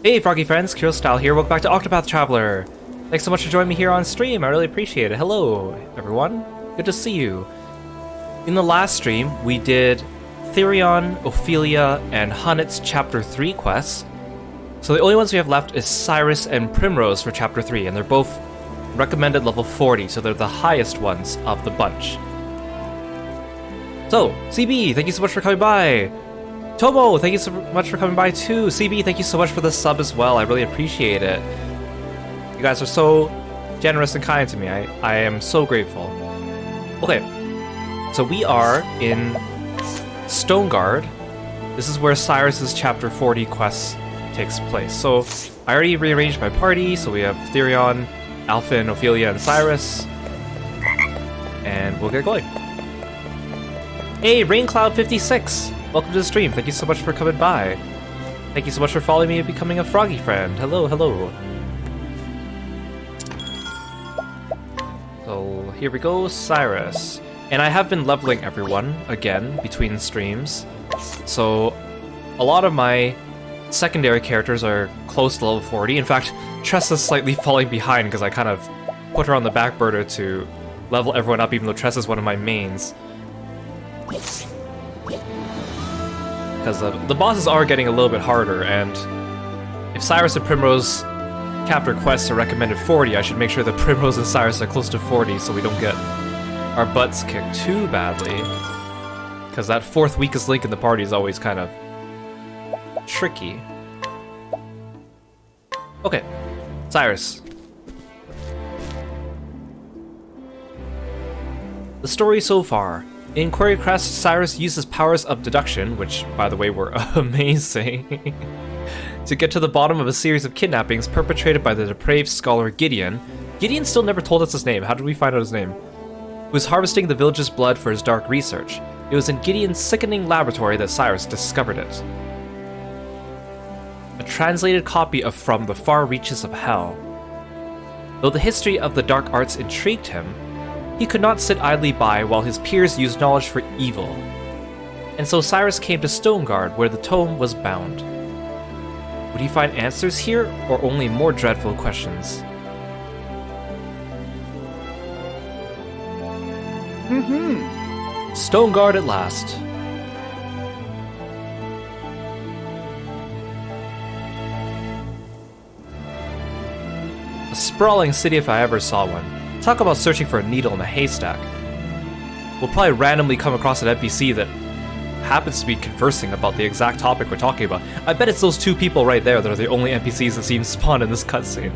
Hey Froggy friends, Kirostyle here, welcome back to Octopath Traveler. Thanks so much for joining me here on stream, I really appreciate it. Hello everyone, good to see you. In the last stream, we did Therion, Ophelia, and Hunnit's Chapter 3 quests. So the only ones we have left is Cyrus and Primrose for Chapter 3, and they're both recommended level 40, so they're the highest ones of the bunch. So, CB, thank you so much for coming by. Tomo, thank you so much for coming by too. CB, thank you so much for the sub as well. I really appreciate it. You guys are so generous and kind to me. I am so grateful. Okay, so we are in Stoneguard. This is where Cyrus's Chapter 40 quest takes place. So I already rearranged my party. So we have Therion, Alphen, Ophelia, and Cyrus. And we'll get going. Hey, RaincLoud56! Welcome to the stream. Thank you so much for coming by. Thank you so much for following me and becoming a Froggy friend. Hello, hello. So here we go, Cyrus. And I have been leveling everyone again between streams. So a lot of my secondary characters are close to level 40. In fact, Tressa's slightly falling behind because I kind of put her on the back burner to level everyone up, even though Tressa's one of my mains. Because the bosses are getting a little bit harder, and if Cyrus and Primrose chapter quests are recommended 40, I should make sure that Primrose and Cyrus are close to 40 so we don't get our butts kicked too badly. Because that fourth weakest link in the party is always kind of tricky. Okay, Cyrus. The story so far. In Query Crest, Cyrus uses powers of deduction, which, by the way, were amazing, to get to the bottom of a series of kidnappings perpetrated by the depraved scholar Gideon. Gideon still never told us his name. How did we find out his name? Who was harvesting the village's blood for his dark research. It was in Gideon's sickening laboratory that Cyrus discovered it. A translated copy of From the Far Reaches of Hell. Though the history of the dark arts intrigued him, he could not sit idly by while his peers used knowledge for evil. And so Cyrus came to Stoneguard, where the tome was bound. Would he find answers here, or only more dreadful questions? Stoneguard at last. A sprawling city if I ever saw one. Talk about searching for a needle in a haystack. We'll probably randomly come across an NPC that happens to be conversing about the exact topic we're talking about. I bet it's those two people right there that are the only NPCs that seem spawned in this cutscene.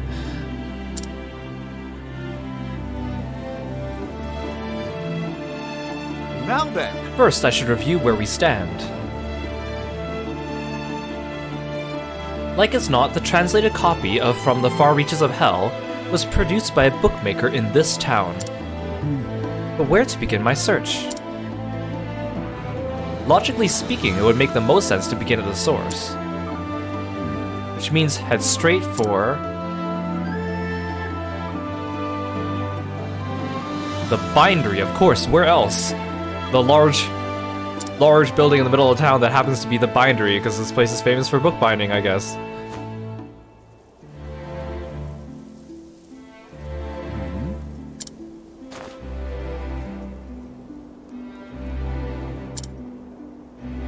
Now then. First, I should review where we stand. Like as not, the translated copy of From the Far Reaches of Hell was produced by a bookmaker in this town. But where to begin my search? Logically speaking, it would make the most sense to begin at the source. Which means head straight for the bindery, of course, where else? The large building in the middle of town that happens to be the bindery, because this place is famous for bookbinding, I guess.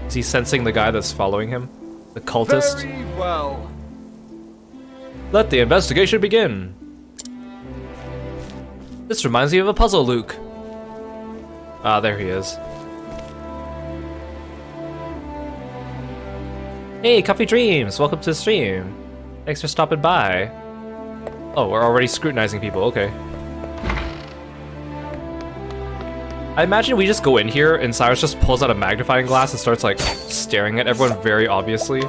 Is he sensing the guy that's following him? The cultist? Very well. Let the investigation begin! This reminds me of a puzzle, Luke. Ah, there he is. Hey, Coffee Dreams! Welcome to the stream. Thanks for stopping by. Oh, we're already scrutinizing people, okay. I imagine we just go in here and Cyrus just pulls out a magnifying glass and starts like staring at everyone very obviously.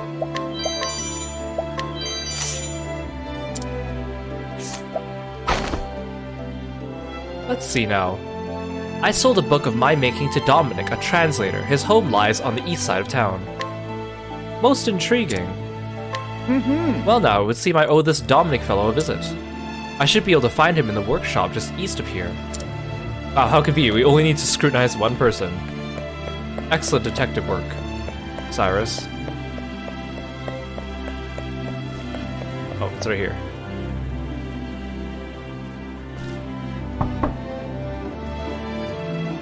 Let's see now. I sold a book of my making to Dominic, a translator. His home lies on the east side of town. Most intriguing. Well now, it would seem I owe this Dominic fellow a visit. I should be able to find him in the workshop just east of here. Wow, how convenient. We only need to scrutinize one person. Excellent detective work, Cyrus. Oh, it's right here.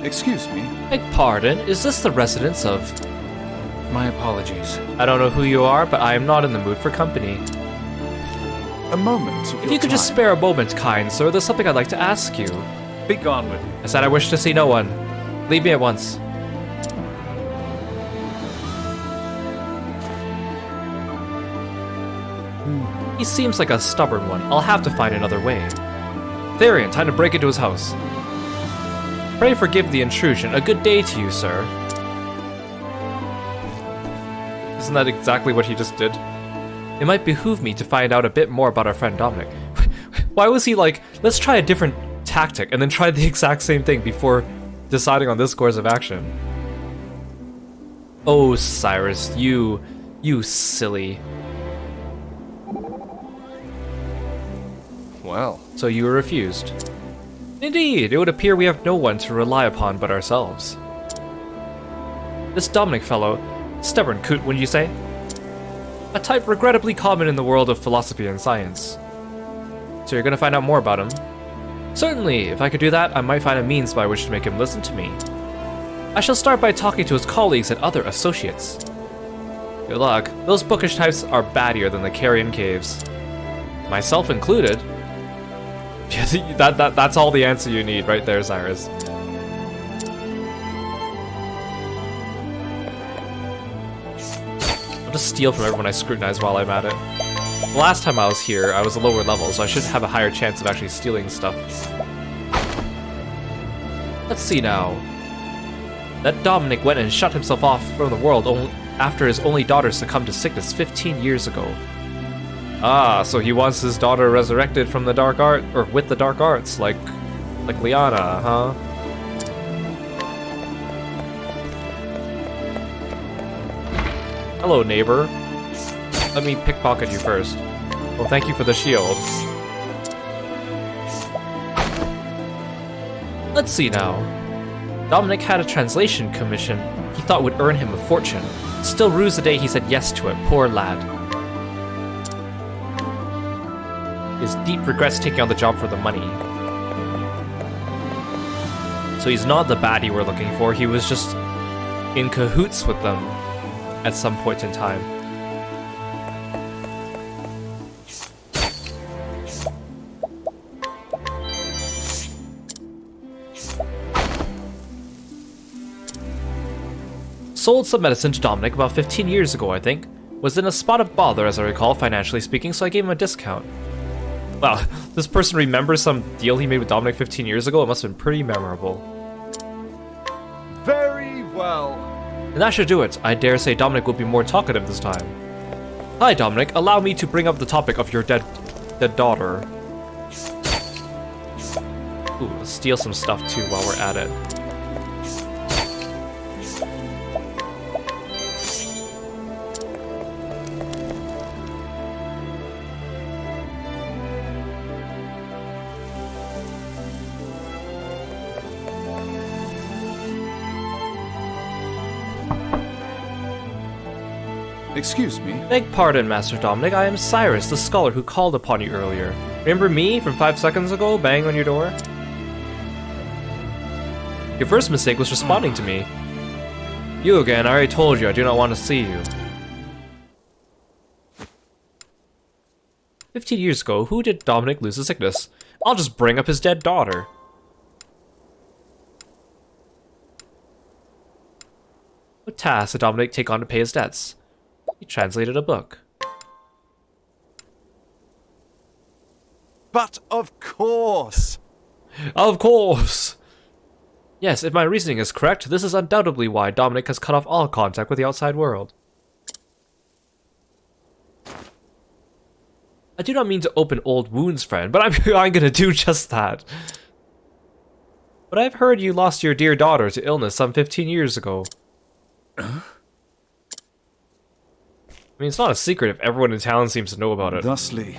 Excuse me. Beg pardon, is this the residence of... My apologies. I don't know who you are, but I am not in the mood for company. A moment of If you could just spare a moment, kind sir, there's something I'd like to ask you. Be gone with you. I said I wish to see no one. Leave me at once. He seems like a stubborn one. I'll have to find another way. Therian, time to break into his house. Pray forgive the intrusion. A good day to you, sir. Isn't that exactly what he just did? It might behoove me to find out a bit more about our friend Dominic. Why was he like, let's try a different tactic and then try the exact same thing before deciding on this course of action? Oh, Cyrus, you silly. Well, So you were refused. Indeed, it would appear we have no one to rely upon but ourselves. This Dominic fellow, stubborn coot, wouldn't you say? A type regrettably common in the world of philosophy and science. So you're gonna find out more about him? Certainly, if I could do that, I might find a means by which to make him listen to me. I shall start by talking to his colleagues and other associates. Good luck. Those bookish types are battier than the Carrion Caves. Myself included. That's all the answer you need right there, Cyrus. I'll just steal from everyone I scrutinize while I'm at it. The last time I was here, I was a lower level, so I should have a higher chance of actually stealing stuff. Let's see now. That Dominic went and shut himself off from the world after his only daughter succumbed to sickness 15 years ago. Ah, so he wants his daughter resurrected from the dark art, or with the dark arts, like Liana, huh? Hello, neighbor. Let me pickpocket you first. Well, thank you for the shield. Let's see now. Dominic had a translation commission he thought would earn him a fortune. Still rues the day he said yes to it, poor lad. His deep regrets taking on the job for the money. So he's not the baddie we're looking for, he was just in cahoots with them at some point in time. Sold some medicine to Dominic about 15 years ago, I think. Was in a spot of bother, as I recall, financially speaking, so I gave him a discount. Wow, this person remembers some deal he made with Dominic 15 years ago? It must have been pretty memorable. very well. And that should do it. I dare say Dominic will be more talkative this time. Hi, Dominic. Allow me to bring up the topic of your dead daughter. Ooh, let's steal some stuff too while we're at it. Excuse me. Beg pardon, Master Dominic. I am Cyrus, the scholar who called upon you earlier. Remember me from 5 seconds ago, banging on your door? Your first mistake was responding to me. You again, I already told you I do not want to see you. 15 years ago, who did Dominic lose to sickness? I'll just bring up his dead daughter. What task did Dominic take on to pay his debts? He translated a book. But of course. Of course! Yes, if my reasoning is correct, this is undoubtedly why Dominic has cut off all contact with the outside world. I do not mean to open old wounds, friend, but I'm gonna do just that. But I've heard you lost your dear daughter to illness some 15 years ago. I mean, it's not a secret if everyone in town seems to know about it. Thusly.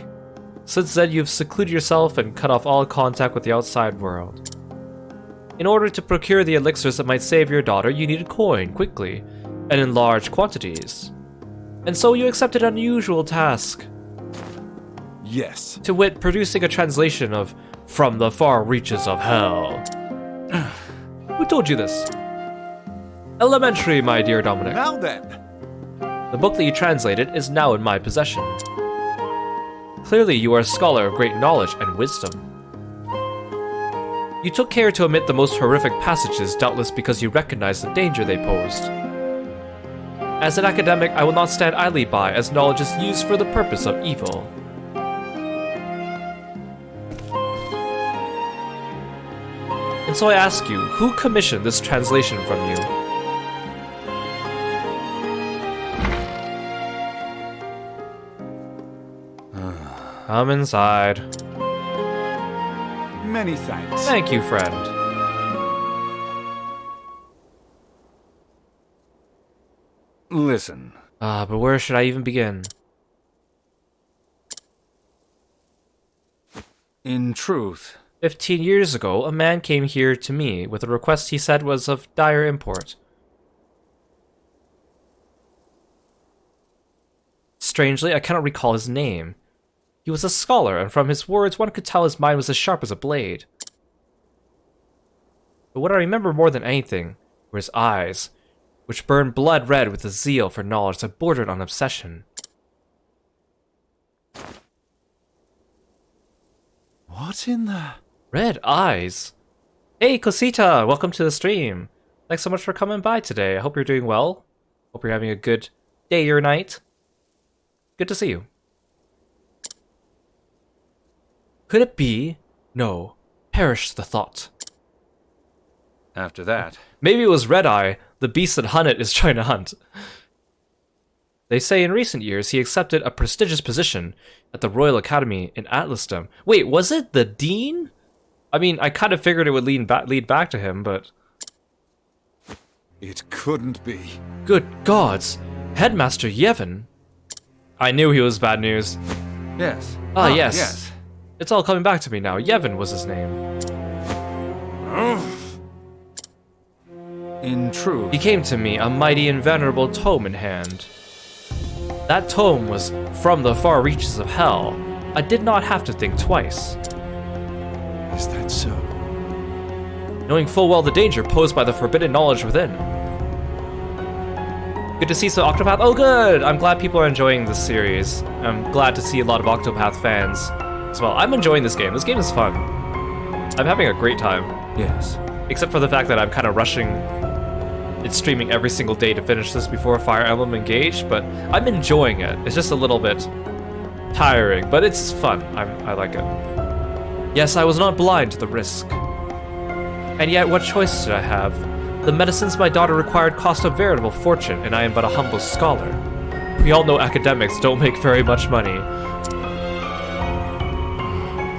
Since then, you've secluded yourself and cut off all contact with the outside world. In order to procure the elixirs that might save your daughter, you needed coin, quickly, and in large quantities. And so you accepted an unusual task. Yes. To wit, producing a translation of From the Far Reaches of Hell. Who told you this? Elementary, my dear Dominic. Now then. The book that you translated is now in my possession. Clearly, you are a scholar of great knowledge and wisdom. You took care to omit the most horrific passages, doubtless because you recognized the danger they posed. As an academic, I will not stand idly by as knowledge is used for the purpose of evil. And so I ask you, who commissioned this translation from you? Come inside. Many thanks. Thank you, friend. Listen. But where should I even begin? In truth, 15 years ago, a man came here to me with a request he said was of dire import. Strangely, I cannot recall his name. He was a scholar, and from his words, one could tell his mind was as sharp as a blade. But what I remember more than anything were his eyes, which burned blood red with a zeal for knowledge that bordered on obsession. what in the... Red eyes? Hey, Cosita! Welcome to the stream. Thanks so much for coming by today. I hope you're doing well. Hope you're having a good day or night. Good to see you. Could it be? No. Perish the thought. After that... Maybe it was Red Eye, the beast that Hunnet is trying to hunt. They say in recent years he accepted a prestigious position at the Royal Academy in Atlasdom. Wait, was it the Dean? I mean, I kind of figured it would lead back to him, but... It couldn't be. Good gods! Headmaster Yevon? I knew he was bad news. Yes. Yes. Yes. It's all coming back to me now. Yevon was his name. In truth... He came to me, a mighty and venerable tome in hand. That tome was From the Far Reaches of Hell. I did not have to think twice. Is that so? Knowing full well the danger posed by the forbidden knowledge within. Good to see some Octopath. Oh, good! I'm glad people are enjoying this series. I'm glad to see a lot of Octopath fans as well. I'm enjoying this game. This game is fun. I'm having a great time. Yes. Except for the fact that I'm kind of rushing. It's streaming every single day to finish this before Fire Emblem Engage, but I'm enjoying it. It's just a little bit tiring, but it's fun. I like it. Yes, I was not blind to the risk. And yet, what choice did I have? The medicines my daughter required cost a veritable fortune, and I am but a humble scholar. We all know academics don't make very much money.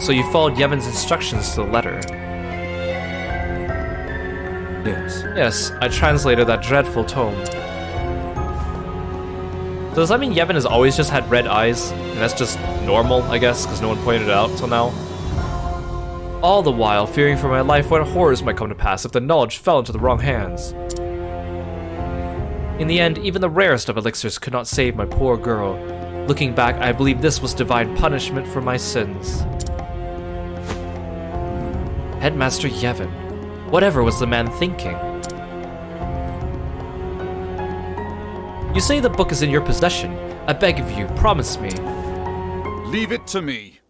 So you followed Yevon's instructions to the letter. Yes. Yes, I translated that dreadful tome. So does that mean Yevon has always just had red eyes? And that's just normal, I guess, because no one pointed it out till now? All the while fearing for my life what horrors might come to pass if the knowledge fell into the wrong hands. In the end, even the rarest of elixirs could not save my poor girl. Looking back, I believe this was divine punishment for my sins. Headmaster Yevon. Whatever was the man thinking? You say the book is in your possession. I beg of you, promise me. Leave it to me.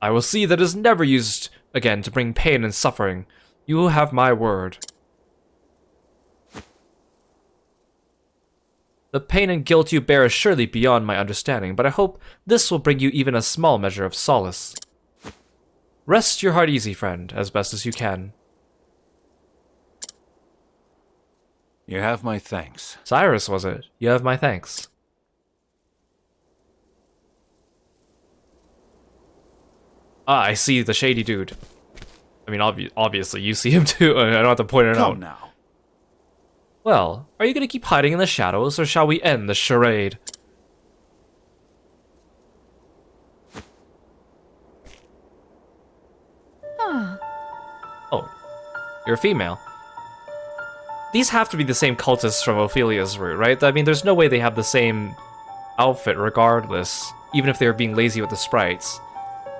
I will see that it is never used again to bring pain and suffering. You have my word. The pain and guilt you bear is surely beyond my understanding, but I hope this will bring you even a small measure of solace. Rest your heart easy, friend, as best as you can. You have my thanks. Cyrus, was it? You have my thanks. Ah, I see the shady dude. I mean, obviously, you see him too. I don't have to point it out. Come now. Well, are you gonna keep hiding in the shadows, or shall we end the charade? Oh, you're a female. These have to be the same cultists from Ophelia's route, right? I mean, there's no way they have the same outfit regardless, even if they were being lazy with the sprites.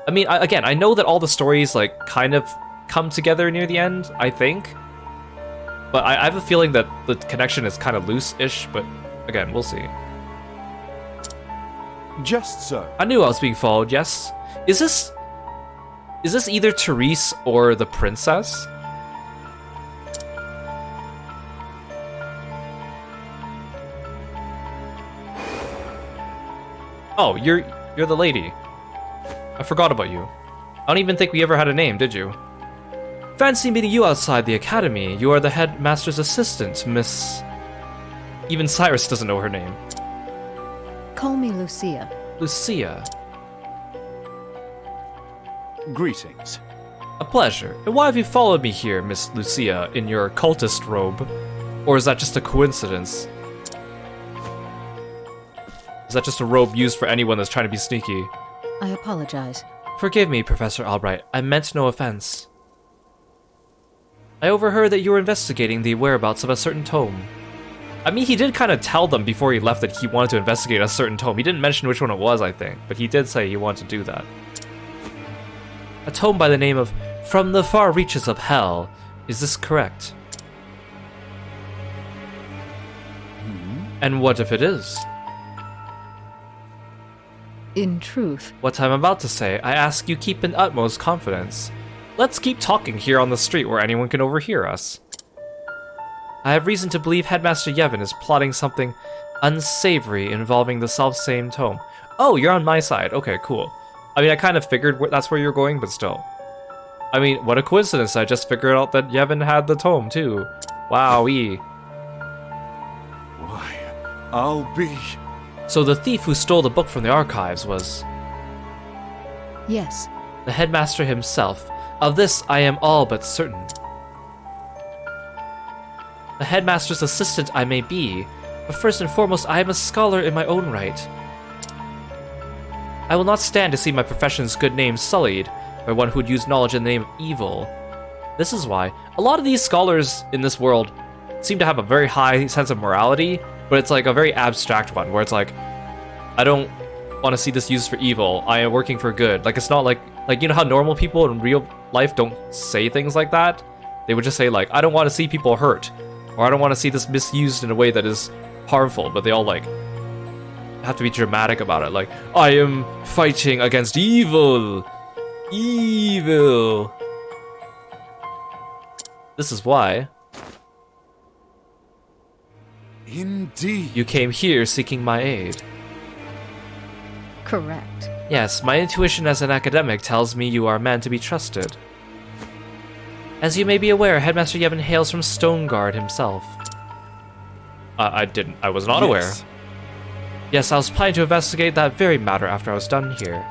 I mean, again, I know that all the stories, like, kind of come together near the end, I think. But I have a feeling that the connection is kind of loose-ish, but again, we'll see. Just so. I knew I was being followed, yes. Is this either Therese or the princess? Oh, you're the lady. I forgot about you. I don't even think we ever had a name, did you? Fancy meeting you outside the academy. You are the headmaster's assistant, Miss... Even Cyrus doesn't know her name. Call me Lucia. Lucia. Greetings. A pleasure. And why have you followed me here, Miss Lucia, in your cultist robe? Or is that just a coincidence? Is that just a robe used for anyone that's trying to be sneaky? I apologize. Forgive me, Professor Albright. I meant no offense. I overheard that you were investigating the whereabouts of a certain tome. I mean, he did kind of tell them before he left that he wanted to investigate a certain tome. He didn't mention which one it was, I think, but he did say he wanted to do that. A tome by the name of From the Far Reaches of Hell. Is this correct? And what if it is? In truth, What I'm about to say, I ask you keep in utmost confidence. Let's keep talking here on the street where anyone can overhear us. I have reason to believe Headmaster Yevon is plotting something unsavory involving the self-same tome. Oh, you're on my side. Okay, cool. I mean, I kind of figured that's where you're going, but still. I mean, what a coincidence. I just figured out that Yevon had the tome, too. Wowee. Why, I'll be... So the thief who stole the book from the archives was... yes. the headmaster himself. Of this I am all but certain. The headmaster's assistant I may be, but first and foremost I am a scholar in my own right. I will not stand to see my profession's good name sullied by one who would use knowledge in the name of evil. This is why a lot of these scholars in this world seem to have a very high sense of morality, but it's like a very abstract one, where it's like, I don't want to see this used for evil, I am working for good. Like, it's not like you know how normal people in real life don't say things like that? They would just say like, I don't want to see people hurt, or I don't want to see this misused in a way that is harmful, but they all like have to be dramatic about it, like, I am fighting against evil. Evil. This is why Indeed. you came here seeking my aid. Correct. Yes, my intuition as an academic tells me you are a man to be trusted. As you may be aware, Headmaster Yevon hails from Stoneguard himself. I was not aware. Yes, I was planning to investigate that very matter after I was done here.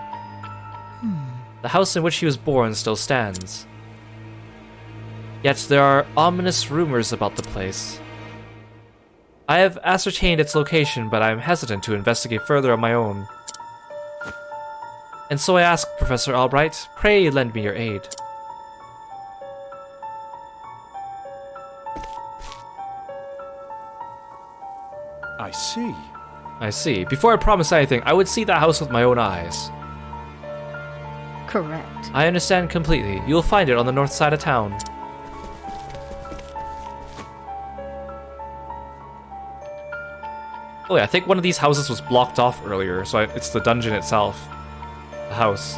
The house in which he was born still stands. Yet there are ominous rumors about the place. I have ascertained its location, but I am hesitant to investigate further on my own. And so I ask, Professor Albright, pray lend me your aid. I see. I see. Before I promise anything, I would see that house with my own eyes. Correct. I understand completely. You will find it on the north side of town. Oh yeah, I think one of these houses was blocked off earlier, so it's the dungeon itself. The house.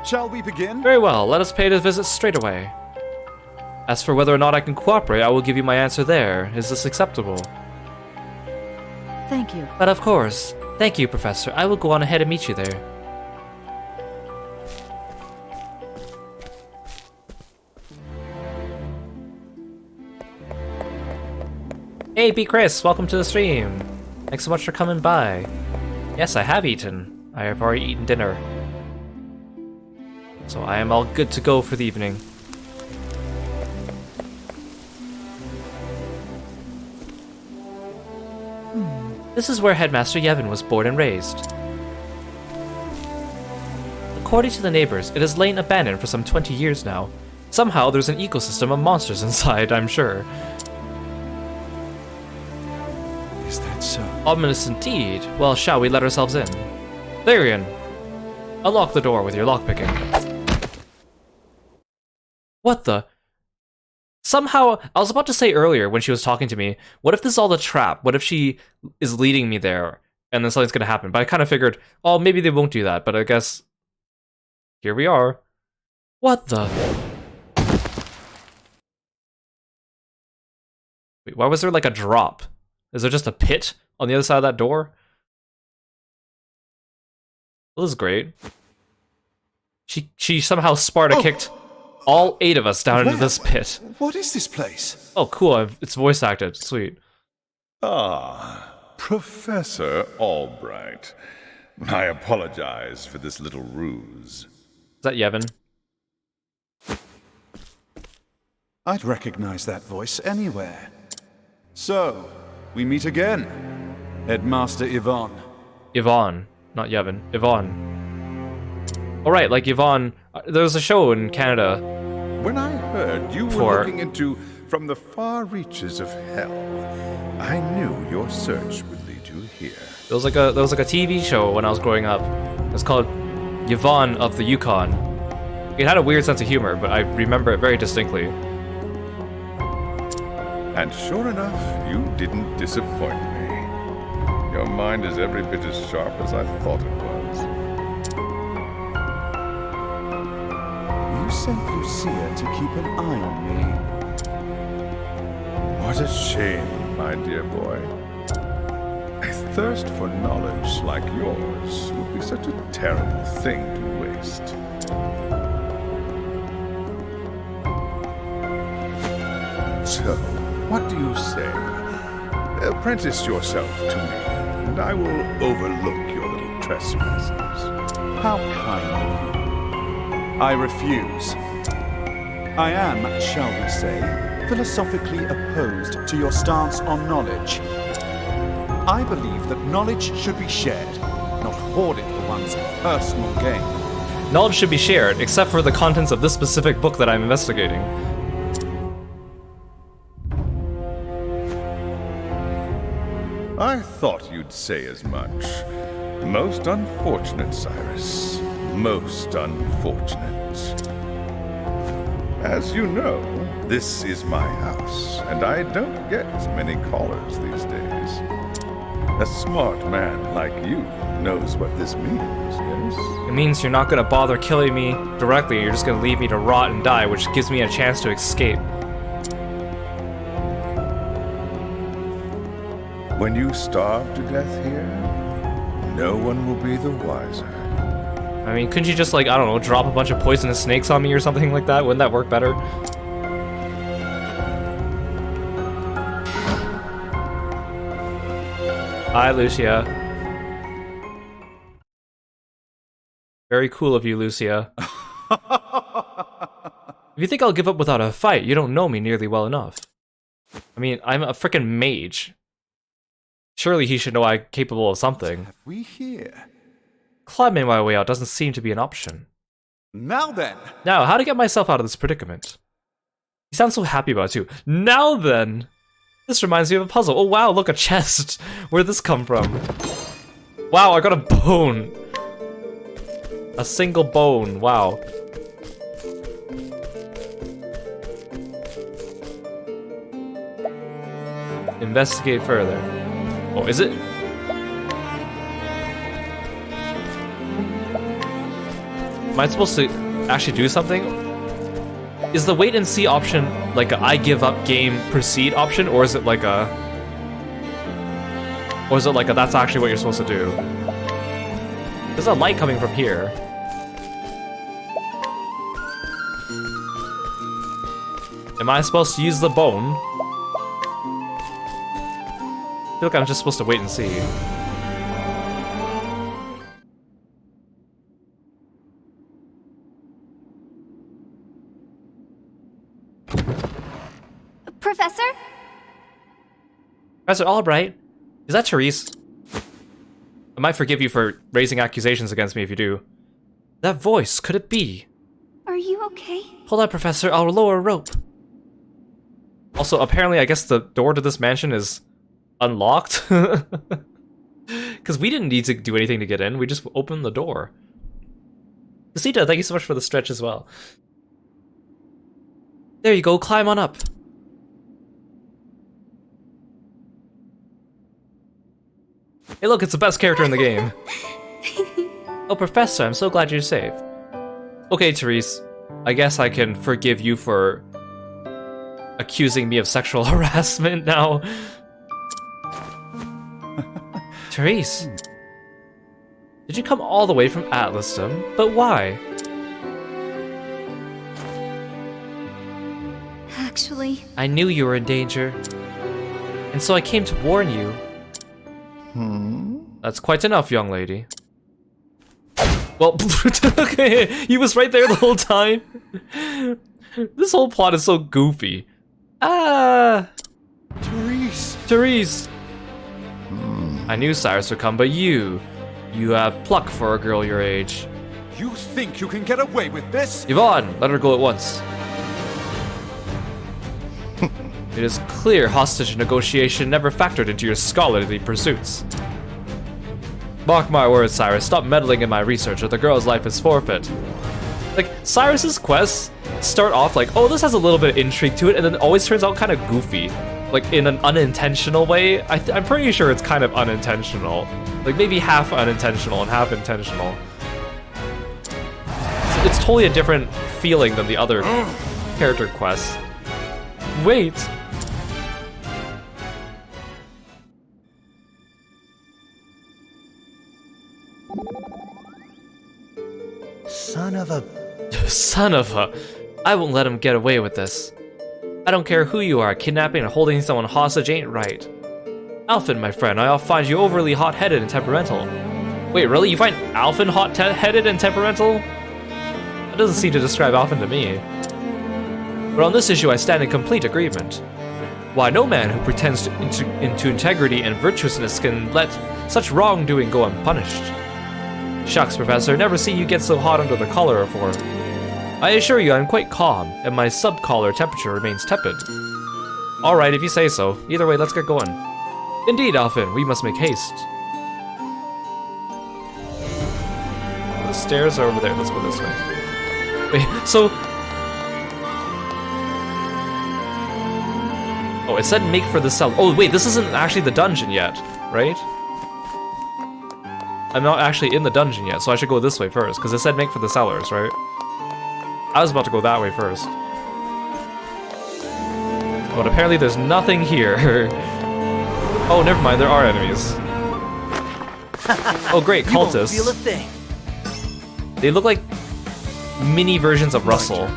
Shall we begin? Very well, let us pay the visit straight away. As for whether or not I can cooperate, I will give you my answer there. Is this acceptable? Thank you. But of course. Thank you, Professor. I will go on ahead and meet you there. Hey, B. Chris, welcome to the stream. Thanks so much for coming by. Yes, I have eaten. I have already eaten dinner. So I am all good to go for the evening. This is where Headmaster Yevon was born and raised. According to the neighbors, it has lain abandoned for some 20 years now. Somehow there's an ecosystem of monsters inside, I'm sure. Is that so? Ominous indeed. Well, shall we let ourselves in? Therian, unlock the door with your lockpicking. What the? Somehow, I was about to say earlier when she was talking to me, what if this is all a trap? What if she is leading me there and then something's gonna happen? But I kind of figured, oh, maybe they won't do that, but I guess here we are. What the? Wait, why was there like a drop? Is there just a pit on the other side of that door? Well, this is great. She somehow Sparta kicked all 8 of us down into this pit. What is this place? Oh, cool. It's voice acted. Sweet. Ah, Professor Albright. I apologize for this little ruse. Is that Yevon? I'd recognize that voice anywhere. So, we meet again. Headmaster Yvonne. Yvonne, not Yevon. Yvonne. Alright, like Yvonne. There was a show in Canada. When I heard you were looking into from the far reaches of hell, I knew your search would lead you here. There was like a TV show when I was growing up. It was called Yvonne of the Yukon. It had a weird sense of humor, but I remember it very distinctly. And sure enough, you didn't disappoint me. Your mind is every bit as sharp as I thought it was. You sent Lucia to keep an eye on me. What a shame, my dear boy. A thirst for knowledge like yours would be such a terrible thing to waste. So, what do you say? Apprentice yourself to me, and I will overlook your little trespasses. How kind of you. I refuse. I am, shall we say, philosophically opposed to your stance on knowledge. I believe that knowledge should be shared, not hoarded for one's personal gain. Knowledge should be shared, except for the contents of this specific book that I'm investigating. I thought you'd say as much. Most unfortunate, Cyrus. Most unfortunate. As you know, this is my house, and I don't get many callers these days. A smart man like you knows what this means, yes? It means you're not gonna bother killing me directly, you're just gonna leave me to rot and die, which gives me a chance to escape. When you starve to death here, no one will be the wiser. I mean, couldn't you just, like, I don't know, drop a bunch of poisonous snakes on me or something like that? Wouldn't that work better? Hi, Lucia. Very cool of you, Lucia. If you think I'll give up without a fight, you don't know me nearly well enough. I mean, I'm a frickin' mage. Surely he should know I'm capable of something. Have we here? Climbing my way out doesn't seem to be an option. Now then! Now, how to get myself out of this predicament? You sound so happy about it too. Now then! This reminds me of a puzzle. Oh wow, look, a chest! Where'd this come from? Wow, I got a bone! A single bone, wow. Investigate further. Oh, is it? Am I supposed to actually do something? Is the wait and see option like a I give up game proceed option, or is it like a... Or is it like a that's actually what you're supposed to do? There's a light coming from here. Am I supposed to use the bone? I feel like I'm just supposed to wait and see. Professor? Professor Albright? Is that Therese? I might forgive you for raising accusations against me if you do. That voice, could it be? Are you okay? Hold on, Professor, I'll lower a rope. Also, apparently, I guess the door to this mansion is unlocked. Because we didn't need to do anything to get in, we just opened the door. Casita, thank you so much for the stretch as well. There you go, climb on up. Hey look, it's the best character in the game. Oh, Professor, I'm so glad you're safe. Okay, Therese, I guess I can forgive you for accusing me of sexual harassment now. Therese, did you come all the way from Atlasdom? But why? Actually, I knew you were in danger, and so I came to warn you. That's quite enough, young lady. Well, okay, he was right there the whole time. This whole plot is so goofy. Therese. I knew Cyrus would come, but you have pluck for a girl your age. You think you can get away with this? Yvonne, let her go at once. It is clear hostage negotiation never factored into your scholarly pursuits. Mark my words, Cyrus, stop meddling in my research or the girl's life is forfeit. Like, Cyrus's quests start off like, oh, this has a little bit of intrigue to it, and then it always turns out kind of goofy. Like, in an unintentional way. I'm pretty sure it's kind of unintentional. Like, maybe half unintentional and half intentional. It's totally a different feeling than the other character quests. Wait! Son of a... Son of a... I won't let him get away with this. I don't care who you are, kidnapping or holding someone hostage ain't right. Alphen, my friend, I'll find you overly hot-headed and temperamental. Wait, really? You find Alphen hot-headed and temperamental? That doesn't seem to describe Alphen to me. But on this issue, I stand in complete agreement. Why, no man who pretends into integrity and virtuousness can let such wrongdoing go unpunished. Shucks, Professor, never seen you get so hot under the collar before. I assure you I'm quite calm, and my sub-collar temperature remains tepid. Alright, if you say so. Either way, let's get going. Indeed, Alphen, we must make haste. The stairs are over there, let's go this way. Wait, so... Oh, it said make for the cell. Oh, wait, this isn't actually the dungeon yet, right? I'm not actually in the dungeon yet, so I should go this way first, because it said make for the cellars, right? I was about to go that way first. But apparently there's nothing here. Oh, never mind, there are enemies. Oh great, cultists. You won't feel a thing. They look like mini versions of Russell.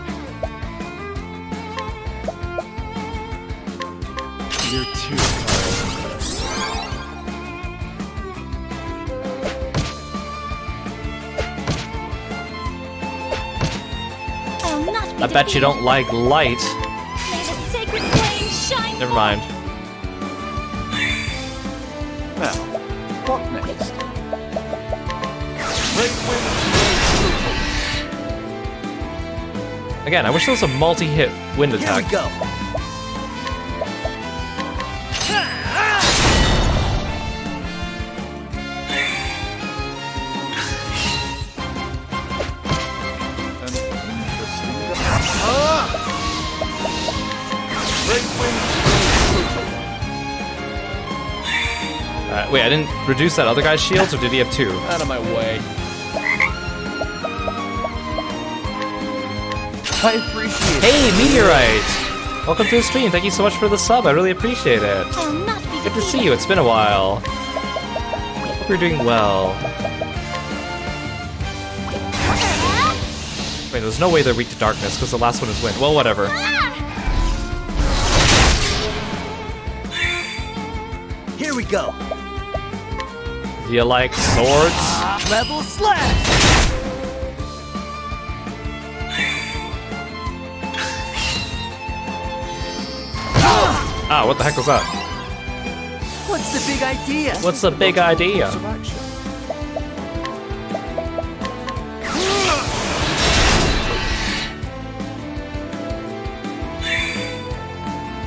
You're too I'll not be I bet you don't like light. May the sacred flame shine. Never mind. Now, what next? Again, I wish there was a multi-hit wind Here we attack. go. Wait, I didn't reduce that other guy's shields, or did he have two? Out of my way. I appreciate it. Hey, Meteorite! Welcome to the stream. Thank you so much for the sub. I really appreciate it. I'll not be Good to see you. It's been a while. Hope you're doing well. Wait, there's no way they're weak to darkness because the last one is wind. Well, whatever. Here we go. Do you like swords? Level slash. Ah, what the heck was that? What's the big idea? What's the big idea?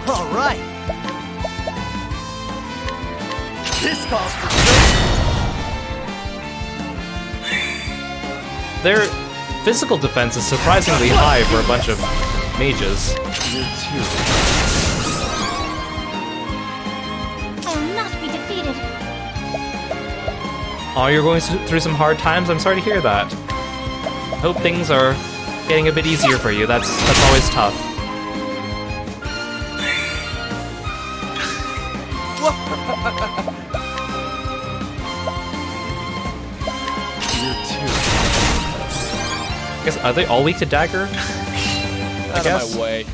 All right. This calls for Their physical defense is surprisingly high for a bunch of mages. I will not be defeated. Oh, you're going through some hard times? I'm sorry to hear that. Hope things are getting a bit easier for you. That's always tough. I guess, are they all weak to dagger? Out of my way.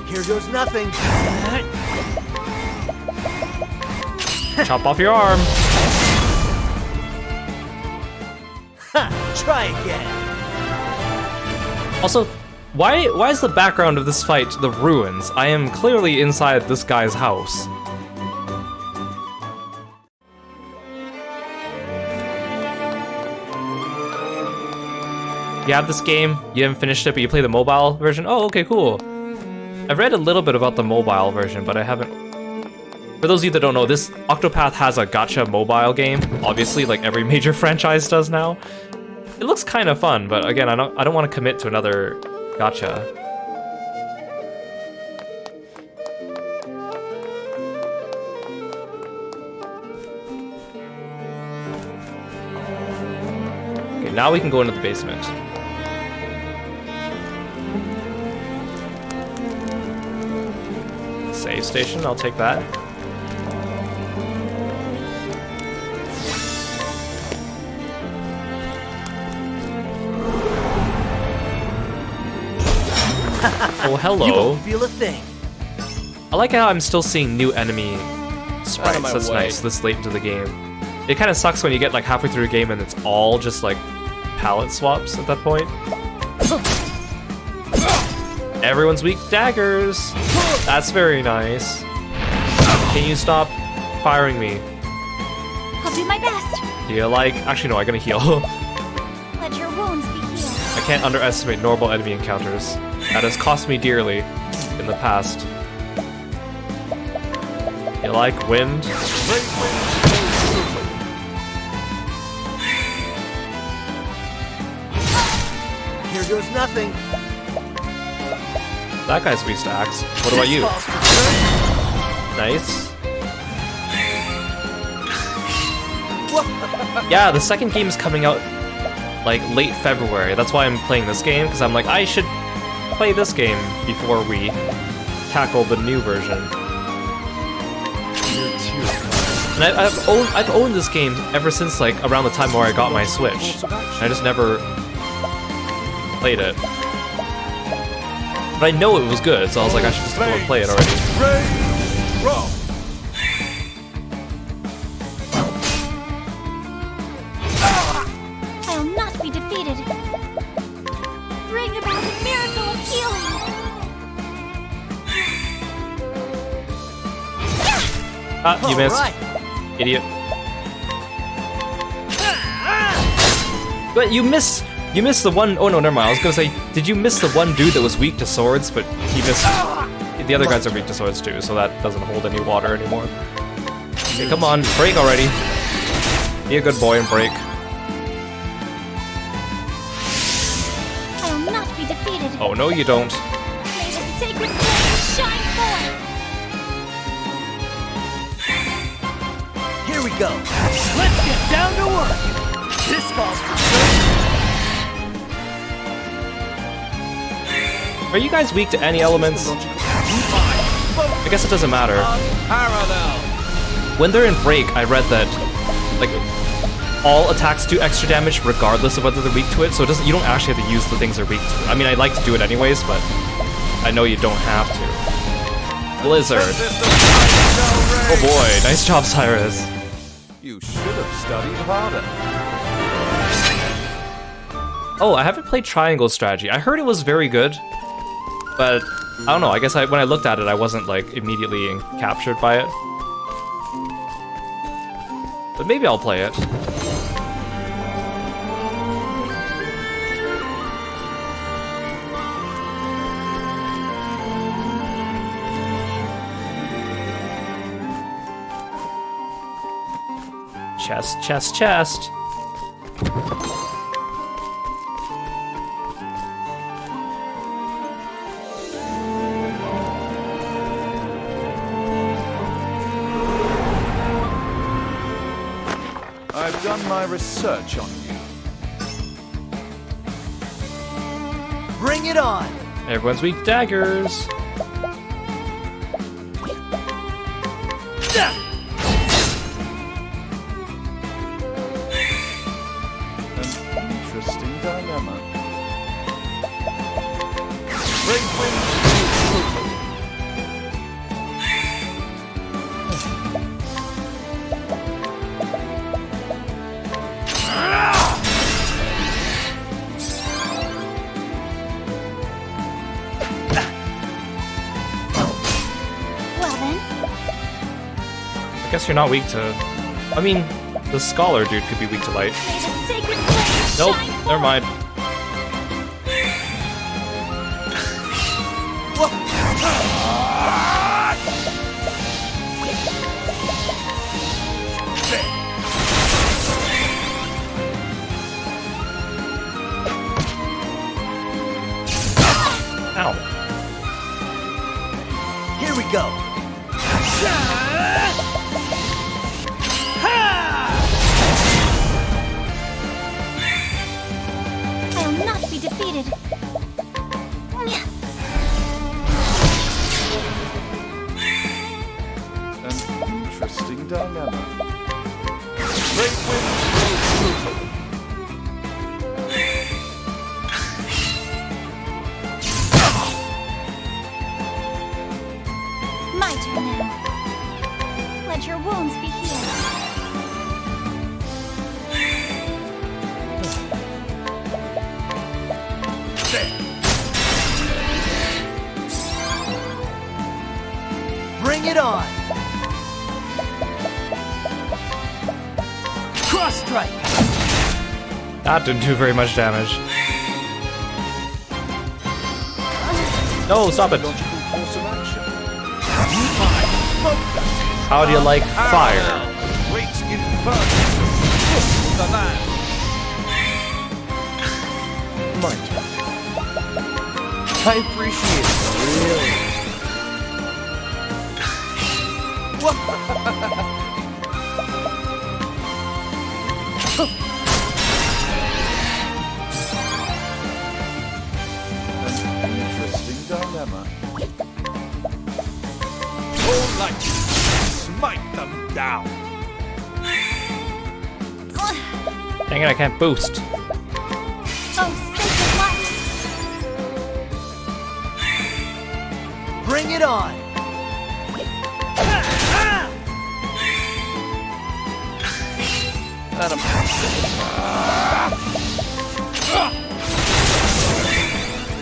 Here goes nothing. Chop off your arm. Ha! Try again. Also, why is the background of this fight the ruins? I am clearly inside this guy's house. You have this game, you haven't finished it, but you play the mobile version? Oh, okay, cool. I've read a little bit about the mobile version, but I haven't... For those of you that don't know, this Octopath has a gacha mobile game, obviously, like every major franchise does now. It looks kind of fun, but again, I don't want to commit to another gacha. Okay, now we can go into the basement. Save station, I'll take that. Oh, hello. You won't feel a thing. I like how I'm still seeing new enemy sprites. my That's way. nice this late into the game. It kind of sucks when you get like halfway through a game and it's all just like palette swaps at that point. Everyone's weak to daggers. That's very nice. Can you stop firing me? I'll do my best. Do you like... Actually, no, I'm gonna heal. Let your wounds be healed. I can't underestimate normal enemy encounters. That has cost me dearly in the past. You like wind? Here goes nothing. That guy's weak to axe. What about you? This calls for turn. Nice. Yeah, the second game is coming out like late February. That's why I'm playing this game, because I'm like, I should play this game before we tackle the new version. And I've owned this game ever since like around the time where I got my Switch. I just never played it. But I know it was good, so I was like, I should just go and play it already. I'll not be defeated. Bring about the miracle of healing. Ah, you missed. Alright. Idiot. But you missed the one... Oh no, never mind. I was gonna say, did you miss the one dude that was weak to swords, but he missed... The other guys are weak to swords too, so that doesn't hold any water anymore. Okay, come on, break already. Be a good boy and break. I'll not be defeated. Oh no, you don't. May the sacred flame shine forth. Here we go. Let's get down to work. This calls for turn. Are you guys weak to any elements? I guess it doesn't matter. When they're in break, I read that like all attacks do extra damage regardless of whether they're weak to it, so it doesn't. You don't actually have to use the things they're weak to. I mean, I like to do it anyways, but I know you don't have to. Blizzard. Oh boy, nice job, Cyrus. You should have studied harder. Oh, I haven't played Triangle Strategy. I heard it was very good, but I don't know. I guess when I looked at it, I wasn't like immediately captured by it. But maybe I'll play it. Chest, chest, chest. I've done my research on you. Bring it on! Everyone's weak to daggers. An interesting dilemma. Well then, I guess you're not weak to... I mean, the scholar dude could be weak to light. may the sacred flame Nope, shine never mind. Ow. Here we go! I will not be defeated. An interesting dilemma. My turn now. Let your wounds be healed. Bring it on! Cross strike! That didn't do very much damage. No, stop it. Logical course of action. How do you like fire? Wait in person. The land. My turn. I appreciate it, really. An interesting dilemma. All light, smite them down! Dang it, I can't boost. Oh, sacred light! Bring it on!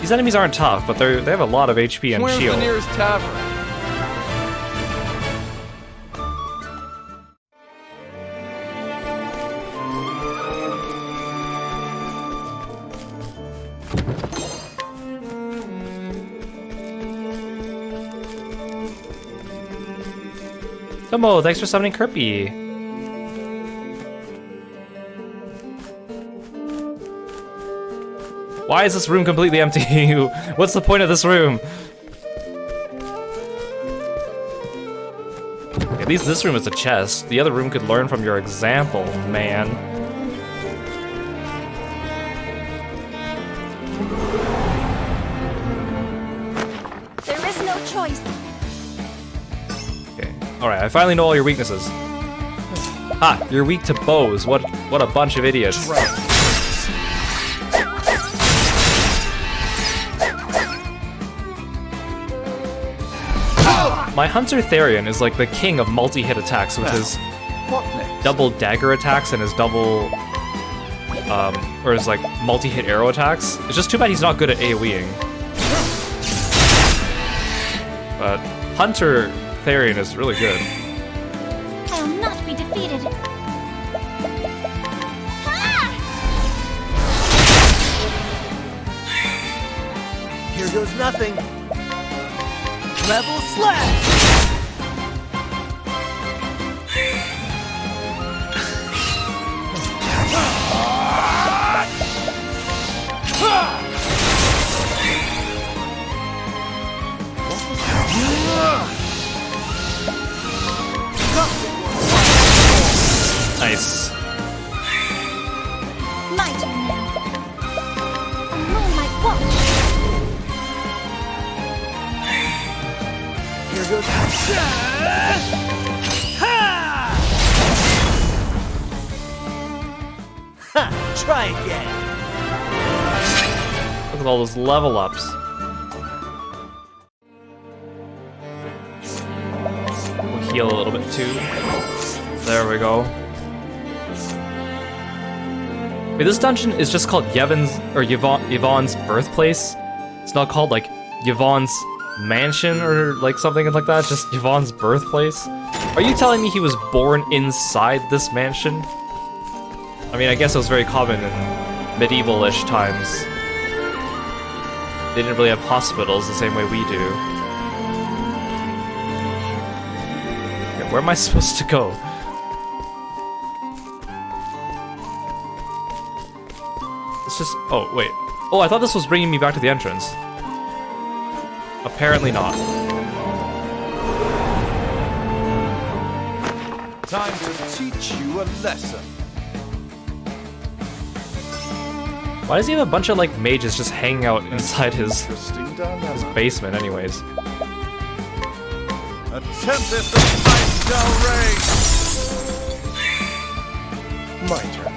These enemies aren't tough, but they have a lot of HP and Where's shield. the nearest tavern? Tomo, thanks for summoning Kirby. Why is this room completely empty? What's the point of this room? At least this room is a chest. The other room could learn from your example, man. There is no choice. Okay. Alright, I finally know all your weaknesses. Ha! You're weak to bows. What a bunch of idiots. My Hunter Therian is like the king of multi-hit attacks with his What next? double dagger attacks and his double, or his like multi-hit arrow attacks. It's just too bad he's not good at AoEing. But Hunter Therian is really good. I will not be defeated. Ah! Here goes nothing. Level slash! Nice. My turn now. A moonlight walk. Here goes. Ha! Ha! Try again. Look at all those level ups. We'll heal a little bit too. There we go. Wait, this dungeon is just called Yvonne's birthplace. It's not called like Yvonne's mansion or like something like that. It's just Yvonne's birthplace. Are you telling me he was born inside this mansion? I mean, I guess it was very common in medieval-ish times. They didn't really have hospitals the same way we do. Okay, where am I supposed to go? It's just... oh, wait. Oh, I thought this was bringing me back to the entrance. Apparently not. Time to teach you a lesson. Why does he have a bunch of, like, mages just hanging out inside his Interesting dilemma. basement anyways? Attempt this lifestyle race. My turn.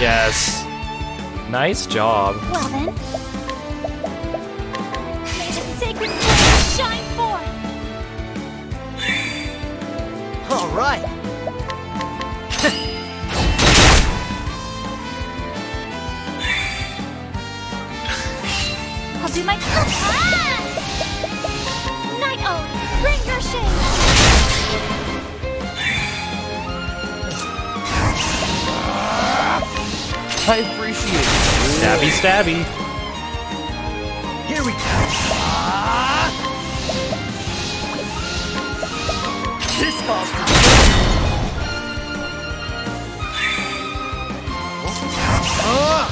Yes. Nice job. Well then. May the sacred flame shine forth. All right. I'll do my Night Owl, bring your shade. I appreciate it. Stabby, stabby. Here we go. This calls for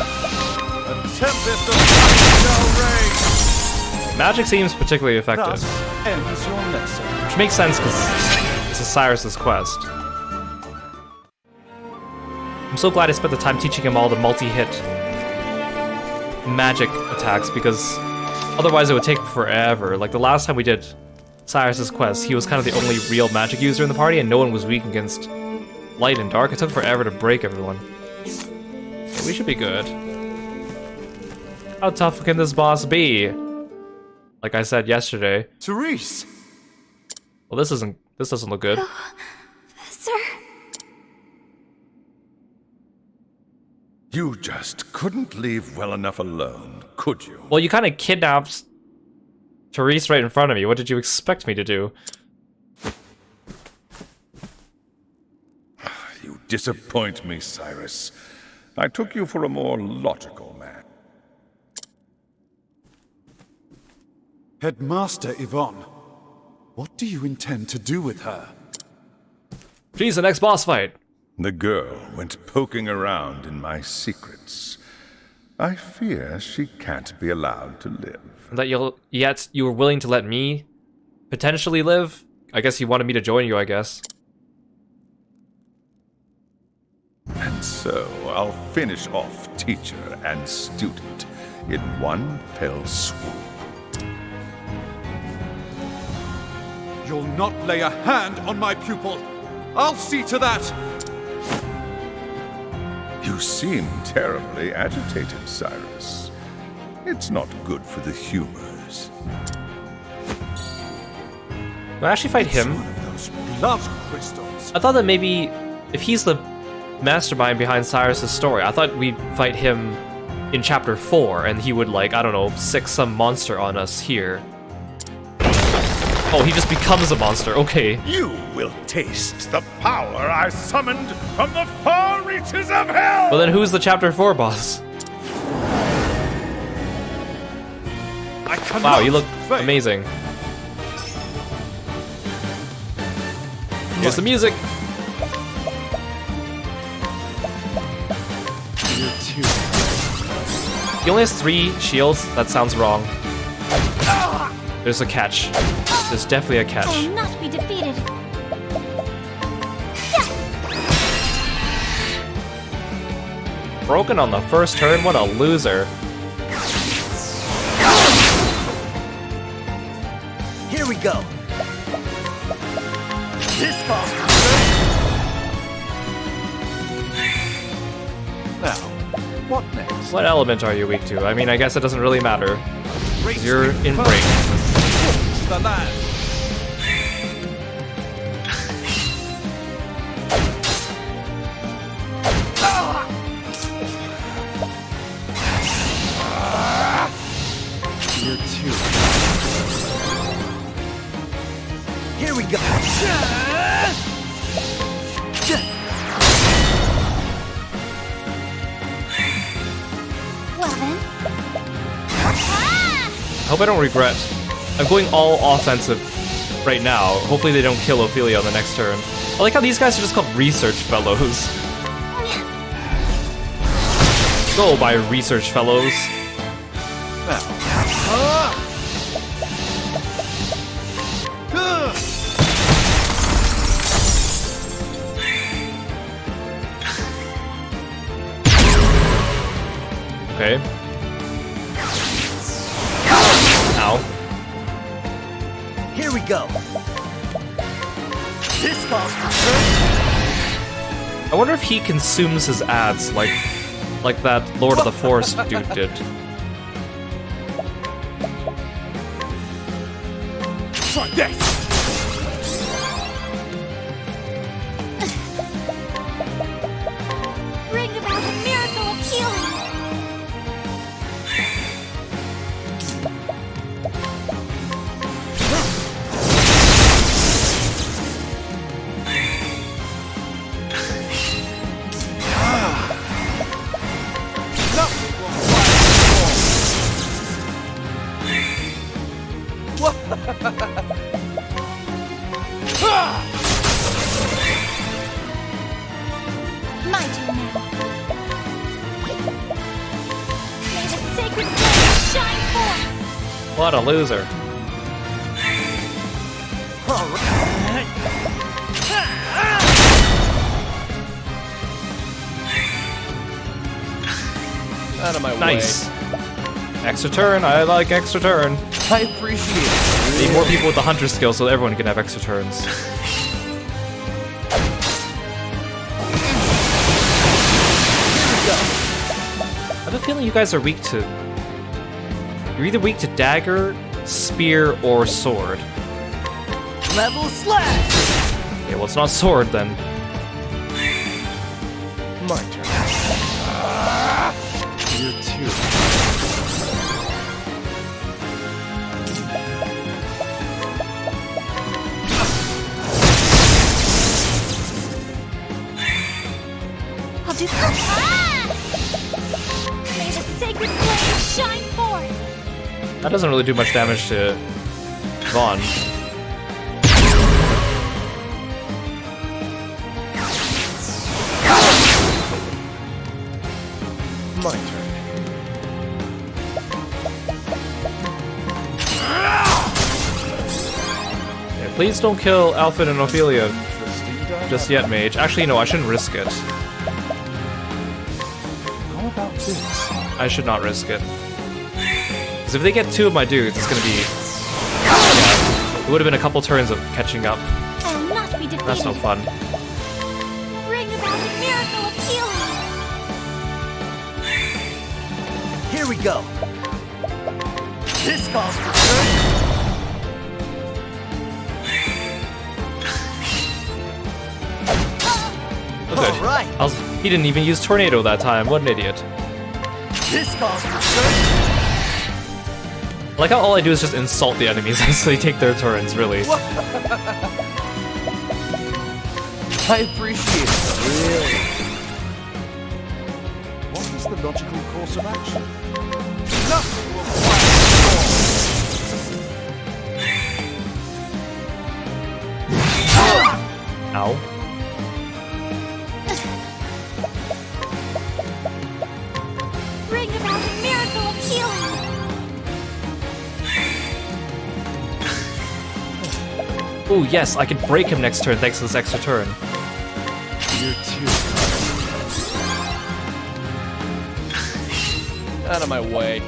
Attempt this lifestyle race. Magic seems particularly effective. Thus ends your lesson. Which makes sense because this is Cyrus's quest. I'm so glad I spent the time teaching him all the multi-hit magic attacks because otherwise it would take forever. Like the last time we did Cyrus's quest, he was kind of the only real magic user in the party and no one was weak against light and dark. It took forever to break everyone. Okay, we should be good. How tough can this boss be? Like I said yesterday. Therese! Well, this doesn't look good. Sir. You just couldn't leave well enough alone, could you? Well, you kind of kidnapped Therese right in front of me. What did you expect me to do? You disappoint me, Cyrus. I took you for a more logical man. Headmaster Yvonne, what do you intend to do with her? She's the next boss fight. The girl went poking around in my secrets. I fear she can't be allowed to live. That yet you were willing to let me potentially live? I guess you wanted me to join you, I guess. And so I'll finish off teacher and student in one fell swoop. You'll not lay a hand on my pupil. I'll see to that. You seem terribly agitated, Cyrus. It's not good for the humors. Can I actually fight him? One of those blood crystals. I thought that maybe if he's the mastermind behind Cyrus's story, I thought we'd fight him in chapter 4 and he would, like, I don't know, sick some monster on us here. Oh, he just becomes a monster, okay. You will taste the power I summoned from the far reaches of hell! Well then who's the chapter 4 boss? I cannot Wow, you look fail. amazing. Here's the music. He only has 3 shields? That sounds wrong. There's a catch. There's definitely a I catch. will not be defeated. Broken on the first turn? What a loser. Here we go. This calls for Now, what next? What element are you weak to? I mean, I guess it doesn't really matter. 'Cause you're in break. the land. Year 2. Here we go. Well then. I hope I don't regret. I'm going all offensive right now. Hopefully they don't kill Ophelia on the next turn. I like how these guys are just called research fellows. Go by research fellows. Now. Okay. Ow. Here we go. This calls for strength. I wonder if he consumes his ads like that Lord of the Forest dude did. Try this. Bring about a miracle of healing. My turn now. May the sacred flame shine forth. What a loser. All right. Out of my Nice. Extra turn. I like extra turn. I appreciate it. Need more people with the hunter skill so everyone can have extra turns. I have a feeling you guys are weak to... You're either weak to dagger, spear, or sword. Level slash. Okay, well it's not sword then. My turn. Year 2. I'll do May the sacred flame shine forth. That doesn't really do much damage to Vaughn. My turn. Yeah, please don't kill Alfred and Ophelia Interesting dynamic. just yet, Mage. Actually, no, I shouldn't risk it. How about this? I should not risk it. Because if they get 2 of my dudes, it's gonna be... Yeah, it would have been a couple turns of catching up. I will not be defeated. That's no fun. Bring about a miracle of healing. Here we go. This calls for strength. Oh, good. All right. He didn't even use Tornado that time. What an idiot. This calls for strength. I like how all I do is just insult the enemies as they take their turns, really. I appreciate it. Really. What is the logical course of action? Nothing will Ow. Oh yes, I can break him next turn thanks to this extra turn. You're too. Out of my way.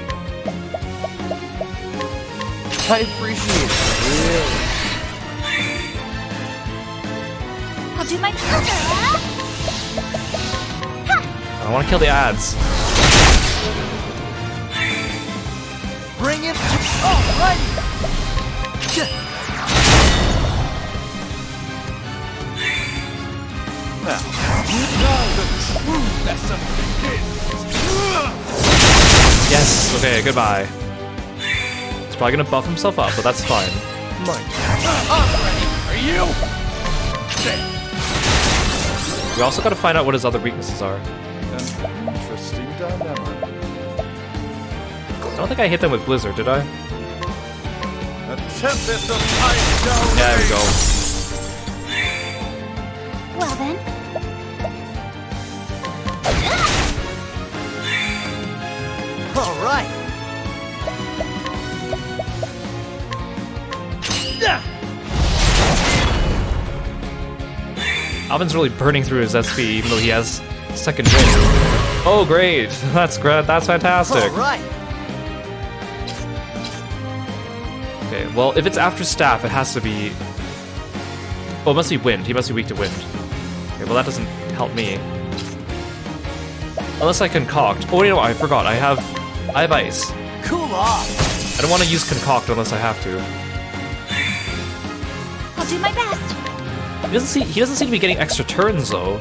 I appreciate it. Really. I'll do my best. I don't want to kill the ads. Bring it. Alrighty. Now, you know the true lesson begins. Yes, okay, goodbye. He's probably gonna buff himself up, but that's fine. Mine. I'm ready for you. We also gotta find out what his other weaknesses are. An interesting dilemma. I don't think I hit them with Blizzard, did I? A tempest of ice shall Yeah, there we go. Well then. All right. Alvin's really burning through his SP, even though he has second wind. Oh, great! That's great. That's fantastic. All right. Okay, well, if it's after staff, it has to be. Oh, it must be wind. He must be weak to wind. Okay, well, that doesn't help me. Unless I concoct. Oh, you know what? I forgot. I have ice. Cool off. I don't want to use concoct unless I have to. I'll do my best. He doesn't seem to be getting extra turns though,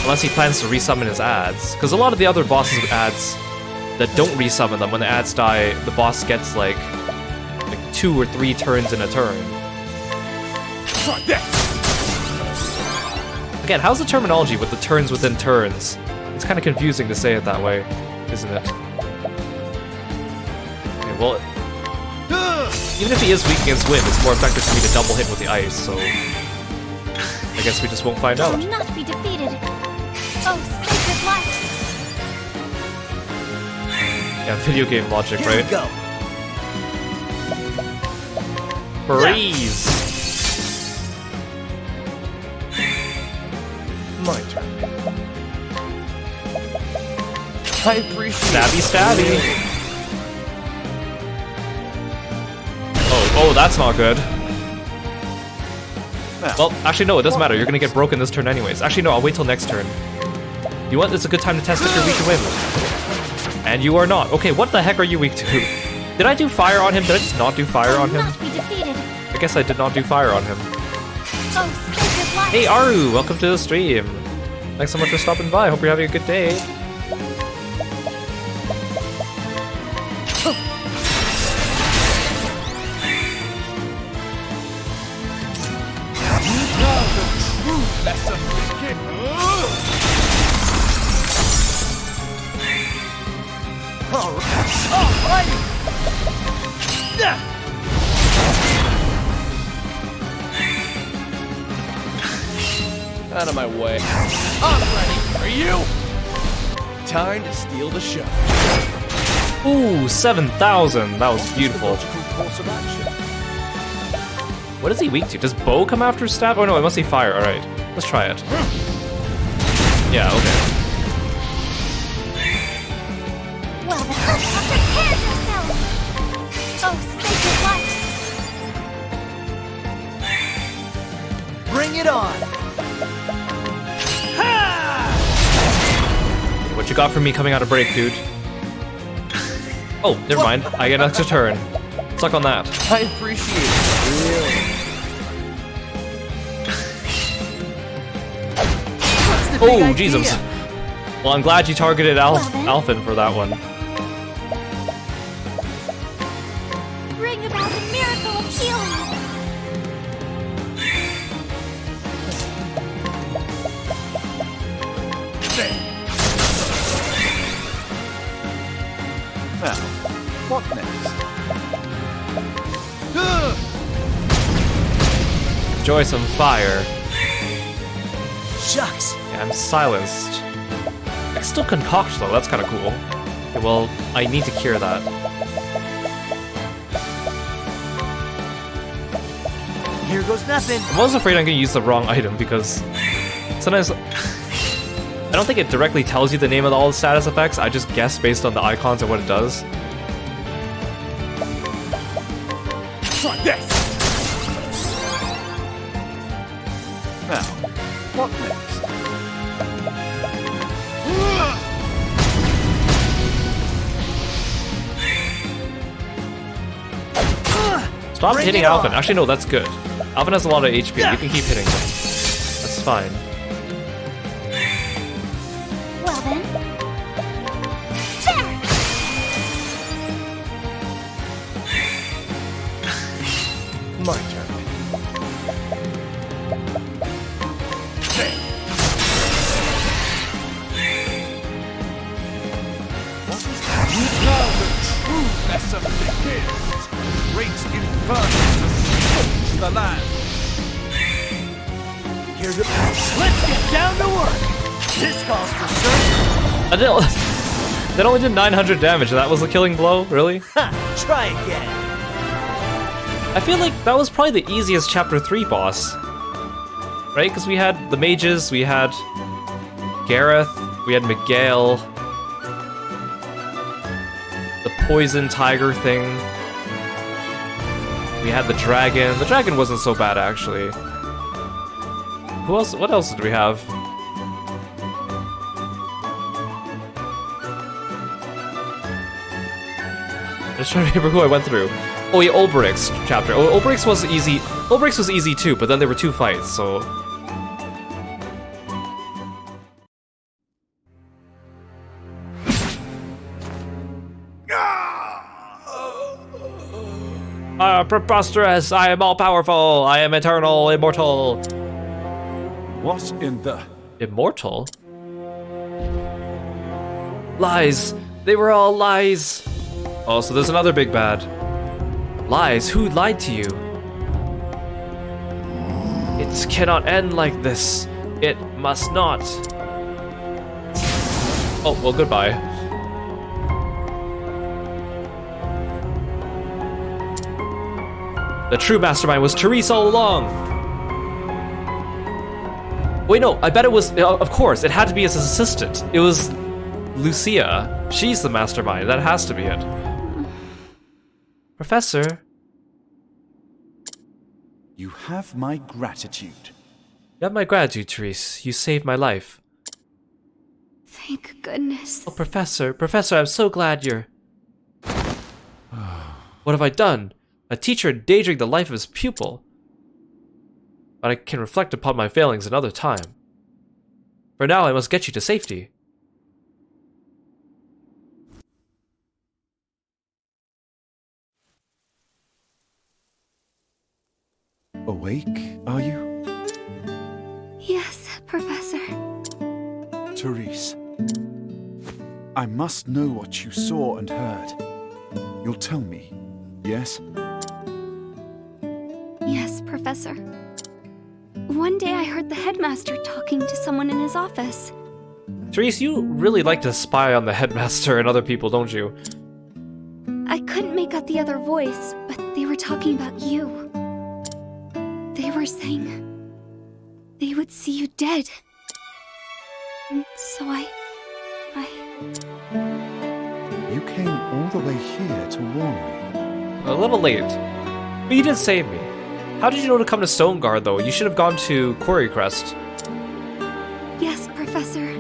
unless he plans to resummon his ads. Because a lot of the other bosses with ads that don't resummon them, when the ads die, the boss gets like 2 or 3 turns in a turn. Try this. Again, how's the terminology with the turns within turns? It's kind of confusing to say it that way, isn't it? Okay, well, even if he is weak against wind, it's more effective for me to double hit with the ice, so I guess we just won't find I out. will not be defeated. Oh, sacred light. Yeah, video game logic, Here right? we go. Breeze! My turn. I appreciate Stabby, it. stabby! Oh, that's not good. Now, Well, actually, no, it doesn't matter. You're gonna get broken this turn anyways. Actually, no, I'll wait till next turn. You want? It's a good time to test if you're weak to wind. And you are not. Okay, what the heck are you weak to? Did I do fire on him? Did I just not do fire I on will him? not be defeated. I guess I did not do fire on him. Oh, sacred light. Hey, Aru, welcome to the stream. Thanks so much for stopping by. Hope you're having a good day. lesson begins. Alrighty. Out of my way. I'm ready for you. Time to steal the show. Ooh, 7,000. That was beautiful. Logical course of action. What is he weak to? Does bow come after stab? Oh no, it must be fire. Alright, let's try it. Yeah, okay. Well, then, prepare yourself. Oh, sacred light. Bring it on. What you got for me coming out of break, dude? Oh, never mind. I get an extra turn. Suck on that. I appreciate it. Really. What's the big Oh, idea? Jesus. Well, I'm glad you targeted Alphen for that one. Bring about the miracle of healing. Now, what next? Enjoy some fire. Shucks. Yeah, I'm silenced. I can still concoct though, that's kinda cool. Okay, well, I need to cure that. Here goes nothing. I'm always afraid I'm gonna use the wrong item because sometimes I don't think it directly tells you the name of all the status effects. I just guess based on the icons and what it does. Try this. Now, what next? Stop Bring hitting it Alvin. on. Actually, no, that's good. Alvin has a lot of HP. You can keep hitting him. That's fine. Well then. There! My turn. Now the true lesson begins. Great inferno to scorch the land. Here's a... Let's get down to work. This calls for certain. I didn't, that only did 900 damage. That was a killing blow? Really? Ha! Try again. I feel like that was probably the easiest Chapter 3 boss. Right? Because we had the mages, we had Gareth, we had Miguel, the poison tiger thing. We had the dragon. The dragon wasn't so bad, actually. Who else? What else did we have? I'm just trying to remember who I went through. Oh yeah, Olberic's chapter. Oh, Olberic's was easy. Olberic's was easy too, but then there were 2 fights, so... Preposterous! I am all-powerful! I am eternal, immortal! What in the... Immortal? Lies! They were all lies! Oh, so there's another big bad. Lies? Who lied to you? It cannot end like this. It must not. Oh, well, goodbye. The true mastermind was Therese all along! Wait, no, I bet it was... of course, it had to be his assistant. It was Lucia. She's the mastermind. That has to be it. Professor? You have my gratitude. You have my gratitude, Therese. You saved my life. Thank goodness. Oh, Professor, I'm so glad you're... What have I done? A teacher endangering the life of his pupil. But I can reflect upon my failings another time. For now, I must get you to safety. Awake, are you? Yes, Professor. Therese, I must know what you saw and heard. You'll tell me, yes? Yes, Professor. One day I heard the headmaster talking to someone in his office. Therese, you really like to spy on the headmaster and other people, don't you? I couldn't make out the other voice, but they were talking about you. They were saying they would see you dead. And so I... You came all the way here to warn me. A little late. But you did save me. How did you know to come to Stoneguard, though? You should have gone to Quarry Crest. Yes, Professor.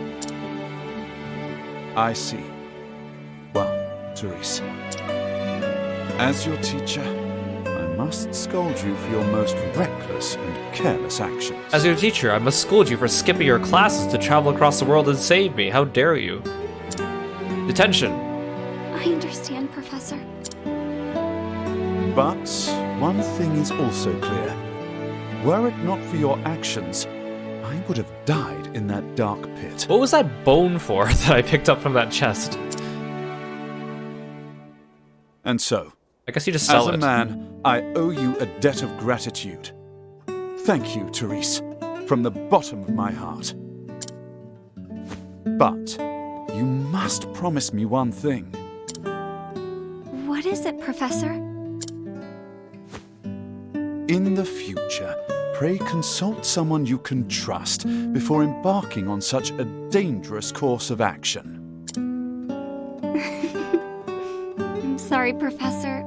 I see. Well, Therese, as your teacher, I must scold you for your most reckless and careless actions. As your teacher, I must scold you for skipping your classes to travel across the world and save me. How dare you? Detention. I understand, Professor. But one thing is also clear. Were it not for your actions, I would have died in that dark pit. What was that bone for that I picked up from that chest? And so, I guess you just sell as a it. man, I owe you a debt of gratitude. Thank you, Therese, from the bottom of my heart. But you must promise me one thing. What is it, Professor? In the future, pray consult someone you can trust before embarking on such a dangerous course of action. I'm sorry, Professor,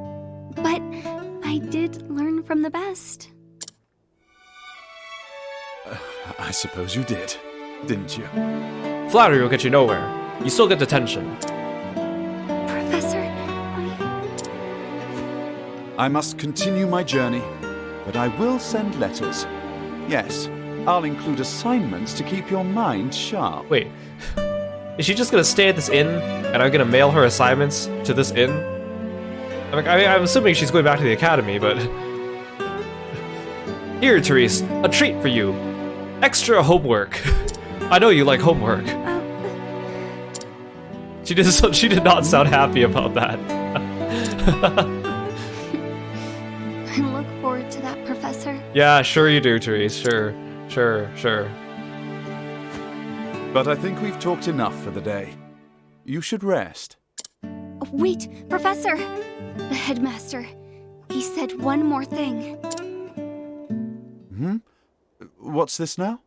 but I did learn from the best. I suppose you did, didn't you? Flattery will get you nowhere. You still get detention. Professor, I must continue my journey, but I will send letters. Yes, I'll include assignments to keep your mind sharp. Wait, is she just gonna stay at this inn, and I'm gonna mail her assignments to this inn? I'm assuming she's going back to the academy, but... Here, Therese, a treat for you. Extra homework. I know you like homework. She did not sound happy about that. I look forward to that, Professor. Yeah, sure you do, Therese. Sure. But I think we've talked enough for the day. You should rest. Wait, Professor! The headmaster. He said one more thing. What's this now?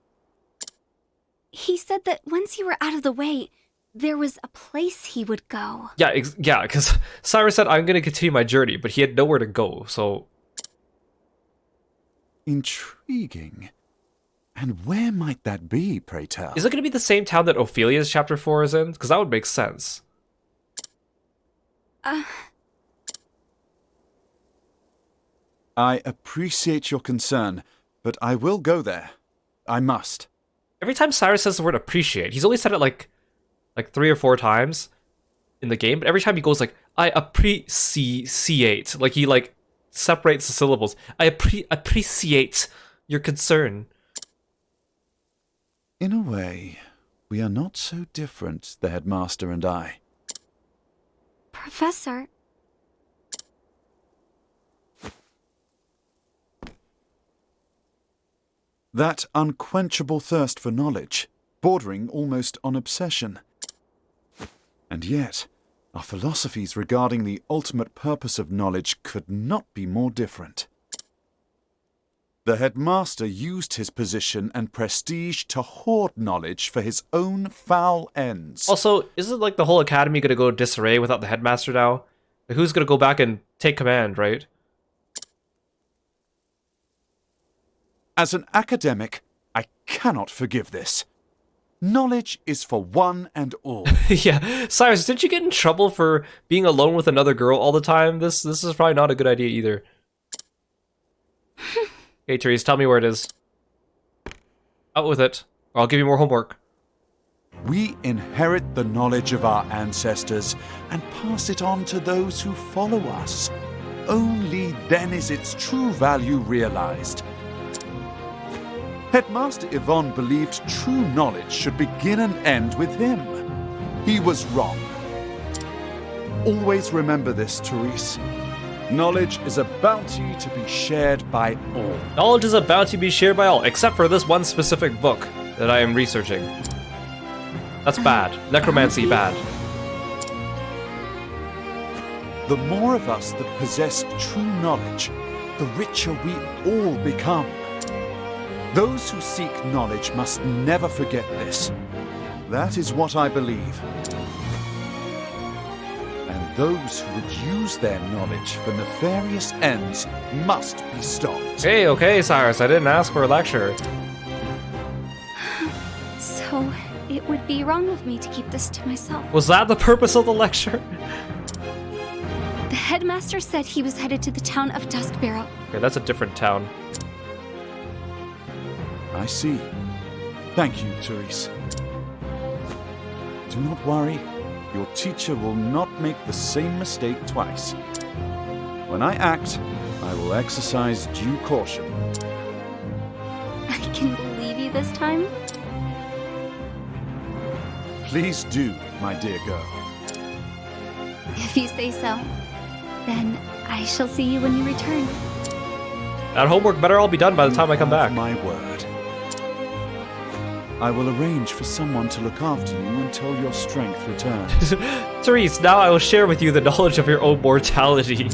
He said that once you were out of the way, there was a place he would go. Yeah, because Cyrus said I'm gonna continue my journey, but he had nowhere to go, so... Intriguing. And where might that be, pray tell? Is it gonna be the same town that Ophelia's chapter 4 is in? Because that would make sense. I appreciate your concern, but I will go there. I must. Every time Cyrus says the word appreciate, he's only said it like 3 or 4 times in the game, but every time he goes like, I appreciate, like he like separates the syllables. I appreciate your concern. In a way, we are not so different, the headmaster and I. Professor, That unquenchable thirst for knowledge, bordering almost on obsession. And yet, our philosophies regarding the ultimate purpose of knowledge could not be more different. The headmaster used his position and prestige to hoard knowledge for his own foul ends. Also, isn't like the whole academy gonna go disarray without the headmaster now? Like, who's gonna go back and take command, right? As an academic, I cannot forgive this. Knowledge is for one and all. Yeah, Cyrus, didn't you get in trouble for being alone with another girl all the time? This is probably not a good idea either. Hey, Therese, tell me where it is. Out with it, or I'll give you more homework. We inherit the knowledge of our ancestors and pass it on to those who follow us. Only then is its true value realized. Headmaster Yvonne believed true knowledge should begin and end with him. He was wrong. Always remember this, Therese. Knowledge is a bounty to be shared by all. Knowledge is a bounty to be shared by all, except for this one specific book that I am researching. That's bad. Necromancy, bad. The more of us that possess true knowledge, the richer we all become. Those who seek knowledge must never forget this. That is what I believe. And those who would use their knowledge for nefarious ends must be stopped. Hey, okay, Cyrus, I didn't ask for a lecture. so it would be wrong of me to keep this to myself. Was that the purpose of the lecture? The headmaster said he was headed to the town of Duskbarrow. Okay, that's a different town. I see. Thank you, Therese. Do not worry. Your teacher will not make the same mistake twice. When I act, I will exercise due caution. I can believe you this time? Please do, my dear girl. If you say so. Then I shall see you when you return. That homework better all be done by the time I come back. My word. I will arrange for someone to look after you until your strength returns. Therese, now I will share with you the knowledge of your own mortality.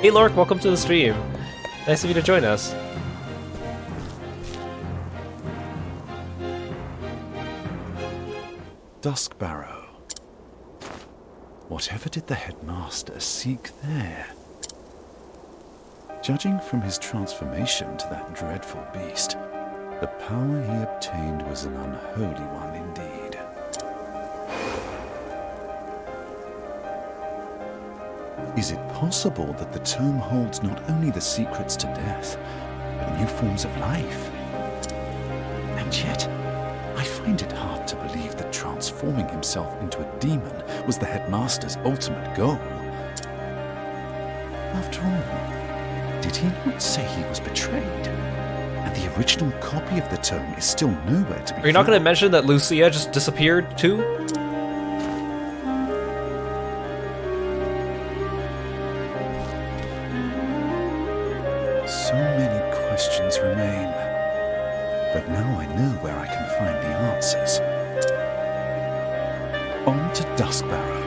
Hey Lork, welcome to the stream. Nice of you to join us. Duskbarrow. Whatever did the headmaster seek there? Judging from his transformation to that dreadful beast, the power he obtained was an unholy one indeed. Is it possible that the tome holds not only the secrets to death, but new forms of life? And yet, I find it hard to believe that transforming himself into a demon was the headmaster's ultimate goal. After all, did he not say he was betrayed? And the original copy of the tome is still nowhere to be found. Are you not going to mention that Lucia just disappeared too? So many questions remain. But now I know where I can find the answers. On to Duskbarrow,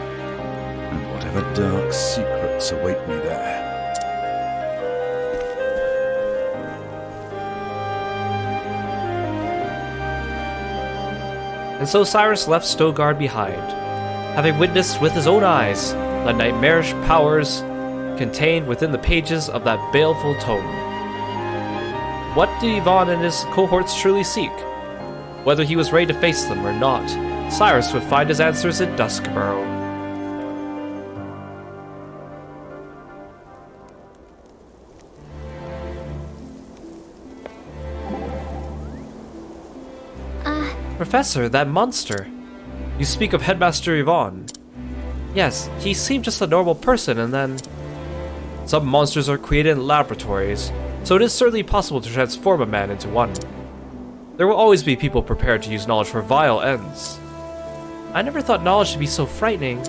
and whatever dark secrets await me there. And so Cyrus left Stogard behind, having witnessed with his own eyes the nightmarish powers contained within the pages of that baleful tome. What did Yvonne and his cohorts truly seek? Whether he was ready to face them or not, Cyrus would find his answers in Duskbarrow. Professor, that monster. You speak of Headmaster Yvonne. Yes, he seemed just a normal person, and then... Some monsters are created in laboratories, so it is certainly possible to transform a man into one. There will always be people prepared to use knowledge for vile ends. I never thought knowledge should be so frightening.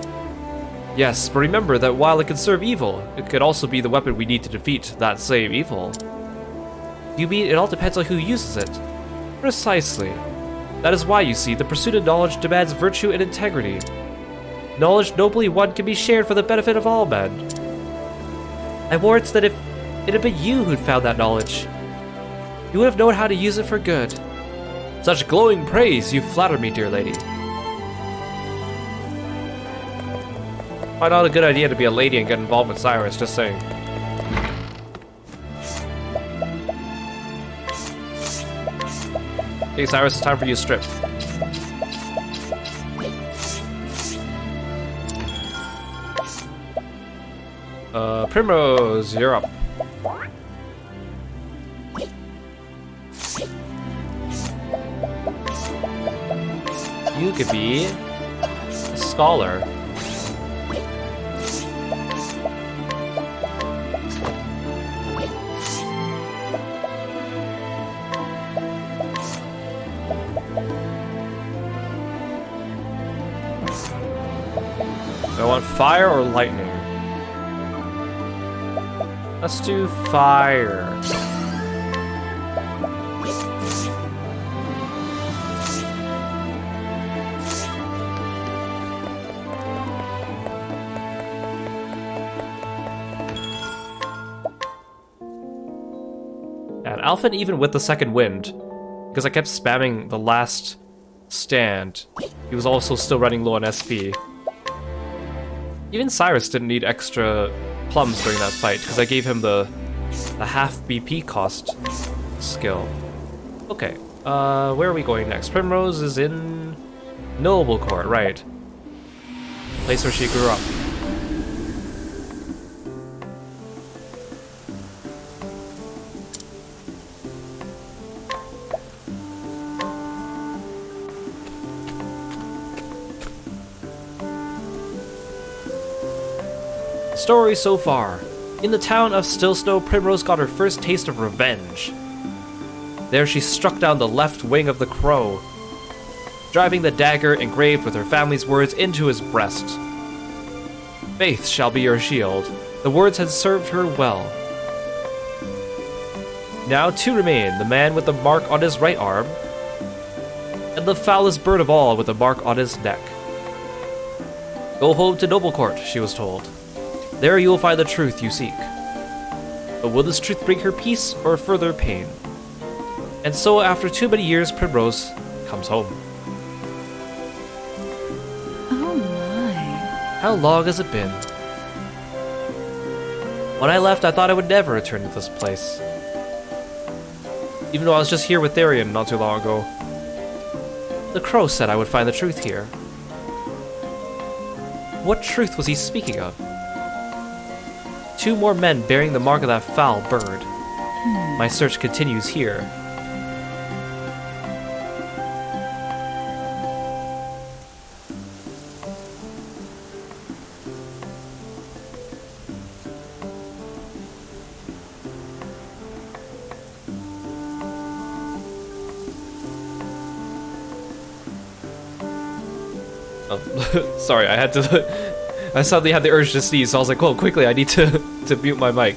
Yes, but remember that while it can serve evil, it could also be the weapon we need to defeat that same evil. You mean it all depends on who uses it? Precisely. That is why, you see, the pursuit of knowledge demands virtue and integrity. Knowledge nobly won can be shared for the benefit of all men. I warrant that if it had been you who'd found that knowledge, you would have known how to use it for good. Such glowing praise, you flatter me, dear lady. Probably not a good idea to be a lady and get involved with Cyrus, just saying. Okay, Cyrus, it's time for you to strip. Primrose, you're up. You could be a scholar. Do I want fire or lightning? Let's do fire. And Alpha even with the second wind, because I kept spamming the last stand, he was also still running low on SP. Even Cyrus didn't need extra plums during that fight, because I gave him the half BP cost skill. Okay, where are we going next? Primrose is in Noble Court, right. Place where she grew up. Story so far. In the town of Stillsnow, Primrose got her first taste of revenge. There she struck down the left wing of the crow, driving the dagger engraved with her family's words into his breast. Faith shall be your shield. The words had served her well. Now two remain, the man with the mark on his right arm, and the foulest bird of all with a mark on his neck. Go home to Noble Court, she was told. There you will find the truth you seek. But will this truth bring her peace or further pain? And so, after too many years, Primrose comes home. Oh my. How long has it been? When I left, I thought I would never return to this place. Even though I was just here with Therian not too long ago. The crow said I would find the truth here. What truth was he speaking of? 2 more men bearing the mark of that foul bird. My search continues here. Oh, sorry, I had to... I suddenly had the urge to sneeze, so I was like, whoa, quickly, I need to mute my mic.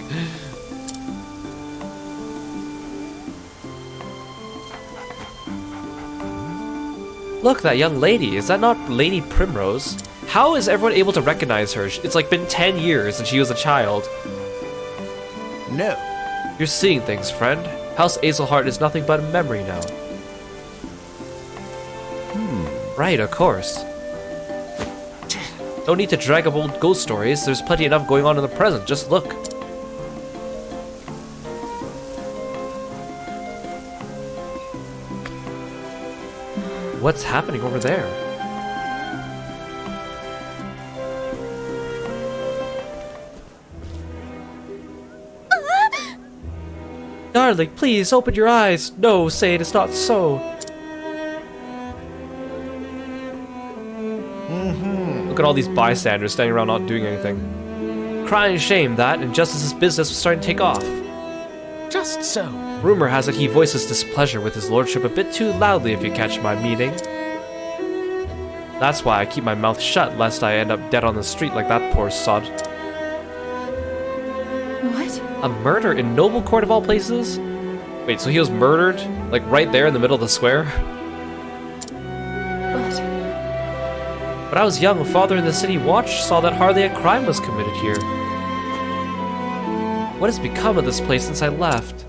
Look, that young lady. Is that not Lady Primrose? How is everyone able to recognize her? It's like been 10 years and she was a child. No. You're seeing things, friend. House Azelhart is nothing but a memory now. Right, of course. No need to drag up old ghost stories. There's plenty enough going on in the present. Just look. What's happening over there? Darling, please open your eyes. No, say it is not so. Look at all these bystanders standing around not doing anything. Crying shame that, and Justice's business was starting to take off. Just so. Rumor has it he voices displeasure with his lordship a bit too loudly, if you catch my meaning. That's why I keep my mouth shut, lest I end up dead on the street like that poor sod. What? A murder in Noble Court of all places? Wait, so he was murdered? Like right there in the middle of the square? When I was young, a father in the city watch saw that hardly a crime was committed here. What has become of this place since I left?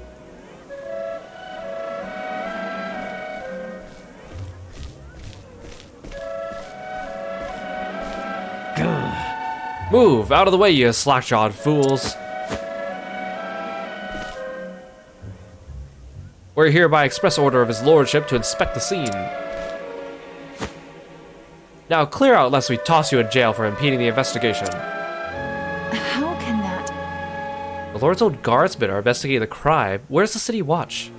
Move! Out of the way, you slack-jawed fools! We're here by express order of his lordship to inspect the scene. Now clear out lest we toss you in jail for impeding the investigation. How can that... The Lord's own guardsmen are investigating the crime. Where's the city watch?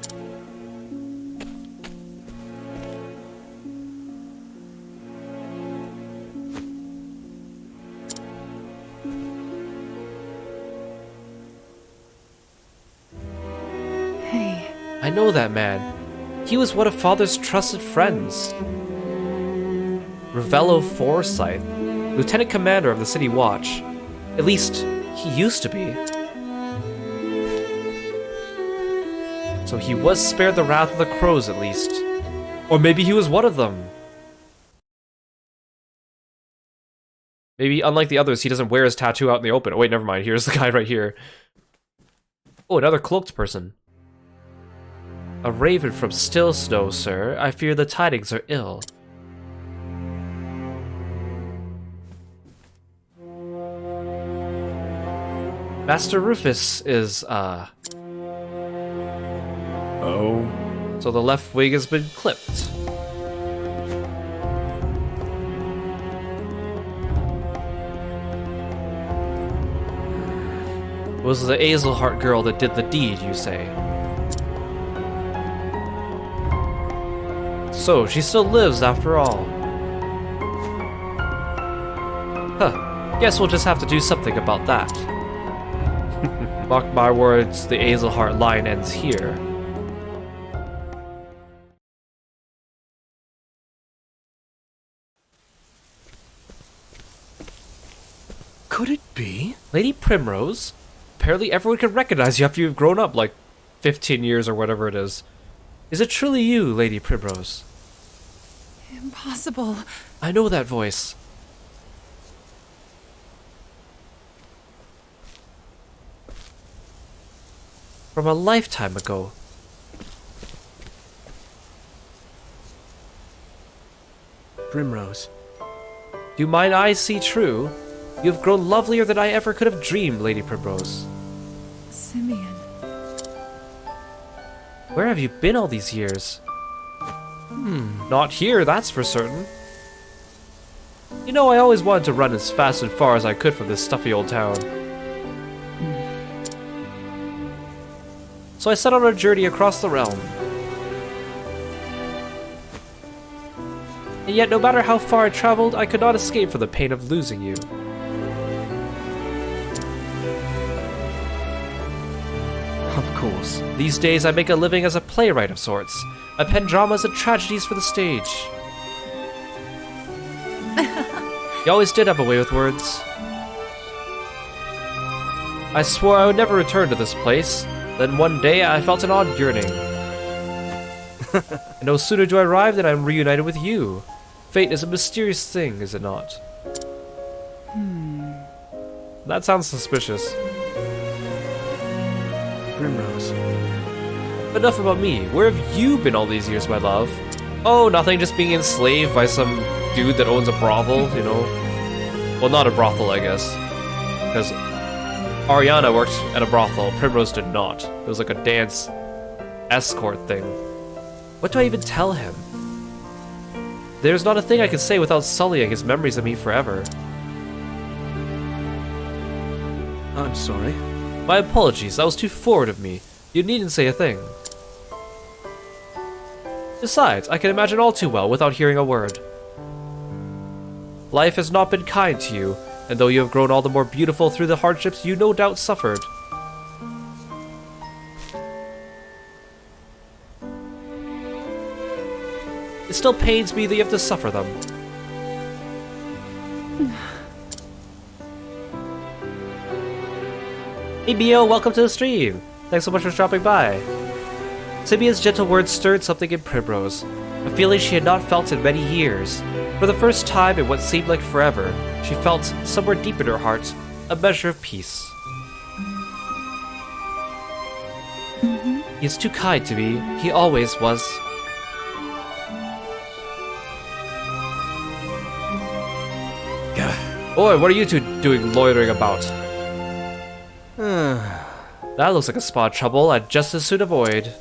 Hey. I know that man. He was one of Father's trusted friends. Ravello Forsyth, Lieutenant Commander of the City Watch. At least, he used to be. So he was spared the wrath of the crows, at least. Or maybe he was one of them. Maybe, unlike the others, he doesn't wear his tattoo out in the open. Oh wait, never mind. Here's the guy right here. Oh, another cloaked person. A raven from Still Snow, sir. I fear the tidings are ill. Master Rufus is, Oh. So the left wing has been clipped. It was the Azelhart girl that did the deed, you say? So, she still lives after all. Huh. Guess we'll just have to do something about that. Mark my words, the Azelhart line ends here. Could it be? Lady Primrose? Apparently everyone can recognize you after you've grown up, like 15 years or whatever it is. Is it truly you, Lady Primrose? Impossible. I know that voice. From a lifetime ago. Primrose. Do mine eyes see true? You have grown lovelier than I ever could have dreamed, Lady Primrose. Simeon. Where have you been all these years? Not here, that's for certain. You know, I always wanted to run as fast and far as I could from this stuffy old town. So I set on a journey across the realm. And yet, no matter how far I traveled, I could not escape from the pain of losing you. Of course. These days, I make a living as a playwright of sorts. I pen dramas and tragedies for the stage. You always did have a way with words. I swore I would never return to this place. Then one day, I felt an odd yearning. And no sooner do I arrive than I'm reunited with you. Fate is a mysterious thing, is it not? That sounds suspicious. Primrose. Enough about me. Where have you been all these years, my love? Oh, nothing, just being enslaved by some dude that owns a brothel, you know? Well, not a brothel, I guess. Because Ariana worked at a brothel, Primrose did not. It was like a dance escort thing. What do I even tell him? There's not a thing I can say without sullying his memories of me forever. I'm sorry. My apologies, that was too forward of me. You needn't say a thing. Besides, I can imagine all too well without hearing a word. Life has not been kind to you, and though you have grown all the more beautiful through the hardships you no doubt suffered. It still pains me that you have to suffer them. Hey Bio, welcome to the stream! Thanks so much for dropping by. Simeon's gentle words stirred something in Primrose, a feeling she had not felt in many years. For the first time in what seemed like forever, she felt, somewhere deep in her heart, a measure of peace. He is too kind to me, he always was. Boy, what are you two doing loitering about? That looks like a spot of trouble I'd just as soon avoid.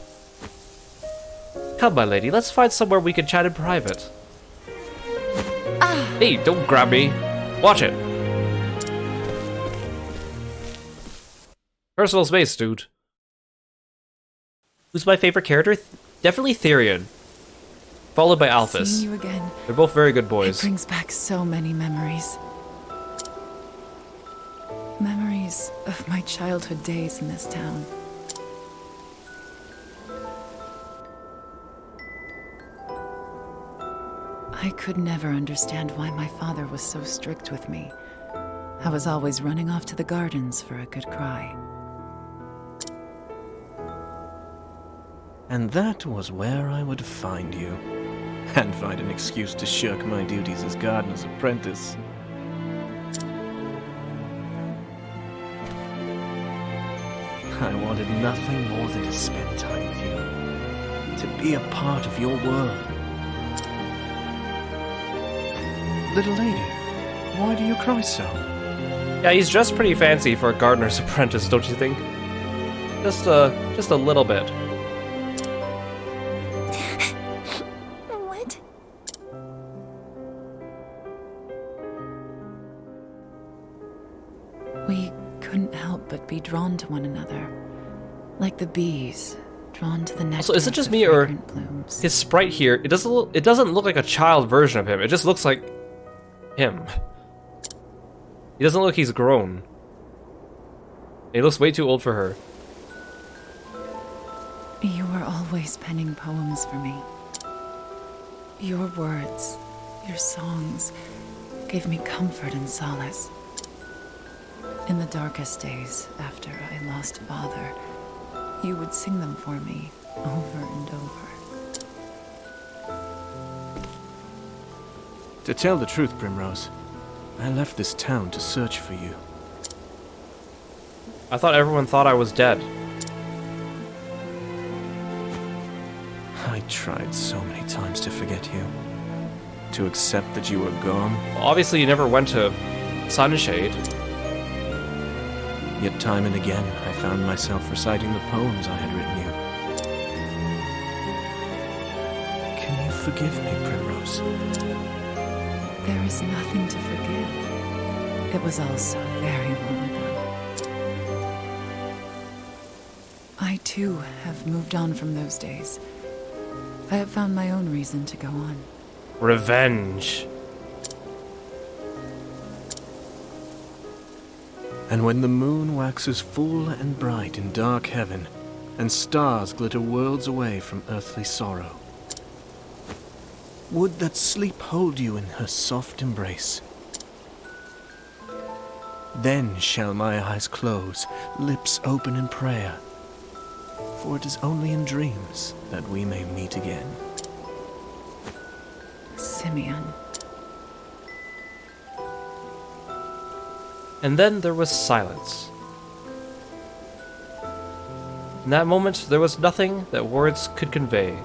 Come, my lady, let's find somewhere we can chat in private. Hey, don't grab me. Watch it. Personal space, dude. Who's my favorite character? Definitely Therion. Followed by Alphys. Seeing you again. They're both very good It boys. brings back so many memories. Memories of my childhood days in this town. I could never understand why my father was so strict with me. I was always running off to the gardens for a good cry. And that was where I would find you. And find an excuse to shirk my duties as gardener's apprentice. I wanted nothing more than to spend time with you. To be a part of your world. Little lady, why do you cry so? Yeah, he's dressed pretty fancy for a gardener's apprentice, don't you think? Just a little bit. What? We couldn't help but be drawn to one another. Like the bees, drawn to the nectar So is it just of me, the or fragrant blooms. his sprite here, it doesn't look like a child version of him. It just looks like him. He doesn't look like he's grown. He looks way too old for her. You were always penning poems for me. Your words, your songs, gave me comfort and solace. In the darkest days, after I lost father, you would sing them for me, over and over. To tell the truth, Primrose, I left this town to search for you. I thought everyone thought I was dead. I tried so many times to forget you. To accept that you were gone. Obviously, you never went to Sunshade. Yet time and again, I found myself reciting the poems I had written you. Can you forgive me, Primrose? There is nothing to forgive. It was all so very long ago. I too have moved on from those days. I have found my own reason to go on. Revenge. And when the moon waxes full and bright in dark heaven, and stars glitter worlds away from earthly sorrow, would that sleep hold you in her soft embrace. Then shall my eyes close, lips open in prayer, for it is only in dreams that we may meet again. Simeon. And then there was silence. In that moment, there was nothing that words could convey.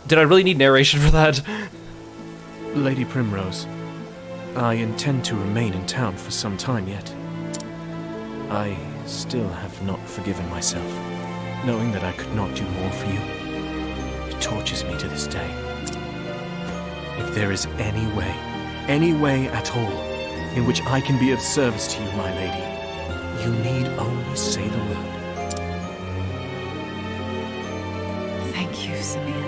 Did I really need narration for that? Lady Primrose, I intend to remain in town for some time yet. I still have not forgiven myself, knowing that I could not do more for you. It tortures me to this day. If there is any way at all, in which I can be of service to you, my lady, you need only say the word. Thank you, Simeon.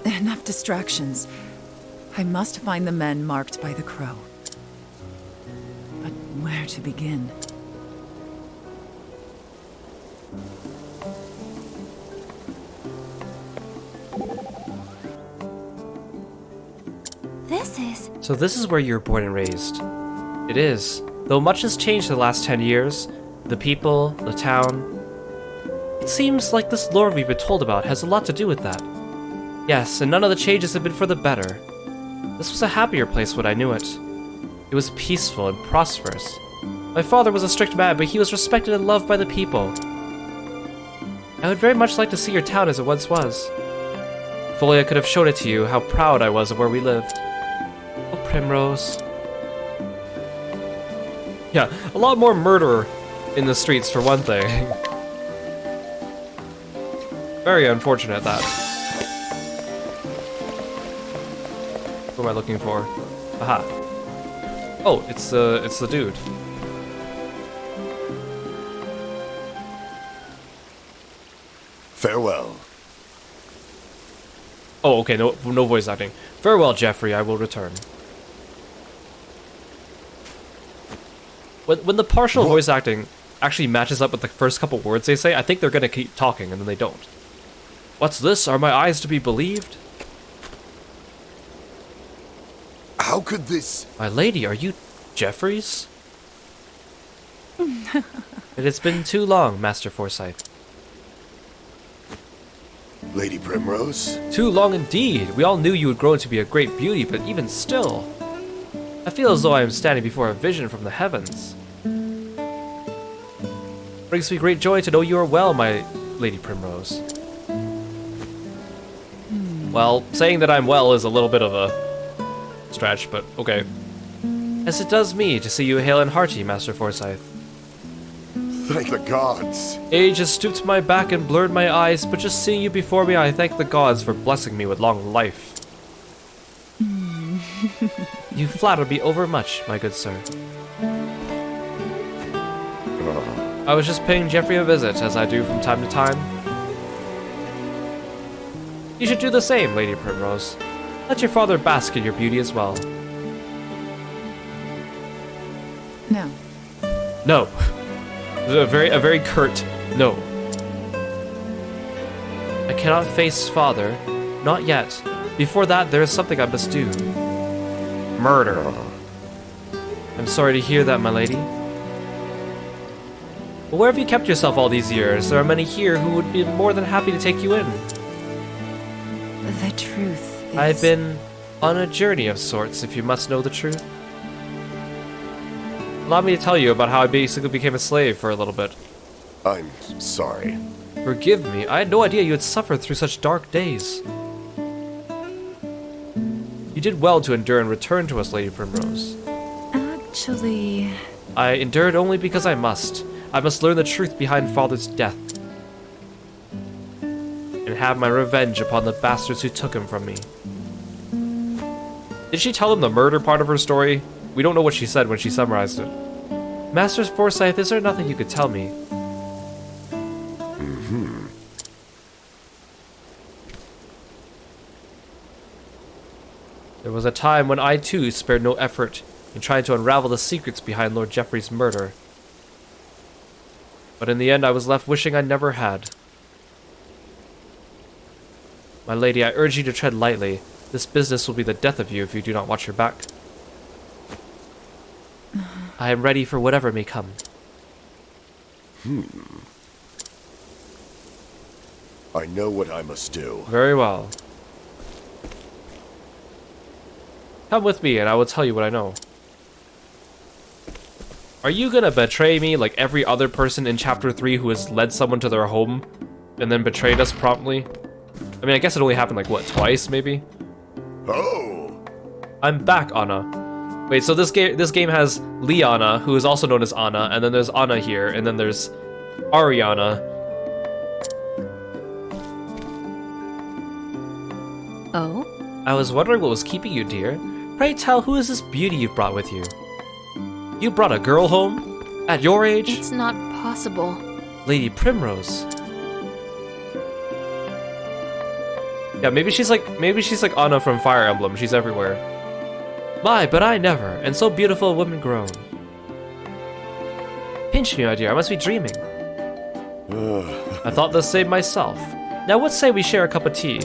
Enough distractions. I must find the men marked by the crow. But where to begin? So this is where you were born and raised. It is. Though much has changed in the last 10 years, the people, the town... It seems like this lore we've been told about has a lot to do with that. Yes, and none of the changes have been for the better. This was a happier place when I knew it. It was peaceful and prosperous. My father was a strict man, but he was respected and loved by the people. I would very much like to see your town as it once was. If only I could have shown it to you how proud I was of where we lived. Oh, Primrose. Yeah, a lot more murder in the streets for one thing. Very unfortunate that. What am I looking for? Aha. Oh, it's the dude. Farewell. Oh, okay, no voice acting. Farewell, Jeffrey, I will return. When the partial voice acting actually matches up with the first couple words they say, I think they're gonna keep talking, and then they don't. What's this? Are my eyes to be believed? How could this... My lady, are you Jeffries? It has been too long, Master Forsyth. Lady Primrose? Too long indeed. We all knew you would grow to be a great beauty, but even still... I feel as though I am standing before a vision from the heavens. Brings me great joy to know you are well, my Lady Primrose. Well, saying that I'm well is a little bit of a stretch, but okay. As it does me to see you hale and hearty, Master Forsyth. Thank the gods. Age has stooped my back and blurred my eyes, but just seeing you before me, I thank the gods for blessing me with long life. You flatter me overmuch, my good sir. I was just paying Jeffrey a visit, as I do from time to time. You should do the same, Lady Primrose. Let your father bask in your beauty as well. No. No. A very curt no. I cannot face father. Not yet. Before that, there is something I must do. Murder. I'm sorry to hear that, my lady. But where have you kept yourself all these years? There are many here who would be more than happy to take you in. The truth I've been on a journey of sorts, if you must know the truth. Allow me to tell you about how I basically became a slave for a little bit. I'm sorry. Forgive me, I had no idea you had suffered through such dark days. You did well to endure and return to us, Lady Primrose. Actually... I endured only because I must. I must learn the truth behind Father's death. And have my revenge upon the bastards who took him from me. Did she tell them the murder part of her story? We don't know what she said when she summarized it. Master Forsyth, is there nothing you could tell me? There was a time when I too spared no effort in trying to unravel the secrets behind Lord Geoffrey's murder. But in the end I was left wishing I never had. My lady, I urge you to tread lightly. This business will be the death of you if you do not watch your back. I am ready for whatever may come. I know what I must do. Very well. Come with me and I will tell you what I know. Are you gonna betray me like every other person in Chapter 3 who has led someone to their home and then betrayed us promptly? I mean, I guess it only happened like, what, twice maybe? Oh! I'm back, Anna. Wait, so this game has Liana, who is also known as Anna, and then there's Anna here, and then there's Ariana. Oh? I was wondering what was keeping you, dear. Pray tell, who is this beauty you've brought with you? You brought a girl home? At your age? It's not possible. Lady Primrose. Yeah, maybe she's like Anna from Fire Emblem. She's everywhere. My, but I never, and so beautiful a woman grown. Pinch me, my dear, I must be dreaming. I thought the same myself. Now what say we share a cup of tea?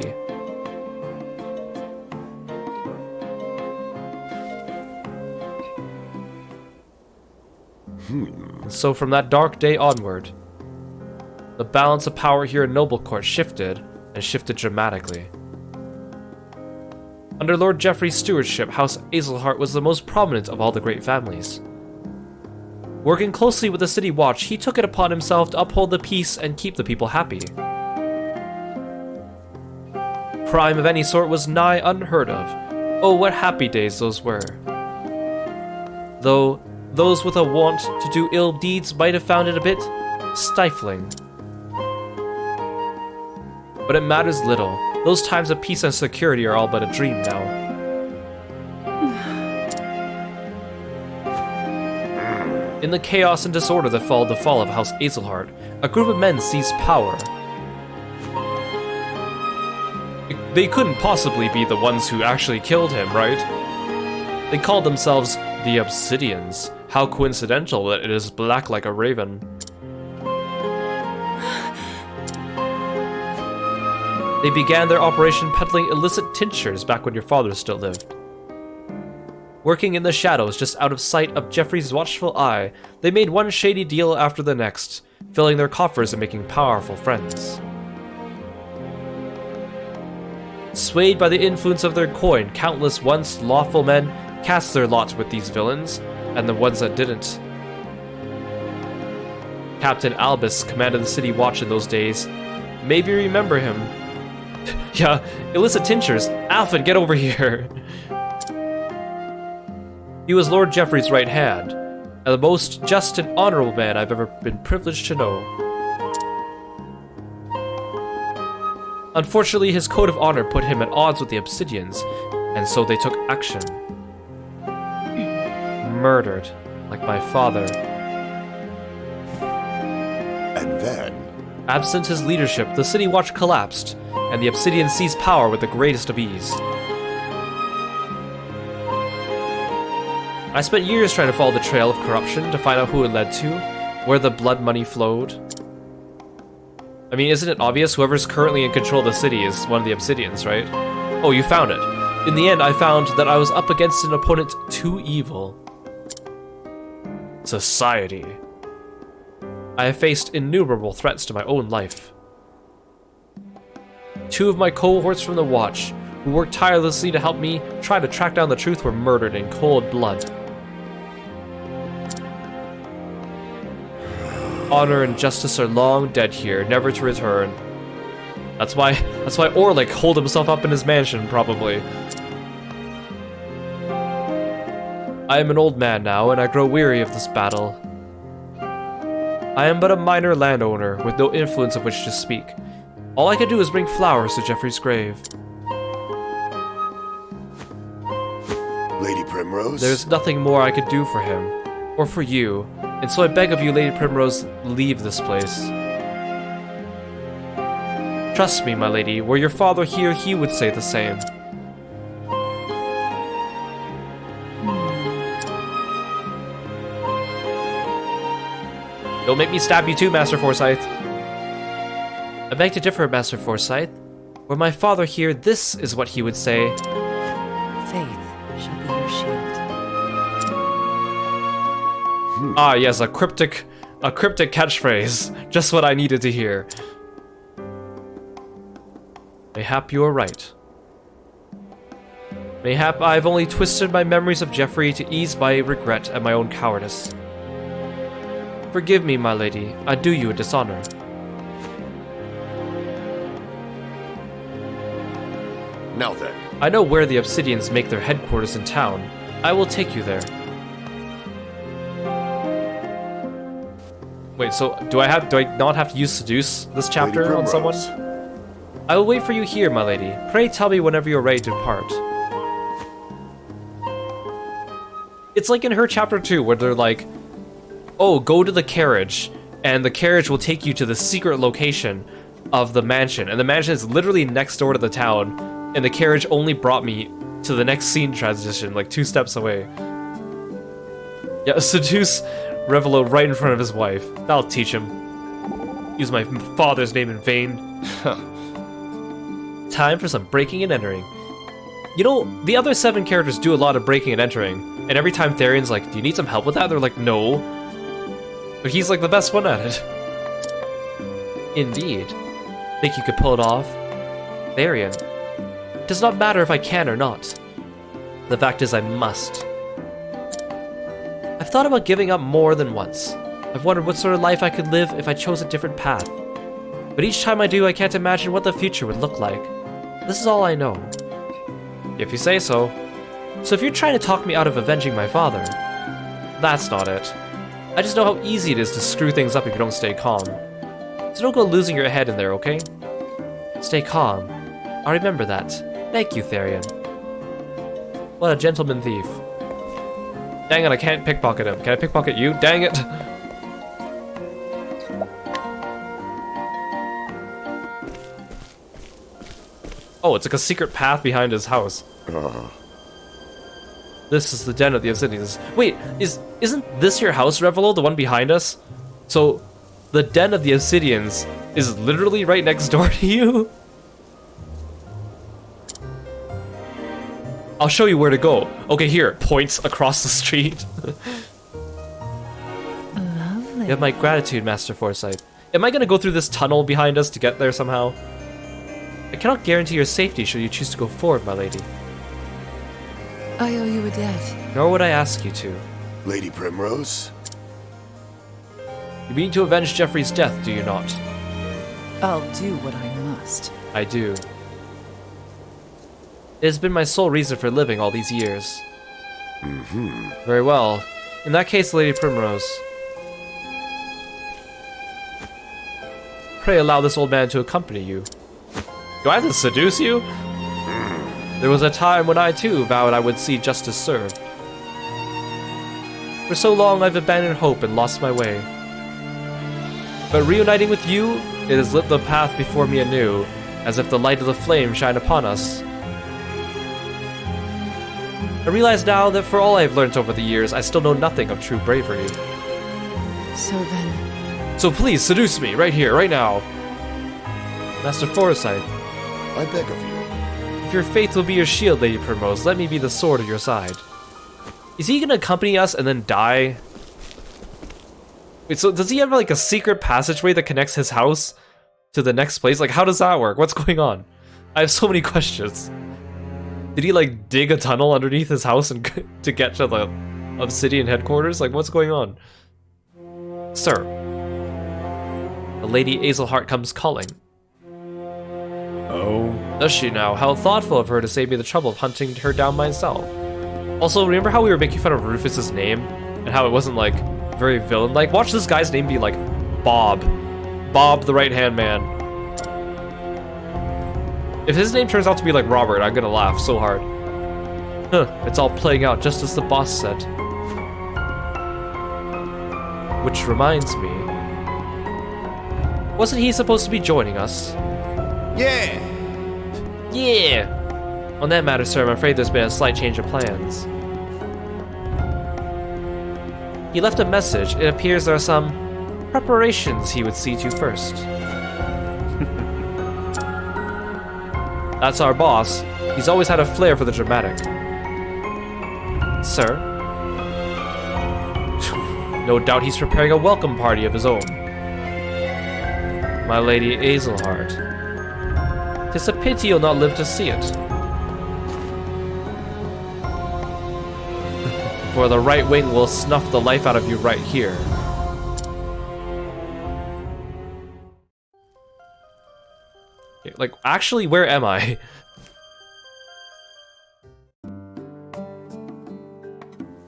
And so from that dark day onward, the balance of power here in Noble Court shifted, and shifted dramatically. Under Lord Geoffrey's stewardship, House Azelhart was the most prominent of all the great families. Working closely with the City Watch, he took it upon himself to uphold the peace and keep the people happy. Crime of any sort was nigh unheard of. Oh, what happy days those were. Though those with a want to do ill deeds might have found it a bit stifling. But it matters little. Those times of peace and security are all but a dream now. In the chaos and disorder that followed the fall of House Azelhart, a group of men seized power. They couldn't possibly be the ones who actually killed him, right? They called themselves the Obsidians. How coincidental that it is black like a raven. They began their operation peddling illicit tinctures back when your father still lived. Working in the shadows just out of sight of Geoffrey's watchful eye, they made one shady deal after the next, filling their coffers and making powerful friends. Swayed by the influence of their coin, countless once lawful men cast their lot with these villains, and the ones that didn't. Captain Albus commanded the City Watch in those days. Maybe you remember him. Yeah, illicit tinctures. Alfred, get over here. He was Lord Geoffrey's right hand, and the most just and honorable man I've ever been privileged to know. Unfortunately, his code of honor put him at odds with the Obsidians, and so they took action. Murdered, like my father. And then? Absent his leadership, the City Watch collapsed, and the Obsidians seized power with the greatest of ease. I spent years trying to follow the trail of corruption to find out who it led to, where the blood money flowed. I mean, isn't it obvious whoever's currently in control of the city is one of the Obsidians, right? Oh, you found it. In the end, I found that I was up against an opponent too evil. Society. I have faced innumerable threats to my own life. Two of my cohorts from the Watch, who worked tirelessly to help me try to track down the truth were murdered in cold blood. Honor and justice are long dead here, never to return. That's why Orlik holed himself up in his mansion, probably. I am an old man now, and I grow weary of this battle. I am but a minor landowner, with no influence of which to speak. All I can do is bring flowers to Jeffrey's grave. Lady Primrose? There's nothing more I could do for him, or for you, and so I beg of you, Lady Primrose, leave this place. Trust me, my lady, were your father here, he would say the same. Don't make me stab you too, Master Forsyth. I beg to differ, Master Forsyth. Were my father here, this is what he would say. Faith shall be your shield. Ah, yes, a cryptic catchphrase. Just what I needed to hear. Mayhap you are right. Mayhap I've only twisted my memories of Jeffrey to ease my regret at my own cowardice. Forgive me, my lady. I do you a dishonor. Now then. I know where the Obsidians make their headquarters in town. I will take you there. Wait, so do I not have to use seduce this chapter Lady on someone? Primrose. I will wait for you here, my lady. Pray tell me whenever you're ready to depart. It's like in her chapter 2, where they're like, oh, go to the carriage, and the carriage will take you to the secret location of the mansion. And the mansion is literally next door to the town, and the carriage only brought me to the next scene transition, like 2 steps away. Yeah, seduce Revelo right in front of his wife. That'll teach him. Use my father's name in vain. Time for some breaking and entering. You know, the other 7 characters do a lot of breaking and entering, and every time Tharion's like, do you need some help with that? They're like, no. But he's like the best one at it. Indeed. Think you could pull it off? Tharion. It does not matter if I can or not. The fact is I must. I've thought about giving up more than once. I've wondered what sort of life I could live if I chose a different path. But each time I do, I can't imagine what the future would look like. This is all I know. If you say so. So if you're trying to talk me out of avenging my father, that's not it. I just know how easy it is to screw things up if you don't stay calm. So don't go losing your head in there, okay? Stay calm. I'll remember that. Thank you, Tharion. What a gentleman thief. Dang it, I can't pickpocket him. Can I pickpocket you? Dang it! Oh, it's like a secret path behind his house. This is the den of the Obsidians. Wait, isn't this your house, Revelo, the one behind us? So, the den of the Obsidians is literally right next door to you? I'll show you where to go. Okay, here, points across the street. Lovely. You have my gratitude, Master Forsyth. Am I gonna go through this tunnel behind us to get there somehow? I cannot guarantee your safety should you choose to go forward, my lady. I owe you a debt. Nor would I ask you to. Lady Primrose? You mean to avenge Jeffrey's death, do you not? I'll do what I must. I do. It has been my sole reason for living all these years. Very well. In that case, Lady Primrose. Pray allow this old man to accompany you. Do I have to seduce you? There was a time when I too vowed I would see justice served. For so long I've abandoned hope and lost my way. But reuniting with you, it has lit the path before me anew, as if the light of the flame shine upon us. I realize now that for all I've learnt over the years, I still know nothing of true bravery. So then... So please, seduce me, right here, right now. Master Forsyth, I beg of you. if your faith will be your shield, Lady Primrose, let me be the sword at your side. Is he gonna accompany us and then die? Wait, so does he have like a secret passageway that connects his house to the next place? Like, how does that work? What's going on? I have so many questions. Did he like dig a tunnel underneath his house and to get to the Obsidian headquarters? Like, what's going on? Sir, the Lady Azelhart comes calling. Oh? Does she now? How thoughtful of her to save me the trouble of hunting her down myself. Also, remember how we were making fun of Rufus's name? And how it wasn't, like, very villain-like? Watch this guy's name be, like, Bob. Bob the right-hand man. If his name turns out to be like Robert, I'm gonna laugh so hard. Huh, it's all playing out just as the boss said. Which reminds me... wasn't he supposed to be joining us? Yeah! Yeah! On that matter, sir, I'm afraid there's been a slight change of plans. He left a message. It appears there are some preparations he would see to first. That's our boss. He's always had a flair for the dramatic. Sir? No doubt he's preparing a welcome party of his own. My Lady Azelhart. 'Tis a pity you'll not live to see it. For the right wing will snuff the life out of you right here. Okay, like, actually, where am I?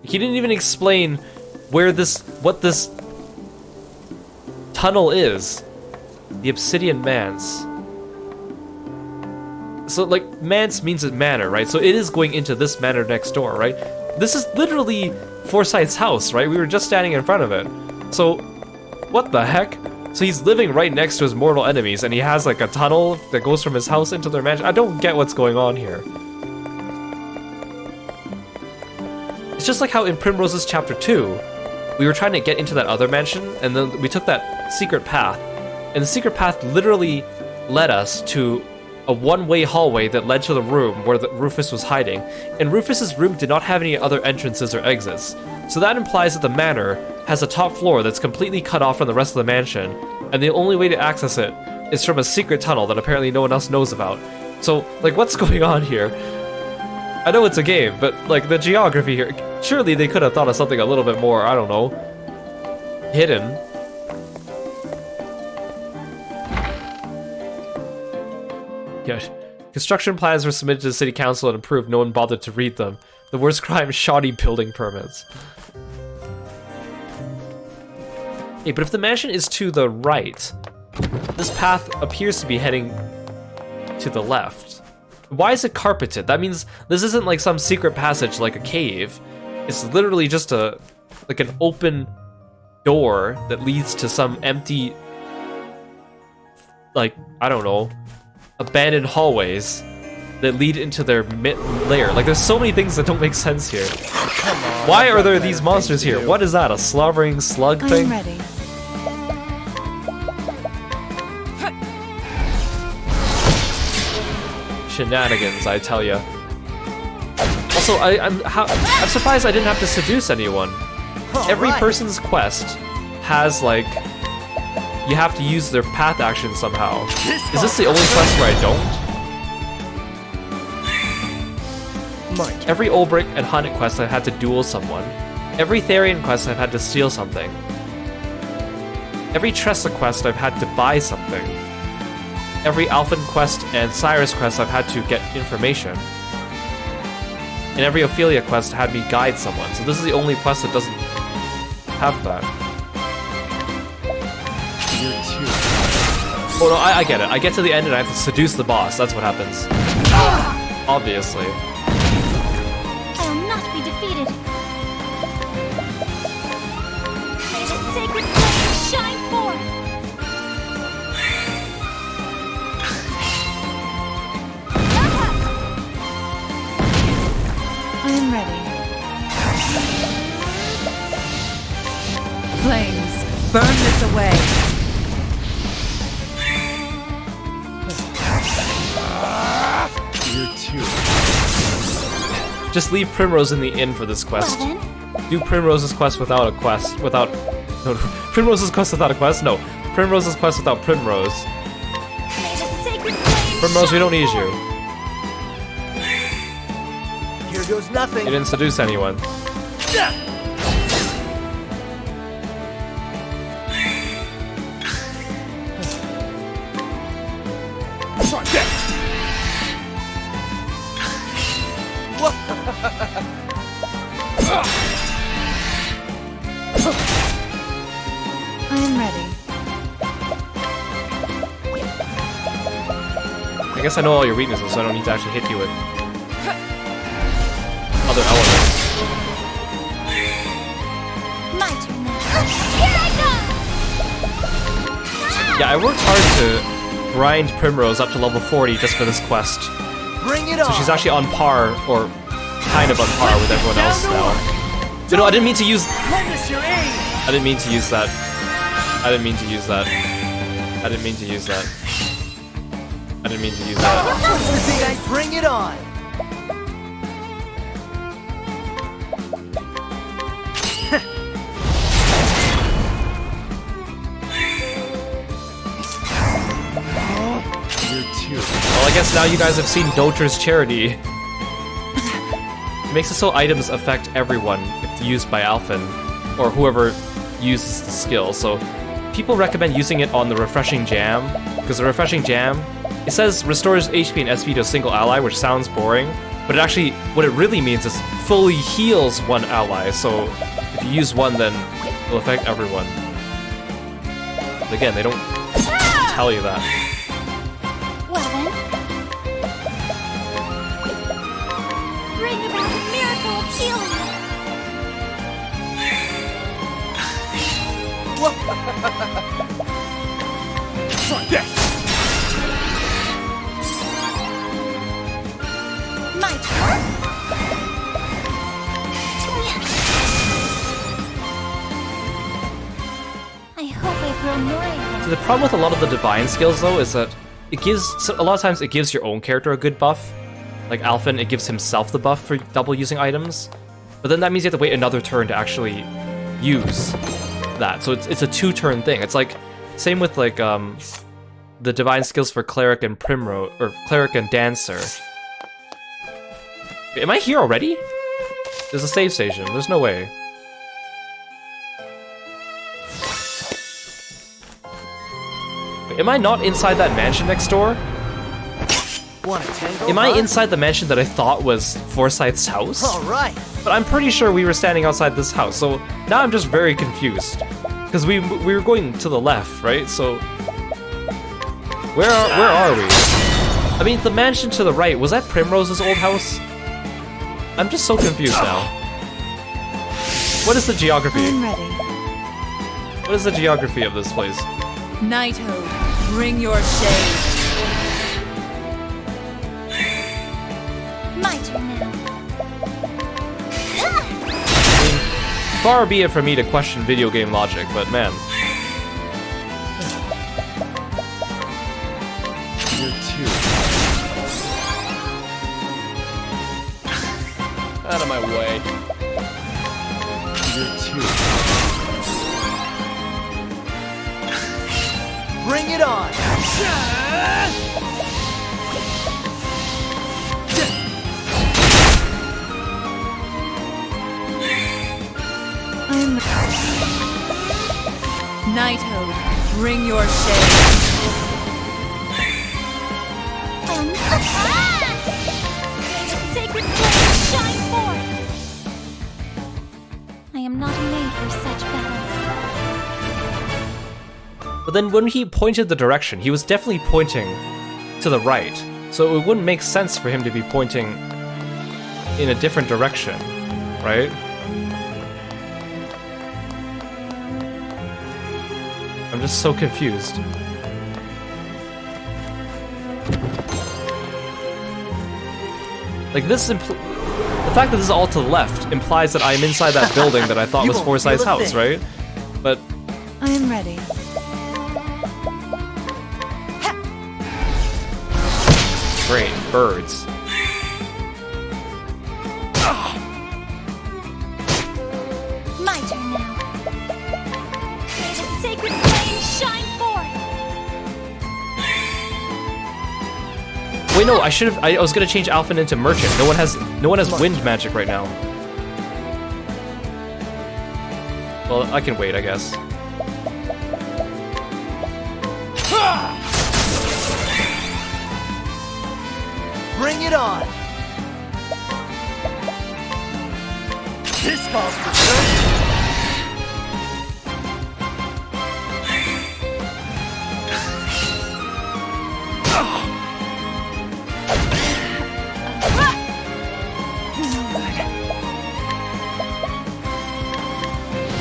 He didn't even explain where what this tunnel is. The Obsidian Manse. So, like, Manse means a manor, right? So it is going into this manor next door, right? This is literally Forsyth's house, right? We were just standing in front of it. So, what the heck? So he's living right next to his mortal enemies, and he has, like, a tunnel that goes from his house into their mansion. I don't get what's going on here. It's just like how in Primrose's Chapter 2, we were trying to get into that other mansion, and then we took that secret path, and the secret path literally led us to a one-way hallway that led to the room where Rufus was hiding, and Rufus's room did not have any other entrances or exits. So that implies that the manor has a top floor that's completely cut off from the rest of the mansion, and the only way to access it is from a secret tunnel that apparently no one else knows about. So, like, what's going on here? I know it's a game, but, like, the geography here, surely they could have thought of something a little bit more, I don't know, hidden. Yeah. Construction plans were submitted to the city council and approved. No one bothered to read them. The worst crime, shoddy building permits. Hey, but if the mansion is to the right, this path appears to be heading to the left. Why is it carpeted? That means this isn't like some secret passage like a cave. It's literally just like an open door that leads to some empty, like, I don't know, abandoned hallways that lead into their lair. Like, there's so many things that don't make sense here. Why are there these monsters here? What is that, a slobbering slug thing? I'm ready. Shenanigans, I tell ya. Also, I'm surprised I didn't have to seduce anyone. Every person's quest has, like, you have to use their path action somehow. Is this the only quest where I don't? Every Olbrick and Hunted quest I've had to duel someone. Every Therian quest I've had to steal something. Every Tressa quest I've had to buy something. Every Alphen quest and Cyrus quest I've had to get information. And every Ophelia quest had me guide someone. So this is the only quest that doesn't have that. Oh no, I get it. I get to the end and I have to seduce the boss. That's what happens. Obviously. I will not be defeated. May the sacred flame shine forth. I am ready. Flames, burn this away. Just leave Primrose in the inn for this quest. Do Primrose's quest without a quest. No, Primrose's quest without a quest? No. Primrose's quest without Primrose. May the sacred flame Primrose, we don't need you. goes nothing. You didn't seduce anyone. Try this. I am ready. I guess I know all your weaknesses, so I don't need to actually hit you with other elements. My turn now. Here I go! Yeah, I worked hard to grind Primrose up to level 40 just for this quest. Bring it on. So she's actually on par, or kind of on par with everyone else now. No, I didn't mean to use... Lend us your aid. I didn't mean to use that. I didn't mean to use that. I didn't mean to use that. I didn't mean to use that. Bring it on. Well, I guess now you guys have seen Doter's Charity. It makes it so items affect everyone if used by Alphen, or whoever uses the skill. So people recommend using it on the Refreshing Jam, because the Refreshing Jam, it says restores HP and SP to a single ally, which sounds boring, but it actually, what it really means is fully heals one ally. So if you use one, then it'll affect everyone. But again, they don't tell you that. Well then. Bring about the miracle of healing. Try this. My turn. I hope I grow more able. So the problem with a lot of the divine skills, though, is that it gives, so a lot of times it gives your own character a good buff. Like Alphen, it gives himself the buff for double using items. But then that means you have to wait another turn to actually use that. So it's a two-turn thing. It's like, same with like the divine skills for Cleric and Primrose, or Cleric and Dancer. Am I here already? There's a save station. There's no way. Wait, am I not inside that mansion next door? Am I inside the mansion that I thought was Forsyth's house? All right. But I'm pretty sure we were standing outside this house, so now I'm just very confused. Because we were going to the left, right? So where are we? I mean, the mansion to the right, was that Primrose's old house? I'm just so confused now. What is the geography? I'm ready. What is the geography of this place? Knighthood, bring your shade. My turn now. Far be it from me to question video game logic, but man. Out of my way. Bring it on. Knighthood, bring your shade. May the sacred flame shine forth. I am not made for such battles. But then when he pointed the direction, he was definitely pointing to the right. So it wouldn't make sense for him to be pointing in a different direction, right? I'm just so confused. Like this, the fact that this is all to the left implies that I'm inside that building that I thought was Forsyth's house, right? But I am ready. great, birds. My turn now. May the sacred flame shine forth. Wait, no, I should have. I was gonna change Alphen into merchant. No one has wind magic right now. Well, I can wait, I guess. Bring it on! This calls for good.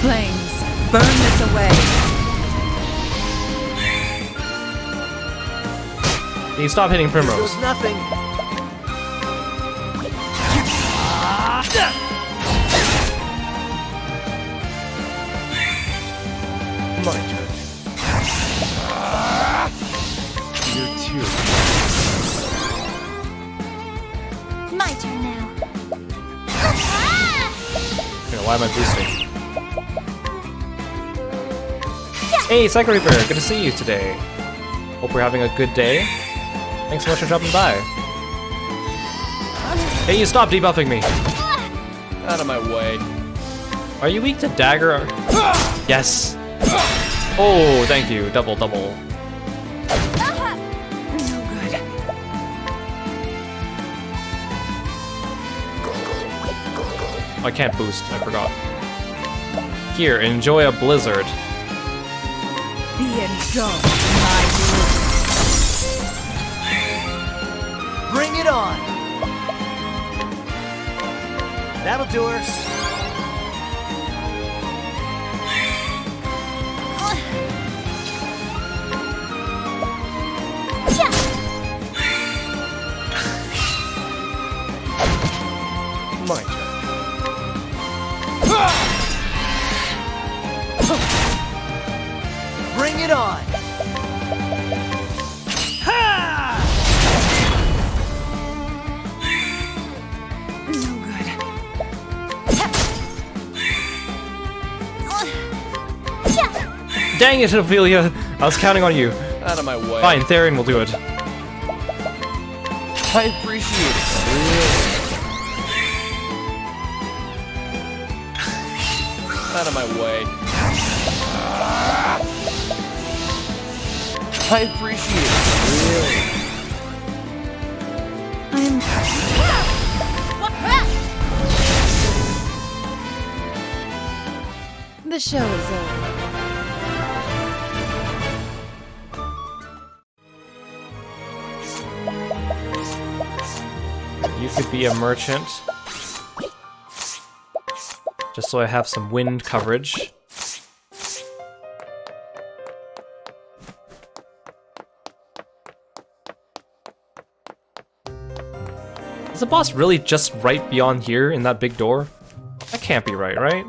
Flames, burn this away. Can you stop hitting Primrose? There's nothing. My turn. You too. My turn now. Okay, why am I boosting? Hey, Psycho Reaper, good to see you today. Hope we're having a good day. Thanks so much for dropping by. Hey, you stop debuffing me. Out of my way. Are you weak to dagger? Yes. Oh, thank you. Double. No good. I can't boost, I forgot. Here, enjoy a blizzard. Be engulfed in my glory. Bring it on! That'll do her. My turn. Bring it on! No good. Dang it, Ophelia! I was counting on you. Out of my way. Fine, Therian will do it. I appreciate it. Really. Out of my way. I appreciate it. Really. The show is over. You could be a merchant. Just so I have some wind coverage. Is the boss really just right beyond here in that big door? That can't be right, right?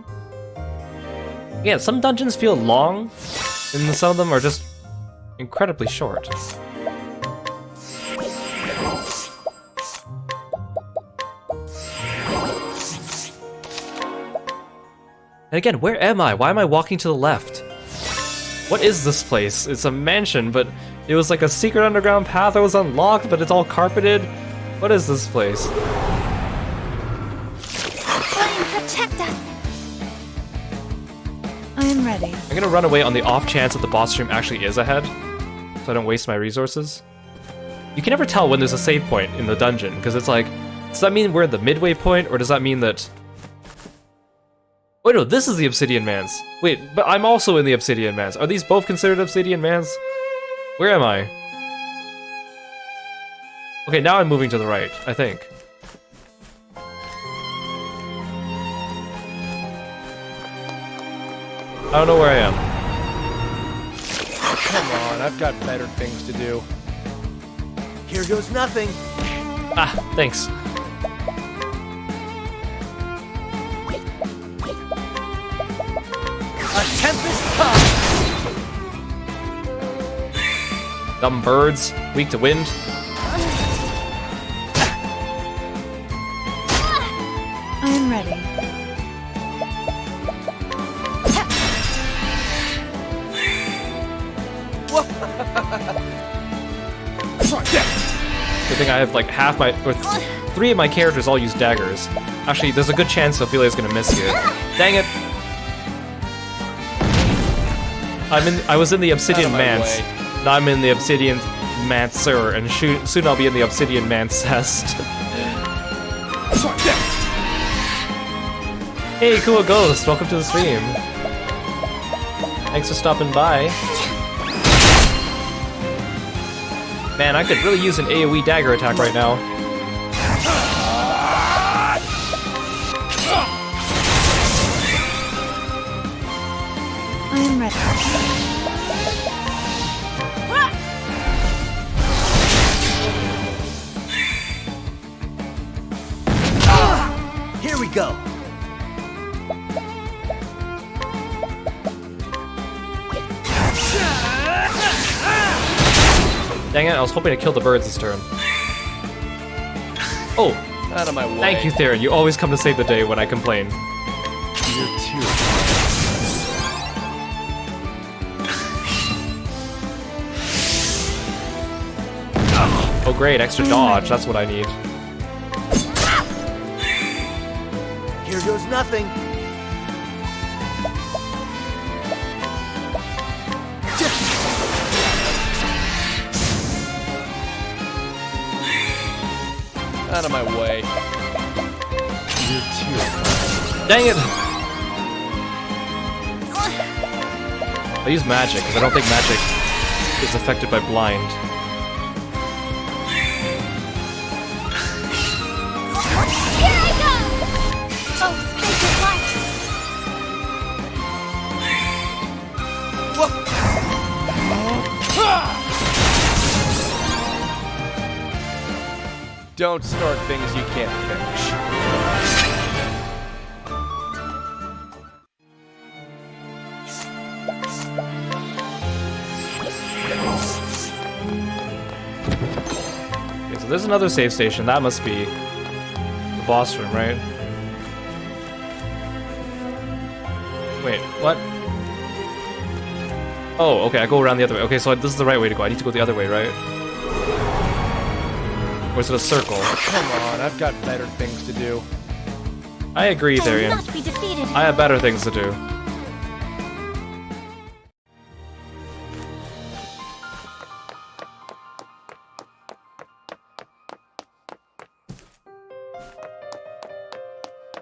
Yeah, some dungeons feel long, and some of them are just incredibly short. And again, where am I? Why am I walking to the left? What is this place? It's a mansion, but it was like a secret underground path that was unlocked, but it's all carpeted. What is this place? Flame, protect us! I am ready. I'm gonna run away on the off chance that the boss stream actually is ahead, so I don't waste my resources. You can never tell when there's a save point in the dungeon, because it's like, does that mean we're at the midway point, or does that mean that... Wait, no, this is the Obsidian Man's. Wait, but I'm also in the Obsidian Man's. Are these both considered Obsidian Man's? Where am I? Okay, now I'm moving to the right, I think. I don't know where I am. Come on, I've got better things to do. Here goes nothing. Ah, thanks. A tempest comes. Dumb birds, weak to wind. I am ready. Good think I have like half my, or 3 of my characters all use daggers. Actually, there's a good chance Ophelia's gonna miss you. Dang it! I was in the Obsidian Manse. Now I'm in the Obsidian Mancer, and soon I'll be in the Obsidian Mancest. Hey, cool ghost! Welcome to the stream. Thanks for stopping by. Man, I could really use an AoE dagger attack right now. I am ready. Here we go. Dang it, I was hoping to kill the birds this turn. Oh! Out of my way. Thank you, Theron. You always come to save the day when I complain. You're too. Oh great, extra dodge. That's what I need. Here goes nothing. Out of my way. You're too. Dang it! I use magic, because I don't think magic is affected by blind. Here I go! Oh, sacred Don't start things you can't finish. Okay, so there's another save station. That must be the boss room, right? Wait, what? Oh, okay, I go around the other way. Okay, so this is the right way to go. I need to go the other way, right? Or is it a circle? Come on, I've got better things to do. I agree, I will Therian. not be defeated. I have better things to do.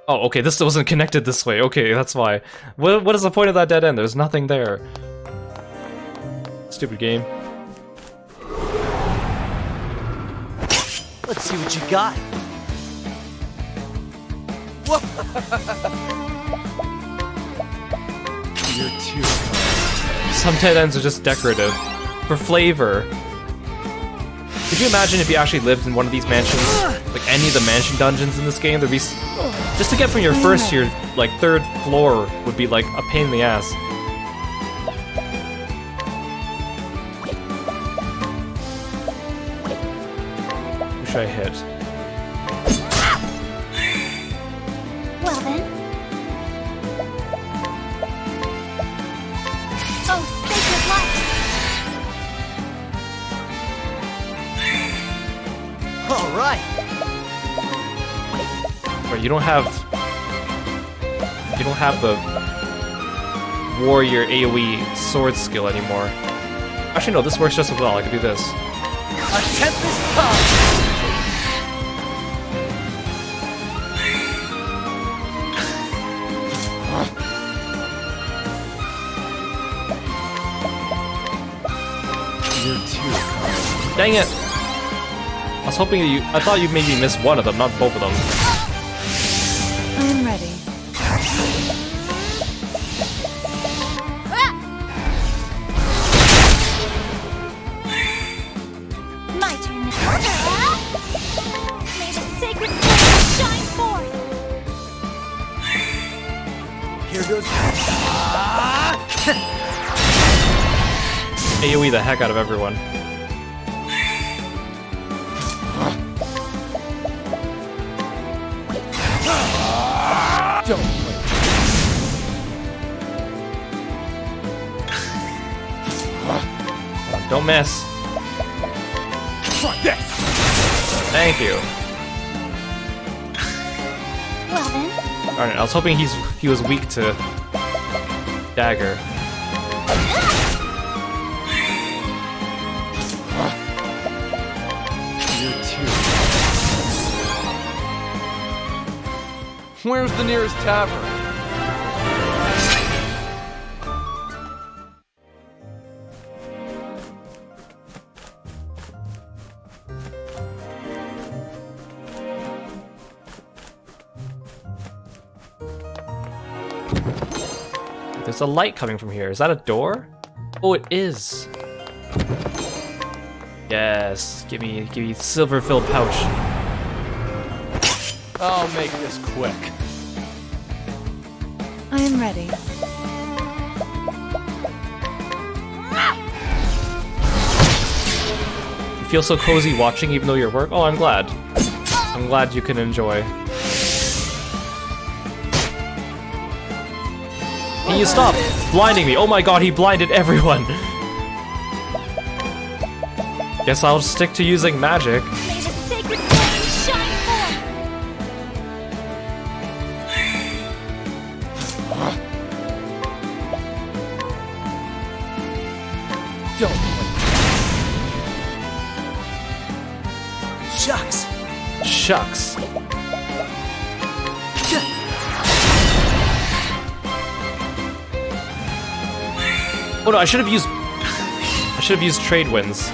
Oh, okay, this wasn't connected this way. Okay, that's why. What is the point of that dead end? There's nothing there. Stupid game. Let's see what you got. Whoa. You're too. Some dead ends are just decorative. For flavor. Could you imagine if you actually lived in one of these mansions? Like any of the mansion dungeons in this game? There'd be... Just to get from your first to your, like, 3rd floor would be, like, a pain in the ass. Who should I hit? Well then. Oh, sacred light! All right. Or you don't have the warrior AoE sword skill anymore. Actually, no, this works just as well. I can do this. A tempest comes. You're too. Dang it! I was hoping you. I thought you maybe missed one of them, not both of them. I am ready. My turn now. May the sacred flame shine forth! Here goes. AoE the heck out of everyone. Don't play. Don't miss. Try this. Thank you. Well then. Darn it, I was hoping he was weak to dagger. You too. Where's the nearest tavern? There's a light coming from here. Is that a door? Oh, it is. Yes. Give me silver-filled pouch. I'll make this quick. I am ready. You feel so cozy watching even though you're at work? Oh, I'm glad. I'm glad you can enjoy. Can you stop blinding me? Oh my god, he blinded everyone. Guess I'll stick to using magic. May the sacred flame shine forth! Don't. Shucks. Shucks. Oh no, I should have used trade winds.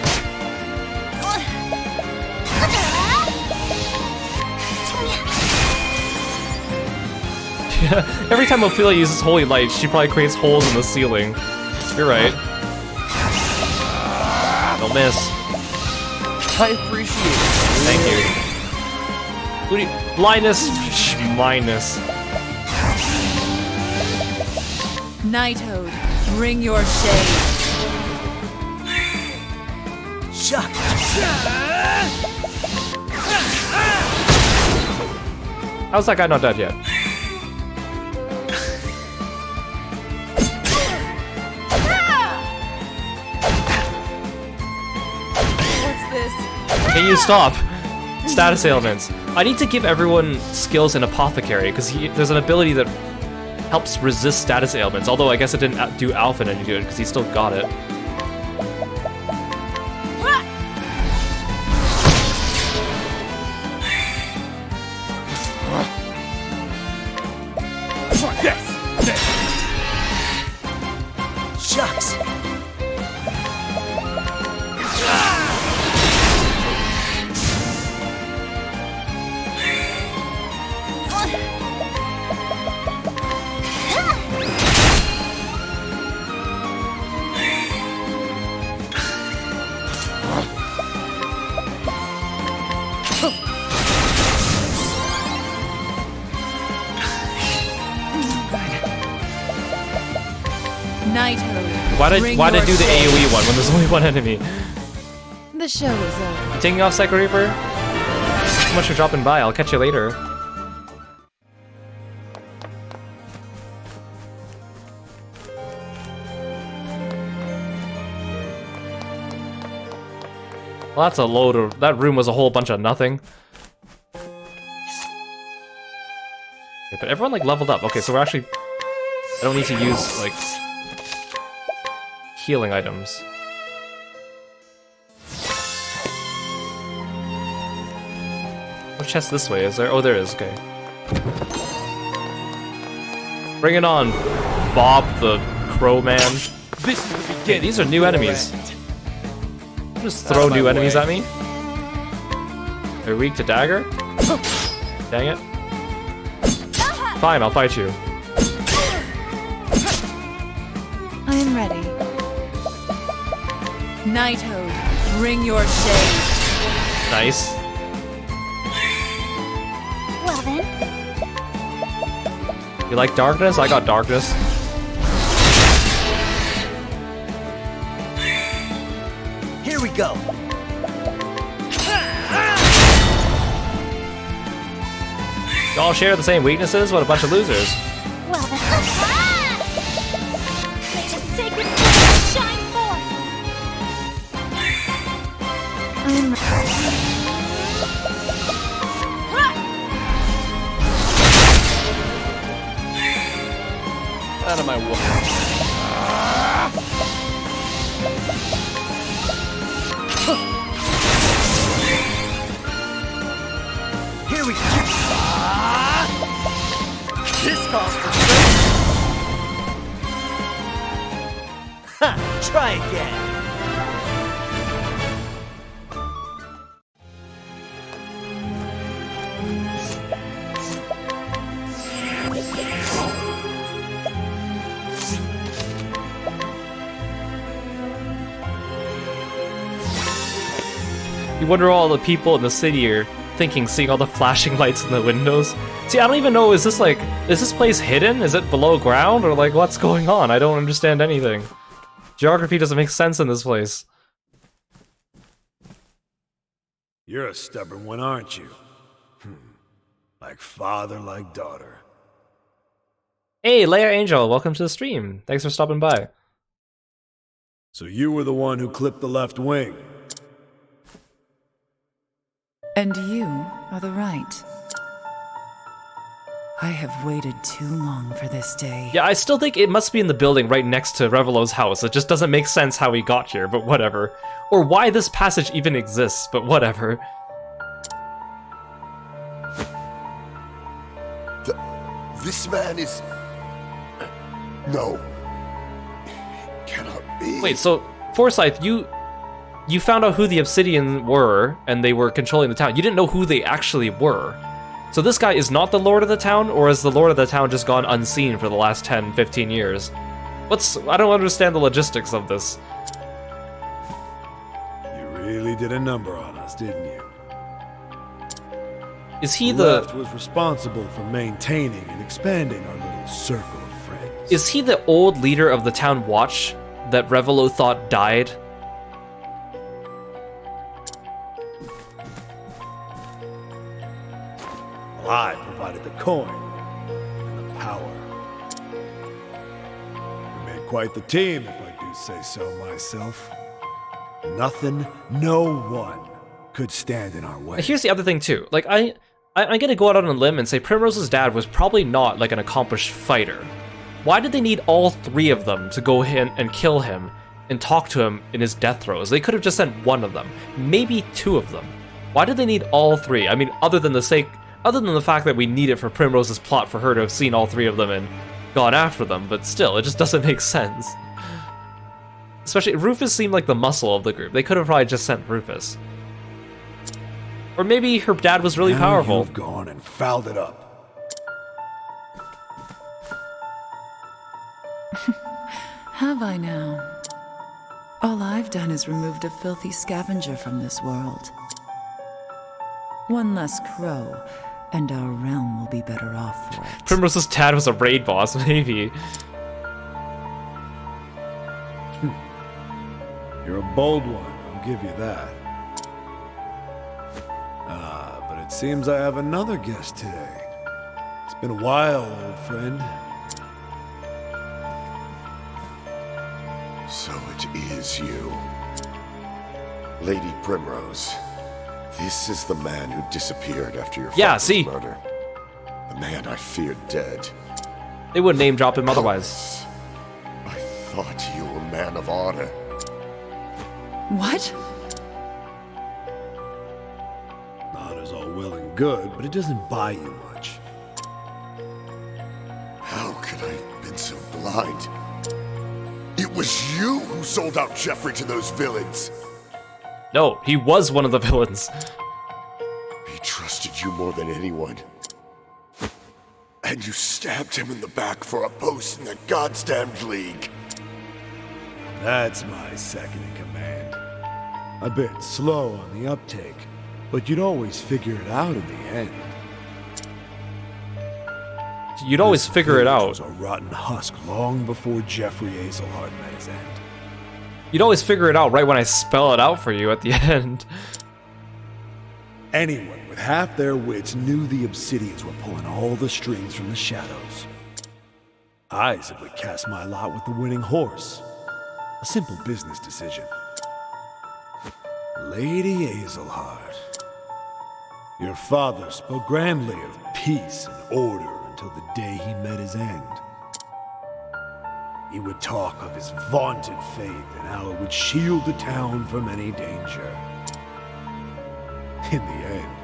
Every time Ophelia uses holy light, she probably creates holes in the ceiling. You're right. Don't miss. I appreciate it. Thank you. Blindness, minus. Nighthode, bring your shade. Shucks. How's that guy not dead yet? What's this? Can you stop? Status ailments. I need to give everyone skills in Apothecary, because there's an ability that helps resist status ailments, although I guess it didn't do Alphen any good, because he still got it. Shucks. Nighthode, Why'd bring I your do the shade. AoE one when there's only one enemy? The show is over. Taking off Psycho Reaper? Thanks so much for dropping by, I'll catch you later. Well, that's a load of... That room was a whole bunch of nothing. Okay, but everyone, like, leveled up. Okay, so we're actually... I don't need to use, like... healing items. What chest this way? Is there? Oh, there is. Okay. Bring it on, Bob the Crow Man. This is the beginning. Okay, these are new enemies. Just throw new enemies at me. They're weak to dagger. Dang it. Fine, I'll fight you. I am ready. Nighthode, bring your shade. Nice. Well then. You like darkness? I got darkness. Here we go. Y'all share the same weaknesses? What a bunch of losers. Well then. May the sacred flame shine forth! I am Out of my way. Here we go. This calls for ha! Try again. You wonder what all the people in the city are thinking, seeing all the flashing lights in the windows. See, I don't even know, is this place hidden? Is it below ground? Or like, what's going on? I don't understand anything. Geography doesn't make sense in this place. You're a stubborn one, aren't you? Like father, like daughter. Hey, Leia Angel, welcome to the stream. Thanks for stopping by. So you were the one who clipped the left wing. And you are the right. I have waited too long for this day. Yeah, I still think it must be in the building right next to Revelo's house. It just doesn't make sense how he got here, but whatever. Or why this passage even exists, but whatever. This man is... No. It cannot be. Wait, so, Forsyth, you found out who the Obsidian were, and they were controlling the town. You didn't know who they actually were. So this guy is not the lord of the town, or has the lord of the town just gone unseen for the last 10, 15 years? I don't understand the logistics of this. You really did a number on us, didn't you? Is he the left was responsible for maintaining and expanding our little circle of friends. Is he the old leader of the town watch that Revelo thought died? I provided the coin and the power. We made quite the team, if I do say so myself. Nothing, no one could stand in our way. Here's the other thing too. Like I'm gonna go out on a limb and say Primrose's dad was probably not like an accomplished fighter. Why did they need all three of them to go in and kill him and talk to him in his death throes? They could have just sent one of them, maybe two of them. Why did they need all three? I mean, other than the fact that we need it for Primrose's plot for her to have seen all three of them and gone after them, but still, it just doesn't make sense. Especially, Rufus seemed like the muscle of the group. They could have probably just sent Rufus. Or maybe her dad was really powerful. You've gone and fouled it up. Have I now? All I've done is removed a filthy scavenger from this world. One less crow, and our realm will be better off for it. Primrose's dad was a raid boss, maybe. You're a bold one, I'll give you that. But it seems I have another guest today. It's been a while, old friend. So it is you. Lady Primrose. This is the man who disappeared after your father's murder. The man I feared dead. They wouldn't name drop him otherwise. I thought you were a man of honor. What? Honor's all well and good, but it doesn't buy you much. How could I have been so blind? It was you who sold out Jeffrey to those villains. No, he was one of the villains. He trusted you more than anyone. And you stabbed him in the back for a post in the Goddamned League. That's my second in command. A bit slow on the uptake, but you'd always figure it out in the end. You'd always figure it out. Was a rotten husk long before Jeffrey Azelhard met his end. You'd always figure it out right when I spell it out for you at the end. Anyone with half their wits knew the Obsidians were pulling all the strings from the shadows. I simply cast my lot with the winning horse. A simple business decision. Lady Azelhard. Your father spoke grandly of peace and order until the day he met his end. He would talk of his vaunted faith and how it would shield the town from any danger. In the end,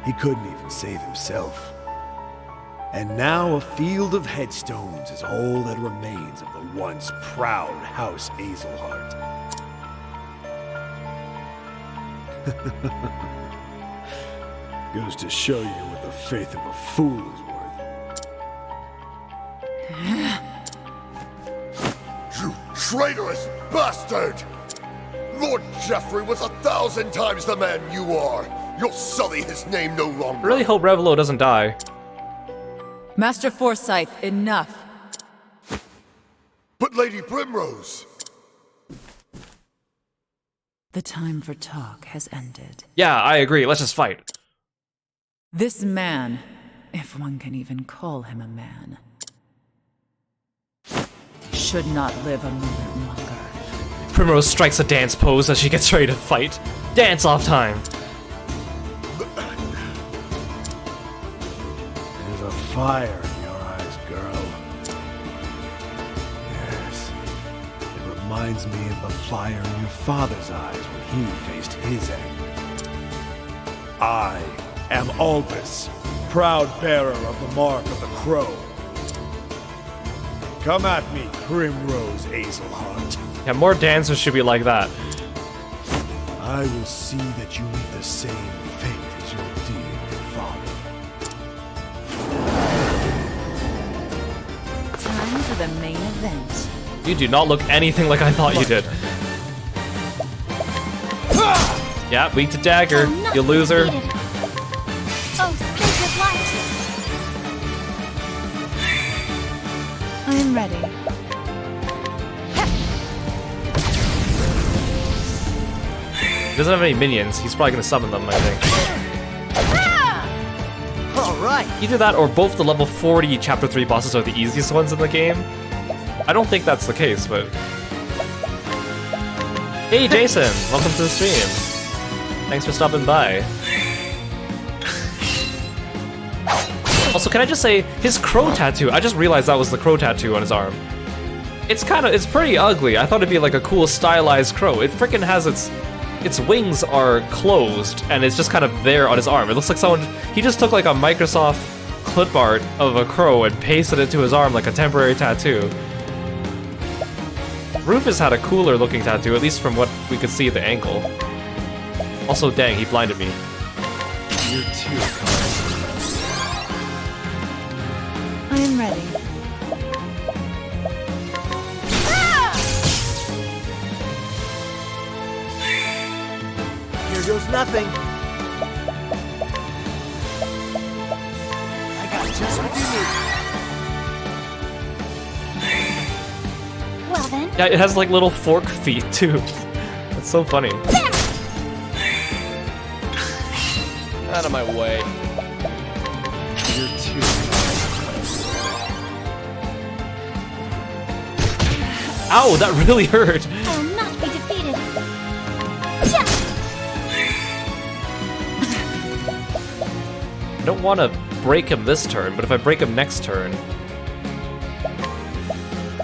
he couldn't even save himself. And now a field of headstones is all that remains of the once proud House Azelhart. Goes to show you what the faith of a fool is worth. You traitorous bastard! Lord Geoffrey was 1,000 times the man you are! You'll sully his name no longer! I really hope Revelo doesn't die. Master Forsyth, enough. But Lady Primrose! The time for talk has ended. Yeah, I agree. Let's just fight. This man, if one can even call him a man, should not live a moment longer. Primrose strikes a dance pose as she gets ready to fight. Dance off time. There's a fire in your eyes, girl. Yes. It reminds me of the fire in your father's eyes when he faced his end. I am Albus, proud bearer of the mark of the Crow. Come at me, Primrose Azelhart. Yeah, more dancers should be like that. I will see that you meet the same fate as your dear father. Time for the main event. You do not look anything like I thought you did. Yeah, weak to dagger, you loser. Oh, sacred light! I'm ready. He doesn't have any minions. He's probably gonna summon them, I think. Alright! Either that or both the level 40 Chapter 3 bosses are the easiest ones in the game. I don't think that's the case, but... Hey Jason! Welcome to the stream. Thanks for stopping by. Also, can I just say, his crow tattoo, I just realized that was the crow tattoo on his arm. It's pretty ugly. I thought it'd be like a cool stylized crow. It freaking has its wings are closed, and it's just kind of there on his arm. It looks like he just took like a Microsoft clip art of a crow and pasted it to his arm like a temporary tattoo. Rufus had a cooler looking tattoo, at least from what we could see at the angle. Also, dang, he blinded me. You're too kind. I am ready. Here goes nothing. I got just what you need. Well then. Yeah, it has like little fork feet too. That's so funny. Out of my way. You're too Ow, that really hurt. I will not be defeated. I don't want to break him this turn, but if I break him next turn...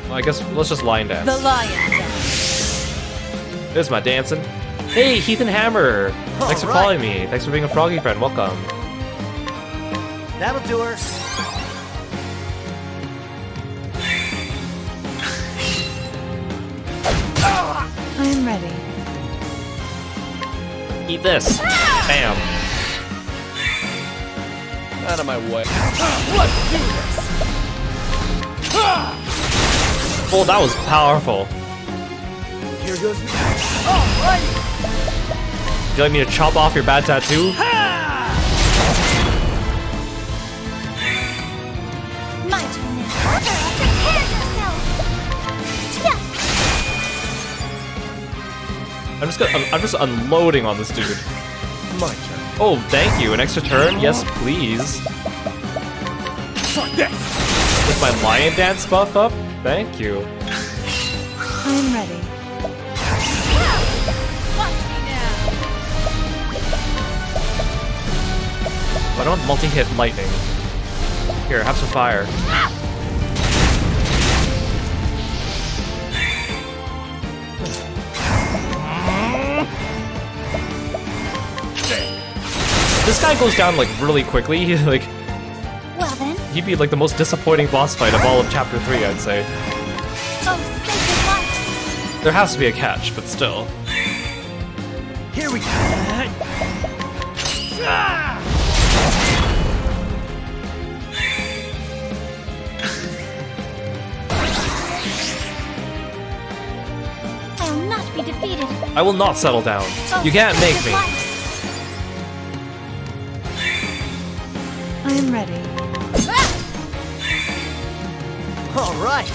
Well, I guess let's just line dance. The lion dance. There's my dancing. Hey, Heath and Hammer! Thanks for following me. Thanks for being a froggy friend. Welcome. That'll do her. I am ready. Eat this. Bam. Out of my way. Let's do this. Oh, that was powerful. Here goes me. Alright! Would you like me to chop off your bad tattoo? My turn now. Prepare yourself. I'm just unloading on this dude. My turn. Oh, thank you. An extra turn? Yes, please. With my lion dance buff up? Thank you. I am ready. I don't want multi-hit lightning. Here, have some fire. this guy goes down like really quickly. Like, Well then. he'd be like the most disappointing boss fight of all of Chapter 3, I'd say. Oh, sacred light. There has to be a catch, but still. Here we go. I will not be defeated. I will not settle down. Oh, You can't make sacred me. light. I am ready. All right.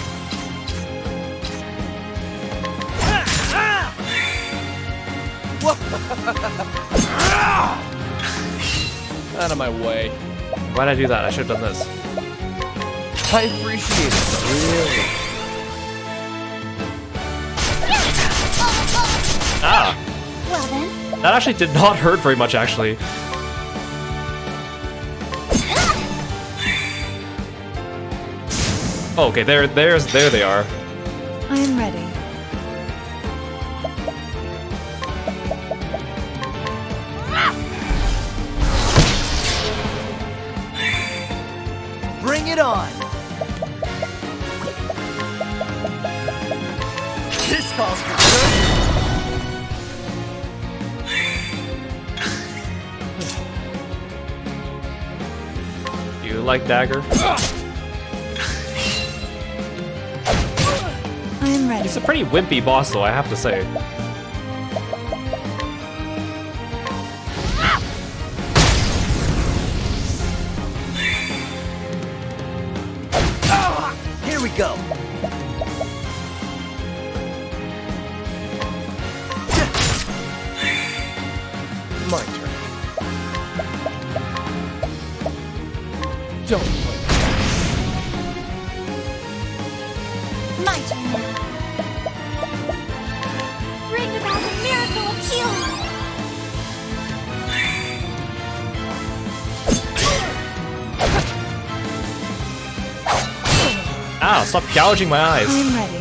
Out of my way. Why'd I do that? I should have done this. I appreciate it. Really. Ah! Well then. That actually did not hurt very much, actually. Oh, okay, there they are. I am ready. Bring it on. This calls for good. You like dagger? I am ready. He's a pretty wimpy boss, though, I have to say. Here we go. My turn. Don't play. My turn now. Bring about the miracle of healing. Ow, stop gouging my I eyes. am ready.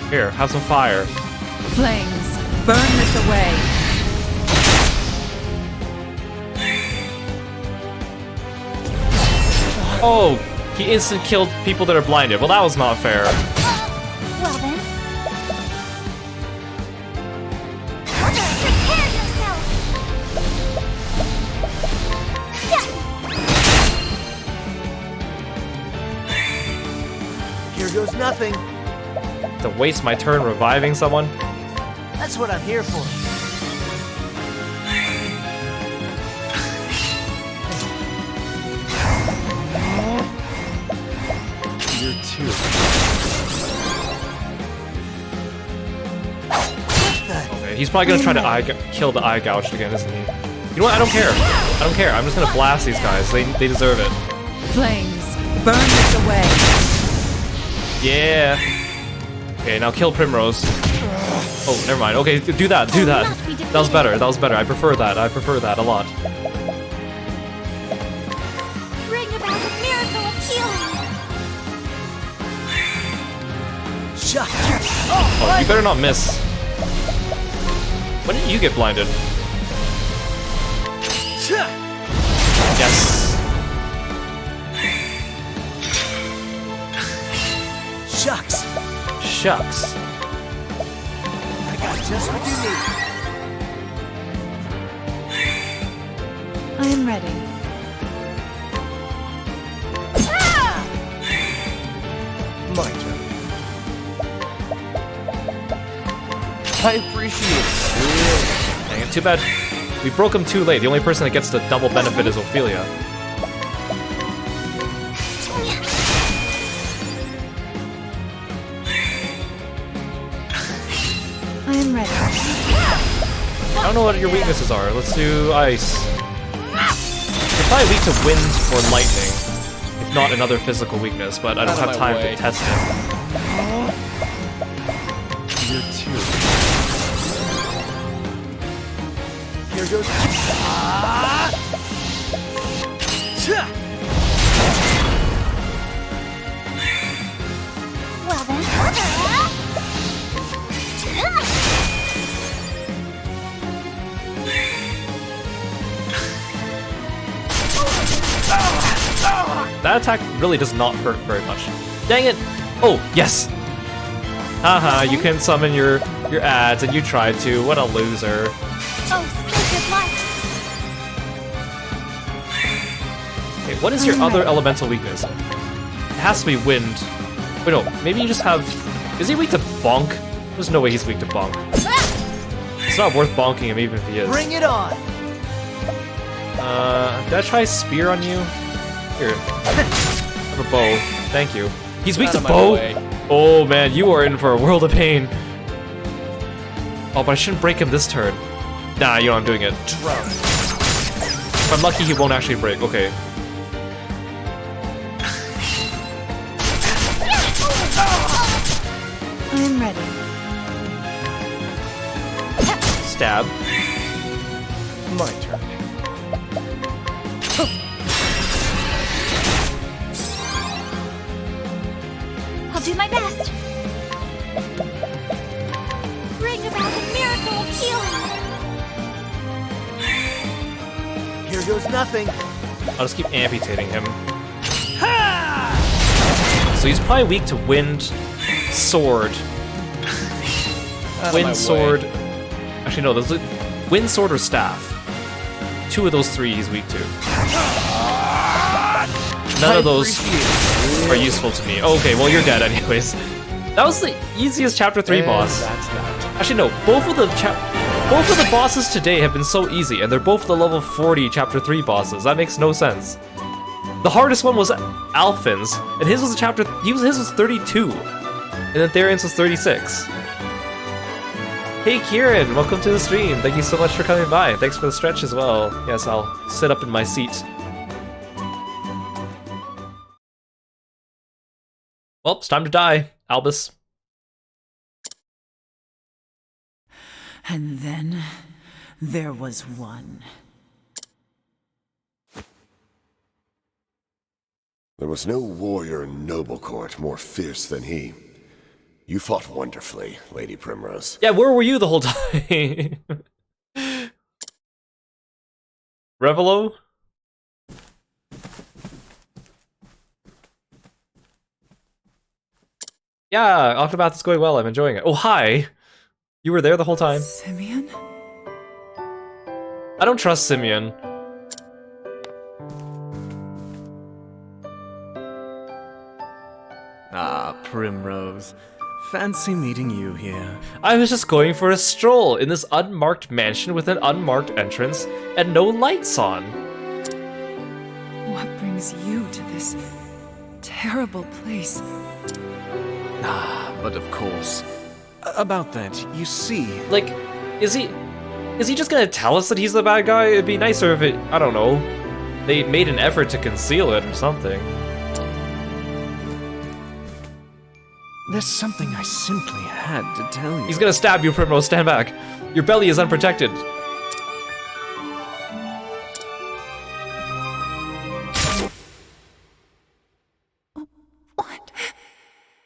Here, have some fire. Flames, burn this away. Oh, he instant killed people that are blinded. Well, that was not fair. Well then. Prepare yourself. Here goes nothing. To waste my turn reviving someone? That's what I'm here for. You're too. Okay, he's probably gonna try to kill the eye gouged again, isn't he? You know what? I don't care. I don't care. I'm just gonna blast these guys. They deserve it. Flames, burn this away. Yeah. Okay, now kill Primrose. Oh, never mind. Okay, do that. Do that. That was better. That was better. I prefer that. I prefer that a lot. Bring about the miracle of healing. Shut. Oh, you better not miss. When did you get blinded? Yes. Shucks. Shucks. I got just what you need. I am ready. My turn. I appreciate it. Really. Dang it, too bad. We broke him too late. The only person that gets the double benefit is Ophelia. I am ready. I don't know what your weaknesses are. Let's do ice. You're probably weak to wind or lightning, if not another physical weakness, but I don't have time to test it. You're too. Here goes. Well then. That attack really does not hurt very much. Dang it! Oh, yes! Haha, you can summon your ads and you tried to. What a loser. Oh, sacred light! Okay, what is your other elemental weakness? It has to be wind. Wait, no, maybe you just have... Is he weak to bonk? There's no way he's weak to bonk. It's not worth bonking him even if he is. Bring it on! Did I try spear on you? Here. I have a bow. Thank you. He's weak to bow? Oh man, you are in for a world of pain. Oh, but I shouldn't break him this turn. Nah, you know I'm doing it. If I'm lucky, he won't actually break. Okay. I'm ready. Stab. My turn. I'll do my best. Bring about a miracle of healing. Here goes nothing. I'll just keep amputating him. So he's probably weak to wind, sword. Wind, sword. Actually, no, those wind, sword, or staff. Two of those three he's weak to. None of those are useful to me. Okay, well you're dead anyways. That was the easiest chapter 3 boss. That's that. Actually, no. Both of the bosses today have been so easy, and they're both the level 40 chapter 3 bosses. That makes no sense. The hardest one was Alphin's, and his was his was 32, and then Therian's was 36. Hey Kieran, welcome to the stream. Thank you so much for coming by. Thanks for the stretch as well. Yes, I'll sit up in my seat. Well, it's time to die, Albus. And then there was one. There was no warrior in noble court more fierce than he. You fought wonderfully, Lady Primrose. Yeah, where were you the whole time? Revelo? Yeah, Octopath is going well. I'm enjoying it. Oh, hi! You were there the whole time. Simeon? I don't trust Simeon. Ah, Primrose. Fancy meeting you here. I was just going for a stroll in this unmarked mansion with an unmarked entrance and no lights on. What brings you to this terrible place? Ah, but of course. About that, you see... Like, is he just gonna tell us that he's the bad guy? It'd be nicer if it, I don't know, they made an effort to conceal it or something. There's something I simply had to tell you. He's gonna stab you, Primrose. Stand back. Your belly is unprotected. What?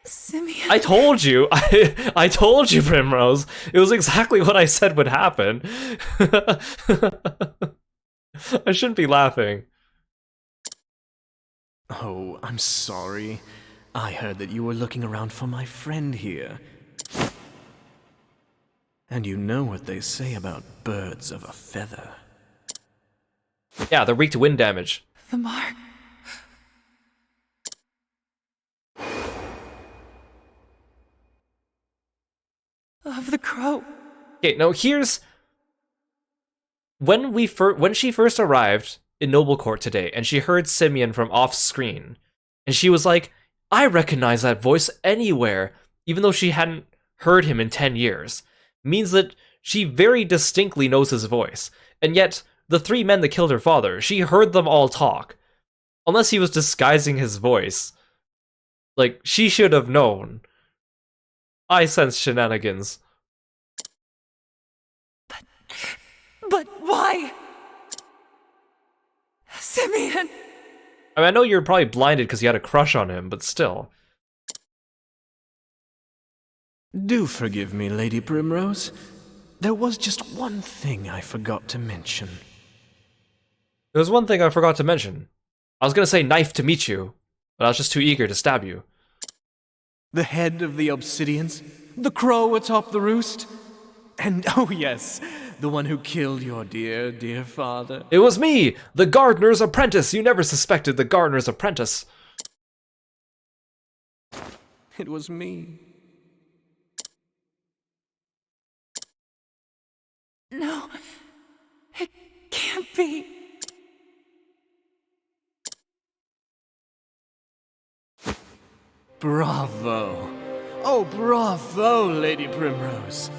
Simeon? I told you. I told you, Primrose. It was exactly what I said would happen. I shouldn't be laughing. Oh, I'm sorry. I heard that you were looking around for my friend here. And you know what they say about birds of a feather. Yeah, they're weak to wind damage. The mark. Of the crow. Okay, now here's... When she first arrived in Noble Court today, and she heard Simeon from off-screen, and she was like, I recognize that voice anywhere, even though she hadn't heard him in 10 years. Means that she very distinctly knows his voice. And yet, the three men that killed her father, she heard them all talk. Unless he was disguising his voice. Like, she should have known. I sense shenanigans. But why? Simeon! I mean, I know you're probably blinded because you had a crush on him, but still. Do forgive me, Lady Primrose. There was just one thing I forgot to mention. There's one thing I forgot to mention. I was gonna say knife to meet you, but I was just too eager to stab you. The head of the Obsidians? The crow atop the roost? And oh yes, the one who killed your dear, dear father. It was me, the gardener's apprentice. You never suspected the gardener's apprentice. It was me. No, it can't be. Bravo. Oh, bravo, Lady Primrose.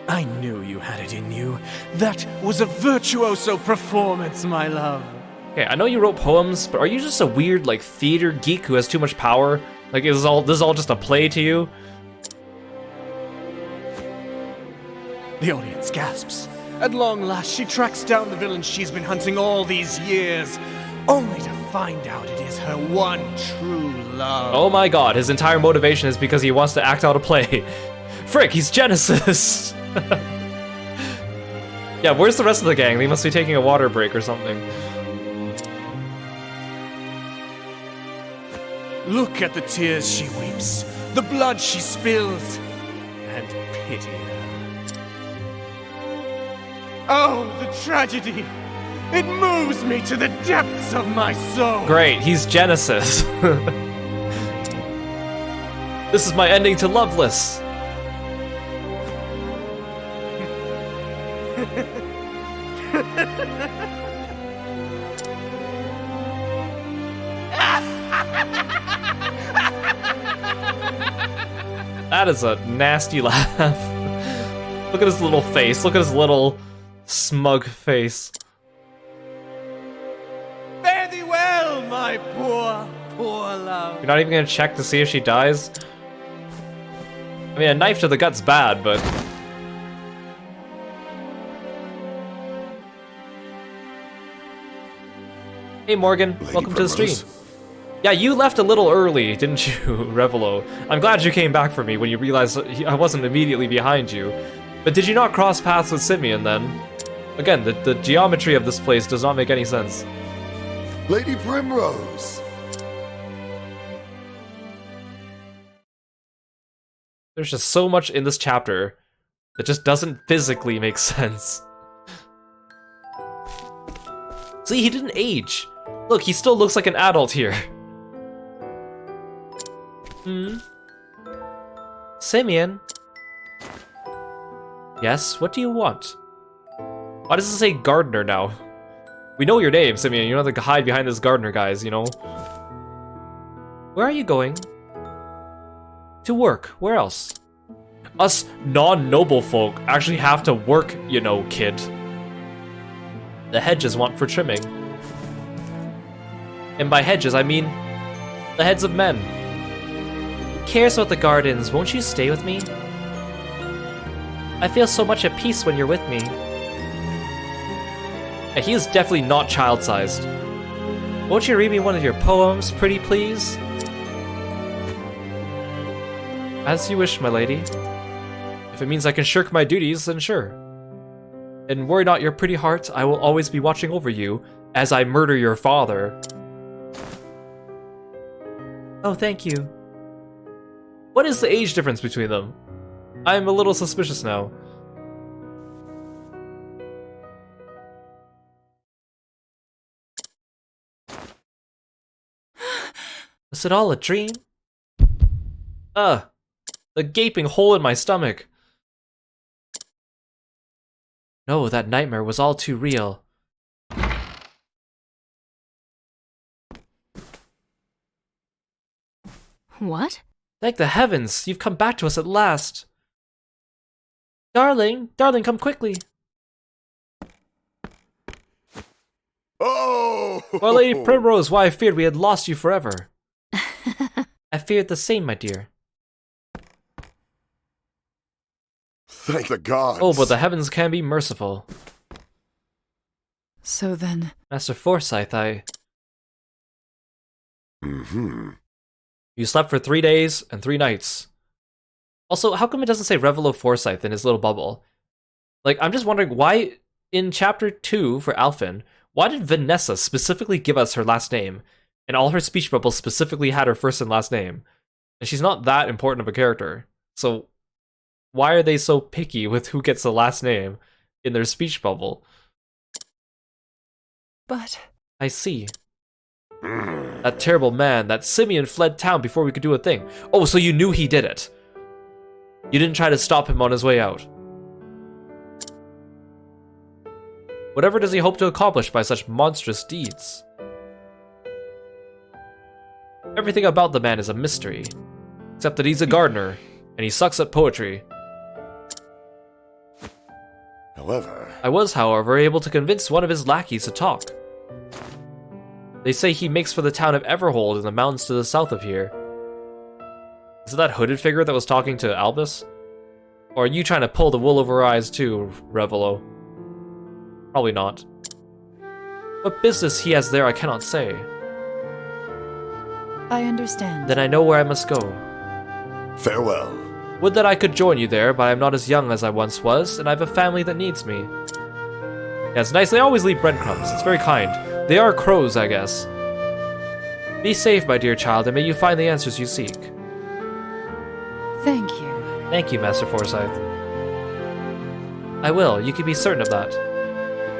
I knew you had it in you. That was a virtuoso performance, my love. Okay, I know you wrote poems, but are you just a weird, like, theater geek who has too much power? Like, this is all just a play to you? The audience gasps. At long last, she tracks down the villain she's been hunting all these years, only to find out it is her one true love. Oh my god, his entire motivation is because he wants to act out a play. Frick, he's Genesis! Yeah, where's the rest of the gang? They must be taking a water break or something. Look at the tears she weeps, the blood she spills, and pity her. Oh, the tragedy! It moves me to the depths of my soul! Great, he's Genesis. This is my ending to Loveless. That is a nasty laugh. Look at his little face. Look at his little smug face. Fare thee well, my poor, poor love. You're not even gonna check to see if she dies? I mean, a knife to the gut's bad, but... Hey Morgan, Lady welcome to the Primrose. stream. Yeah, you left a little early, didn't you, Revelo? I'm glad you came back for me when you realized I wasn't immediately behind you. But did you not cross paths with Simeon then? Again, the geometry of this place does not make any sense. Lady Primrose! There's just so much in this chapter that just doesn't physically make sense. See, he didn't age. Look, he still looks like an adult here. Simeon? Yes, what do you want? Why does it say gardener now? We know your name, Simeon. You don't have to hide behind this gardener guys, you know? Where are you going? To work. Where else? Us non-noble folk actually have to work, you know, kid. The hedges want for trimming. And by hedges, I mean the heads of men. Who cares about the gardens? Won't you stay with me? I feel so much at peace when you're with me. Yeah, he is definitely not child-sized. Won't you read me one of your poems, pretty please? As you wish, my lady. If it means I can shirk my duties, then sure. And worry not your pretty heart, I will always be watching over you, as I murder your father. Oh, thank you. What is the age difference between them? I am a little suspicious now. Was it all a dream? The gaping hole in my stomach. No, that nightmare was all too real. What? Thank the heavens, you've come back to us at last. Darling, come quickly. Oh! Our Lady Primrose, why I feared we had lost you forever. I feared the same, my dear. Thank the gods. Oh, but the heavens can be merciful. So then... Master Forsyth, You slept for 3 days and 3 nights. Also, how come it doesn't say Revelo Forsyth in his little bubble? Like, I'm just wondering why in chapter 2 for Alphen, Why did Vanessa specifically give us her last name, and all her speech bubbles specifically had her first and last name? And she's not that important of a character, so why are they so picky with who gets the last name in their speech bubble? But... I see. That terrible man, that Simeon fled town before we could do a thing. Oh, so you knew he did it. You didn't try to stop him on his way out. Whatever does he hope to accomplish by such monstrous deeds? Everything about the man is a mystery, except that he's a gardener, and he sucks at poetry. I was, however, able to convince one of his lackeys to talk. They say he makes for the town of Everhold in the mountains to the south of here. Is it that hooded figure that was talking to Albus? Or are you trying to pull the wool over our eyes too, Revelo? Probably not. What business he has there I cannot say. I understand. Then I know where I must go. Farewell. Would that I could join you there, but I am not as young as I once was, and I have a family that needs me. Yeah, it's nice. They always leave breadcrumbs. It's very kind. They are crows, I guess. Be safe, my dear child, and may you find the answers you seek. Thank you. Thank you, Master Forsyth. I will. You can be certain of that.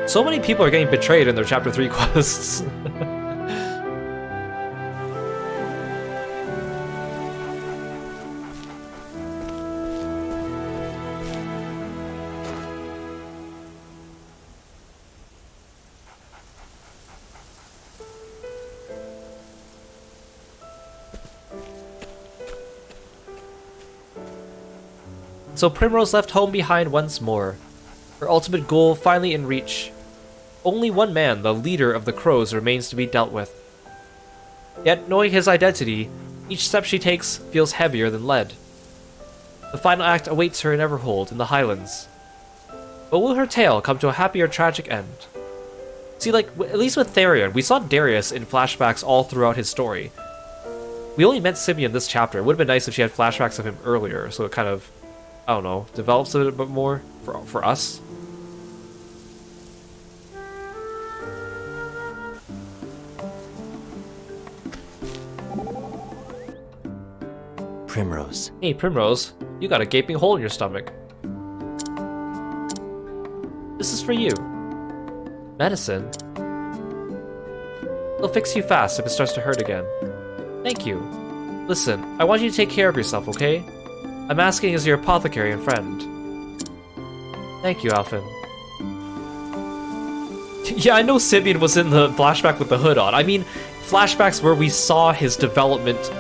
So many people are getting betrayed in their Chapter 3 quests. So Primrose left home behind once more, her ultimate goal finally in reach. Only one man, the leader of the crows, remains to be dealt with. Yet, knowing his identity, each step she takes feels heavier than lead. The final act awaits her in Everhold, in the Highlands. But will her tale come to a happy or tragic end? See, like, at least with Therion, we saw Darius in flashbacks all throughout his story. We only met Simeon this chapter. It would have been nice if she had flashbacks of him earlier, so it kind of, I don't know, develops a bit more for us. Primrose. Hey, Primrose, you got a gaping hole in your stomach. This is for you. Medicine? It'll fix you fast if it starts to hurt again. Thank you. Listen, I want you to take care of yourself, okay? I'm asking as your apothecary and friend. Thank you, Alphen. Yeah, I know Simeon was in the flashback with the hood on. I mean, flashbacks where we saw his development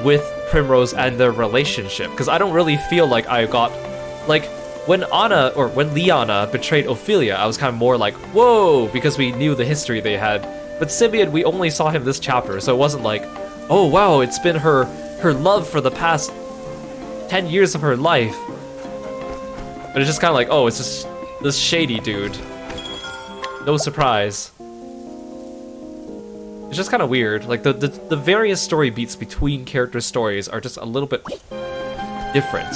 with Primrose and their relationship, because I don't really feel like I got, like, when Liana betrayed Ophelia, I was kind of more like, whoa, because we knew the history they had. But Simeon, we only saw him this chapter, so it wasn't like, oh wow, it's been her love for the past 10 years of her life. But it's just kind of like, oh, it's just this shady dude. No surprise. It's just kind of weird. Like, the various story beats between character stories are just a little bit different.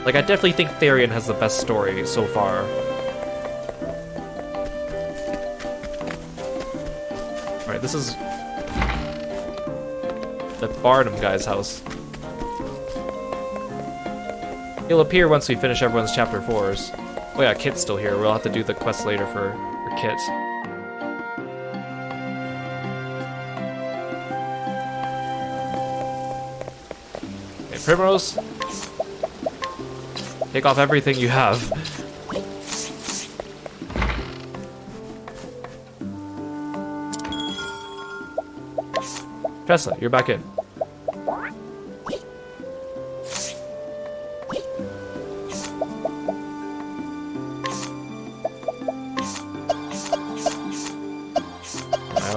Like, I definitely think Therion has the best story so far. Alright, this is the Barnum guy's house. He'll appear once we finish everyone's chapter 4s. Oh yeah, Kit's still here. We'll have to do the quest later for Kit. Okay, Primrose. Take off everything you have. Tressa, you're back in.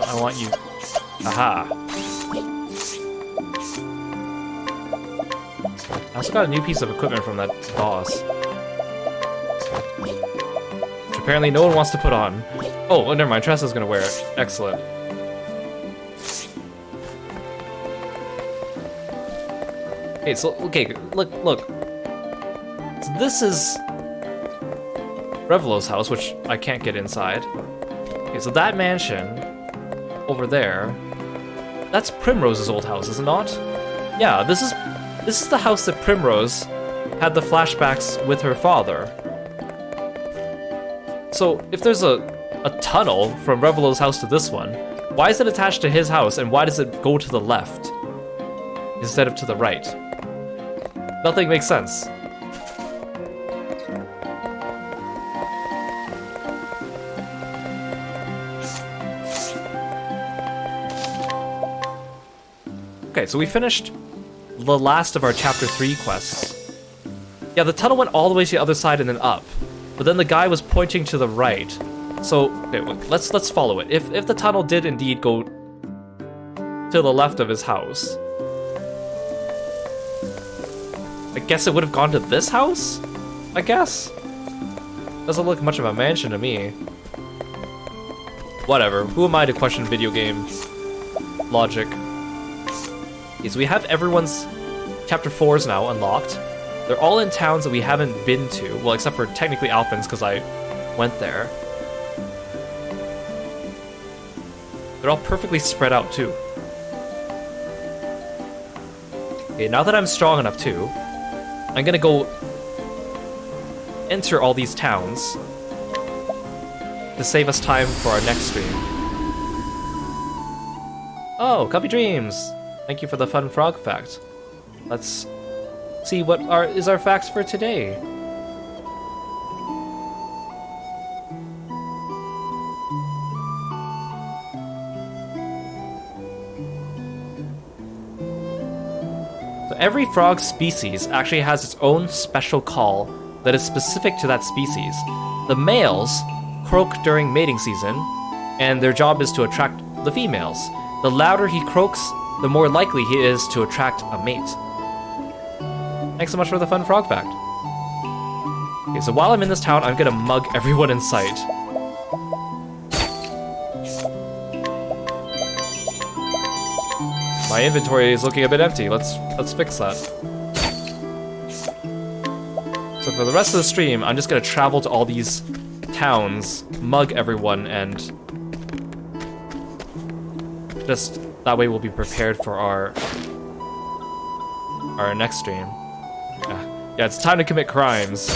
I want you. Aha. I also got a new piece of equipment from that boss, which apparently no one wants to put on. Oh, never mind. Tressa's gonna wear it. Excellent. Okay, so look. So this is Revelo's house, which I can't get inside. Okay, so that mansion over there, that's Primrose's old house, is it not? Yeah, this is the house that Primrose had the flashbacks with her father. So if there's a tunnel from Revelo's house to this one, why is it attached to his house, and why does it go to the left instead of to the right? Nothing makes sense. Okay, so we finished the last of our Chapter 3 quests. Yeah, the tunnel went all the way to the other side and then up, but then the guy was pointing to the right. So, okay, let's follow it. If the tunnel did indeed go to the left of his house, I guess it would have gone to this house? I guess? Doesn't look much of a mansion to me. Whatever, who am I to question video game logic? Okay, so we have everyone's Chapter 4s now unlocked. They're all in towns that we haven't been to. Well, except for technically Alphen's, because I went there. They're all perfectly spread out, too. Okay, now that I'm strong enough, too, I'm gonna go enter all these towns to save us time for our next stream. Oh, Coffee Dreams! Thank you for the fun frog fact. Let's see what is our facts for today. So every frog species actually has its own special call that is specific to that species. The males croak during mating season, and their job is to attract the females. The louder he croaks, the more likely he is to attract a mate. Thanks so much for the fun frog fact. Okay, so while I'm in this town, I'm gonna mug everyone in sight. My inventory is looking a bit empty. Let's fix that. So for the rest of the stream, I'm just gonna travel to all these towns, mug everyone, and just that way we'll be prepared for our next stream. Yeah, it's time to commit crimes.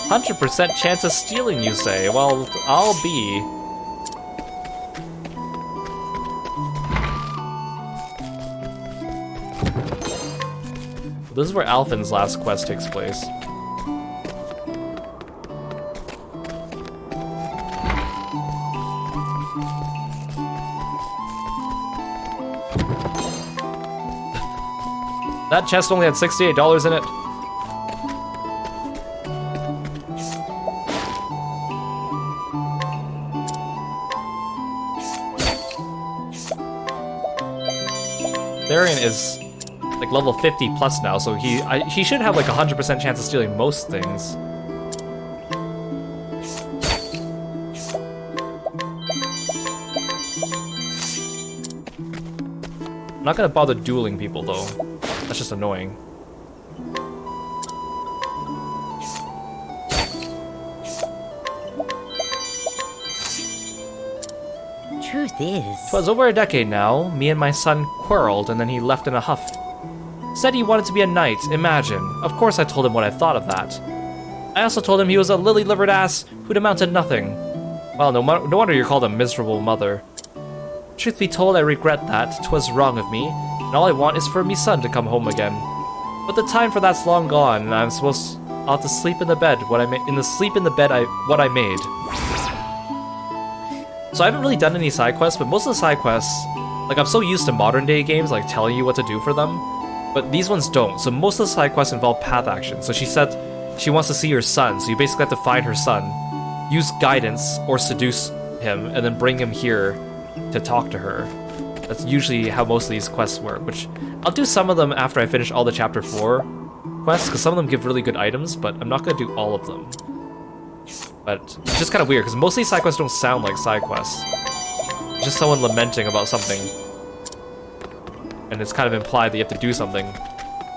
100% chance of stealing, you say? Well, I'll be. This is where Alphen's last quest takes place. That chest only had $68 in it. Therian is like level 50 plus now, so he should have like 100% chance of stealing most things. I'm not gonna bother dueling people though. That's just annoying. Truth is, 'Twas over a decade now, me and my son quarreled and then he left in a huff. Said he wanted to be a knight, imagine. Of course I told him what I thought of that. I also told him he was a lily-livered ass who'd amount to nothing. Well, no wonder you're called a miserable mother. Truth be told, I regret that. 'Twas wrong of me, and all I want is for me son to come home again. But the time for that's long gone, and I'll have to sleep in the bed what I made. So I haven't really done any side quests, but most of the side quests, like I'm so used to modern day games, like telling you what to do for them, but these ones don't. So most of the side quests involve path action. So she said she wants to see her son, so you basically have to find her son, use guidance or seduce him, and then bring him here to talk to her. That's usually how most of these quests work, which I'll do some of them after I finish all the Chapter 4 quests, because some of them give really good items, but I'm not going to do all of them. But it's just kind of weird, because most of these side quests don't sound like side quests. It's just someone lamenting about something. And it's kind of implied that you have to do something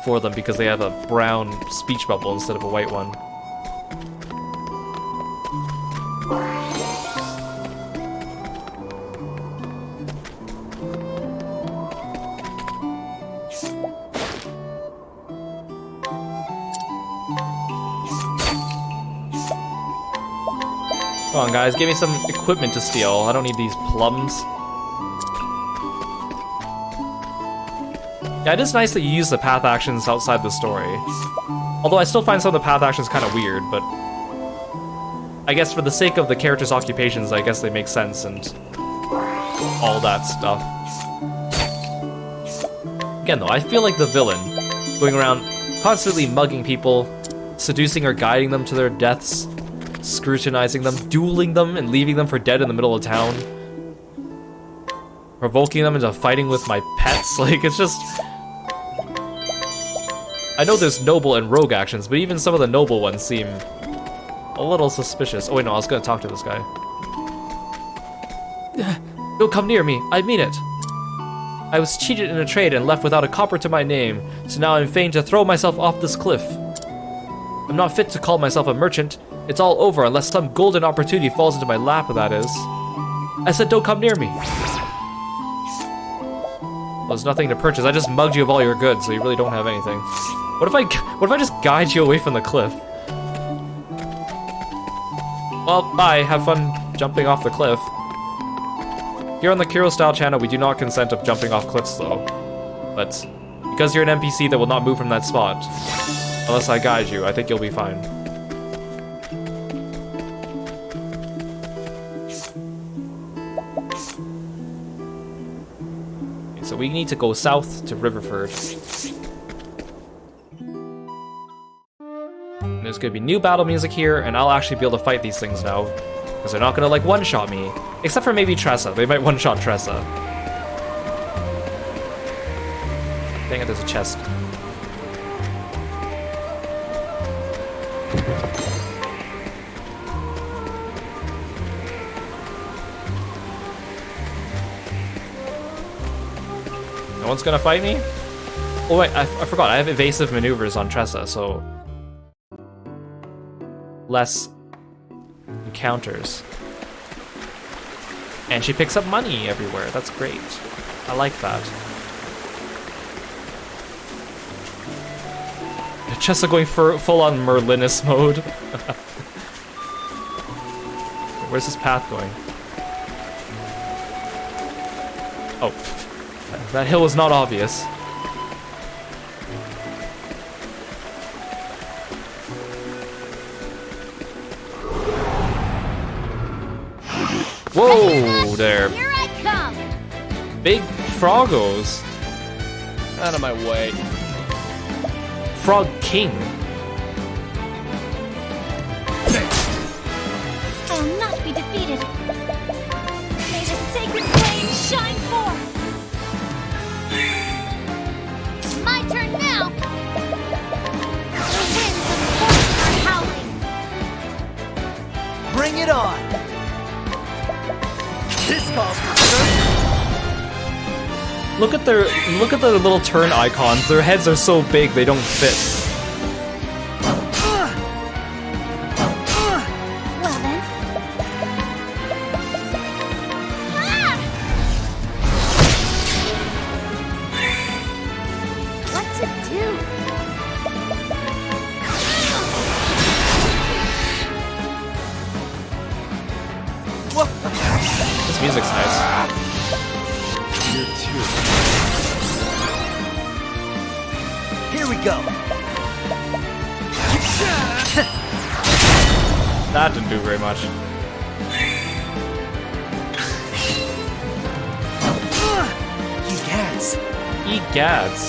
for them because they have a brown speech bubble instead of a white one. Come on, guys, give me some equipment to steal. I don't need these plums. Yeah, it is nice that you use the path actions outside the story. Although I still find some of the path actions kind of weird, but I guess for the sake of the characters' occupations, I guess they make sense and all that stuff. Again, though, I feel like the villain, going around constantly mugging people, seducing or guiding them to their deaths, scrutinizing them, dueling them, and leaving them for dead in the middle of town. Provoking them into fighting with my pets, like, it's just... I know there's noble and rogue actions, but even some of the noble ones seem a little suspicious. Oh wait, no, I was gonna talk to this guy. Don't come near me, I mean it. I was cheated in a trade and left without a copper to my name, so now I'm fain to throw myself off this cliff. I'm not fit to call myself a merchant. It's all over unless some golden opportunity falls into my lap, that is. I said don't come near me. Well, there's nothing to purchase. I just mugged you of all your goods, so you really don't have anything. What if I just guide you away from the cliff? Well, bye. Have fun jumping off the cliff. Here on the Kirostyle channel, we do not consent of jumping off cliffs, though. But because you're an NPC that will not move from that spot, unless I guide you, I think you'll be fine. Okay, so we need to go south to Riverford. And there's gonna be new battle music here, and I'll actually be able to fight these things now. Because they're not gonna, like, one-shot me. Except for maybe Tressa. They might one-shot Tressa. Dang it, there's a chest. No one's gonna fight me? Oh wait, I forgot, I have evasive maneuvers on Tressa, so... less encounters. And she picks up money everywhere, that's great. I like that. Tressa going for full-on Merlinus mode. Where's this path going? Oh, that hill was not obvious. Whoa there. Here I come. Big froggos. Out of my way. Frog King. I will not be defeated. May the sacred flame shine forth. It's my turn now. The winds of fortune are howling. Bring it on. This calls for certain. Look at their little turn icons. Their heads are so big they don't fit. Well then. What to do? This music's nice. You too. Here we go. That didn't do very much. Egads. Egads.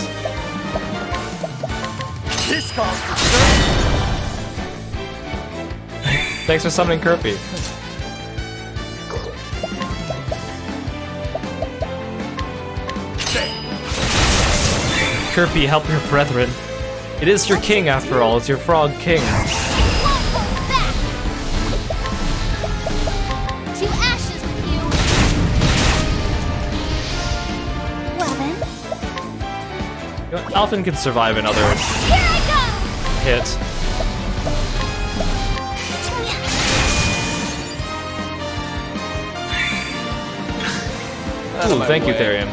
This calls for certain. Thanks for summoning Kirby. Kirby, help your brethren. It is your king, after all. It's your frog king. Won't hold back. To ashes with you. Well then. You know, Alphen can survive another Here I hit. Ooh, thank you, Therian.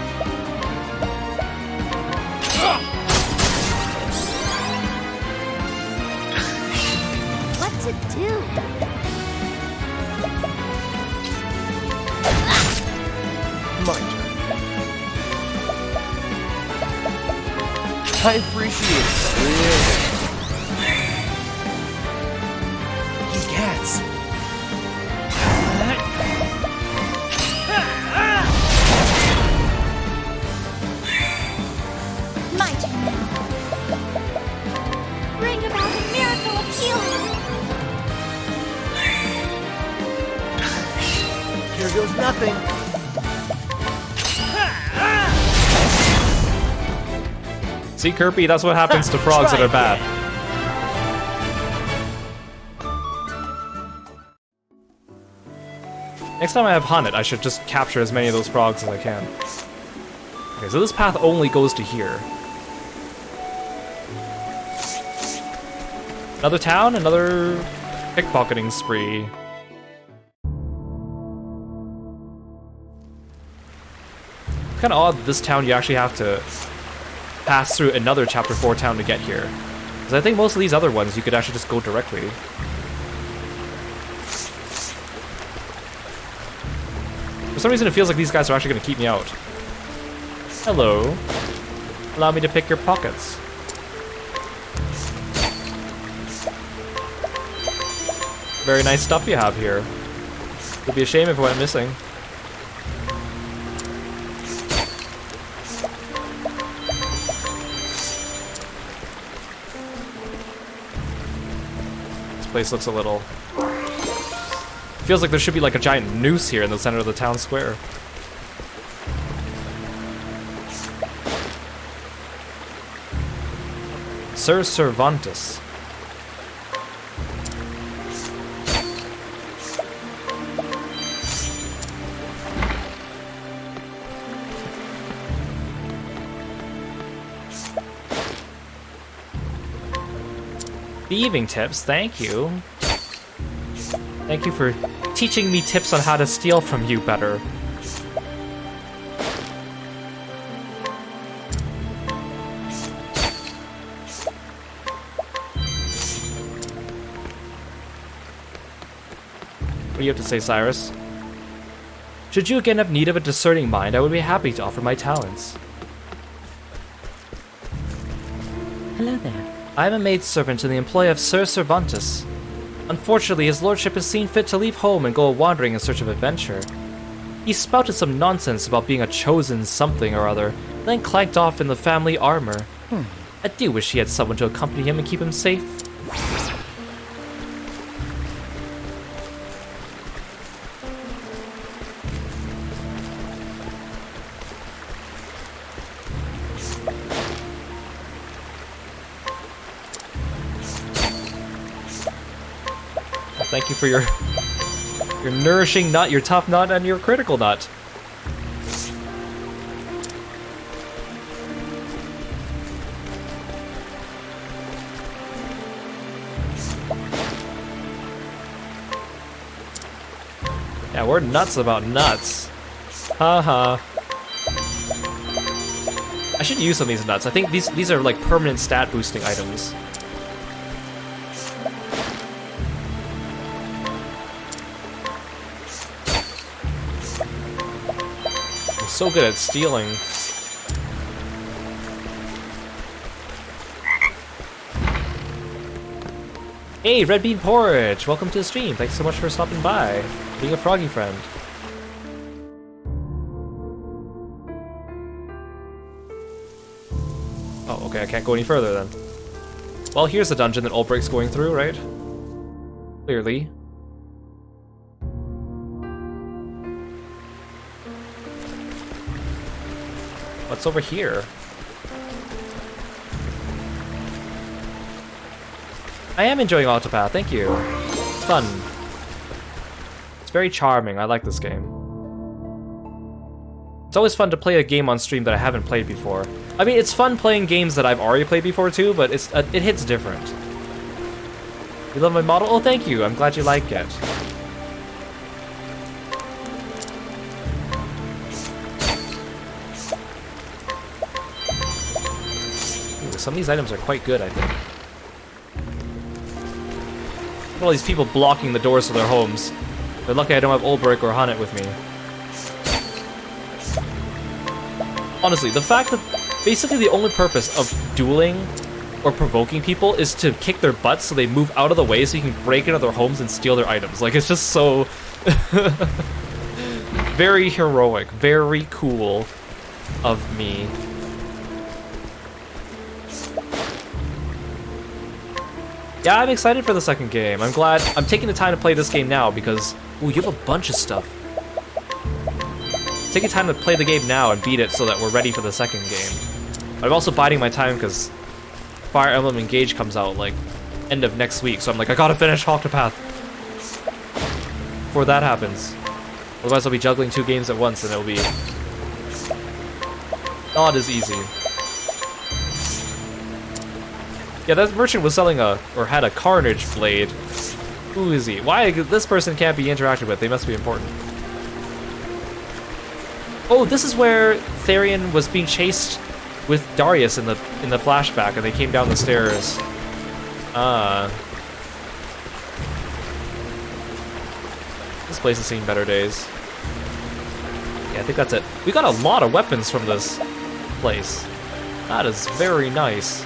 What to do? My turn. I appreciate it. Really. You cats. My turn now. Bring about a miracle of healing. Here goes nothing. See, Kirby, that's what happens to frogs that are bad. Next time I have Hunted, I should just capture as many of those frogs as I can. Okay, so this path only goes to here. Another town, another pickpocketing spree. It's kind of odd that this town you actually have to pass through another Chapter 4 town to get here. Because I think most of these other ones you could actually just go directly. For some reason it feels like these guys are actually going to keep me out. Hello. Allow me to pick your pockets. Very nice stuff you have here. It would be a shame if it went missing. This place looks a little... Feels like there should be like a giant noose here in the center of the town square. Sir Cervantes. Thieving tips, thank you. Thank you for teaching me tips on how to steal from you better. What do you have to say, Cyrus? Should you again have need of a discerning mind, I would be happy to offer my talents. Hello there. I am a maidservant in the employ of Sir Cervantes. Unfortunately, his lordship has seen fit to leave home and go wandering in search of adventure. He spouted some nonsense about being a chosen something or other, then clanked off in the family armor. I do wish he had someone to accompany him and keep him safe. Thank you for your nourishing nut, your tough nut, and your critical nut. Yeah, we're nuts about nuts. Haha. I should use some of these nuts. I think these are like permanent stat boosting items. So good at stealing. Hey, Red Bean Porridge! Welcome to the stream. Thanks so much for stopping by. Being a froggy friend. Oh, okay, I can't go any further then. Well, here's the dungeon that Ulbricht's going through, right? Clearly. What's over here? I am enjoying Octopath, thank you. It's fun. It's very charming, I like this game. It's always fun to play a game on stream that I haven't played before. I mean, it's fun playing games that I've already played before too, but it hits different. You love my model? Oh, thank you, I'm glad you like it. Some of these items are quite good, I think. All these people blocking the doors to their homes. They're lucky I don't have Ulbrich or Hunnet with me. Honestly, the fact that basically the only purpose of dueling or provoking people is to kick their butts so they move out of the way so you can break into their homes and steal their items. Like, it's just so... very heroic, very cool of me. Yeah, I'm excited for the second game. I'm glad I'm taking the time to play this game now because, ooh, you have a bunch of stuff. Taking time to play the game now and beat it so that we're ready for the second game. I'm also biding my time because Fire Emblem Engage comes out like end of next week, so I'm like, I gotta finish Octopath before that happens. Otherwise I'll be juggling 2 games at once and it'll be not as easy. Yeah, that merchant was selling or had a Carnage blade. Who is he? Why this person can't be interacted with? They must be important. Oh, this is where Therion was being chased with Darius in the flashback, and they came down the stairs. This place has seen better days. Yeah, I think that's it. We got a lot of weapons from this place. That is very nice.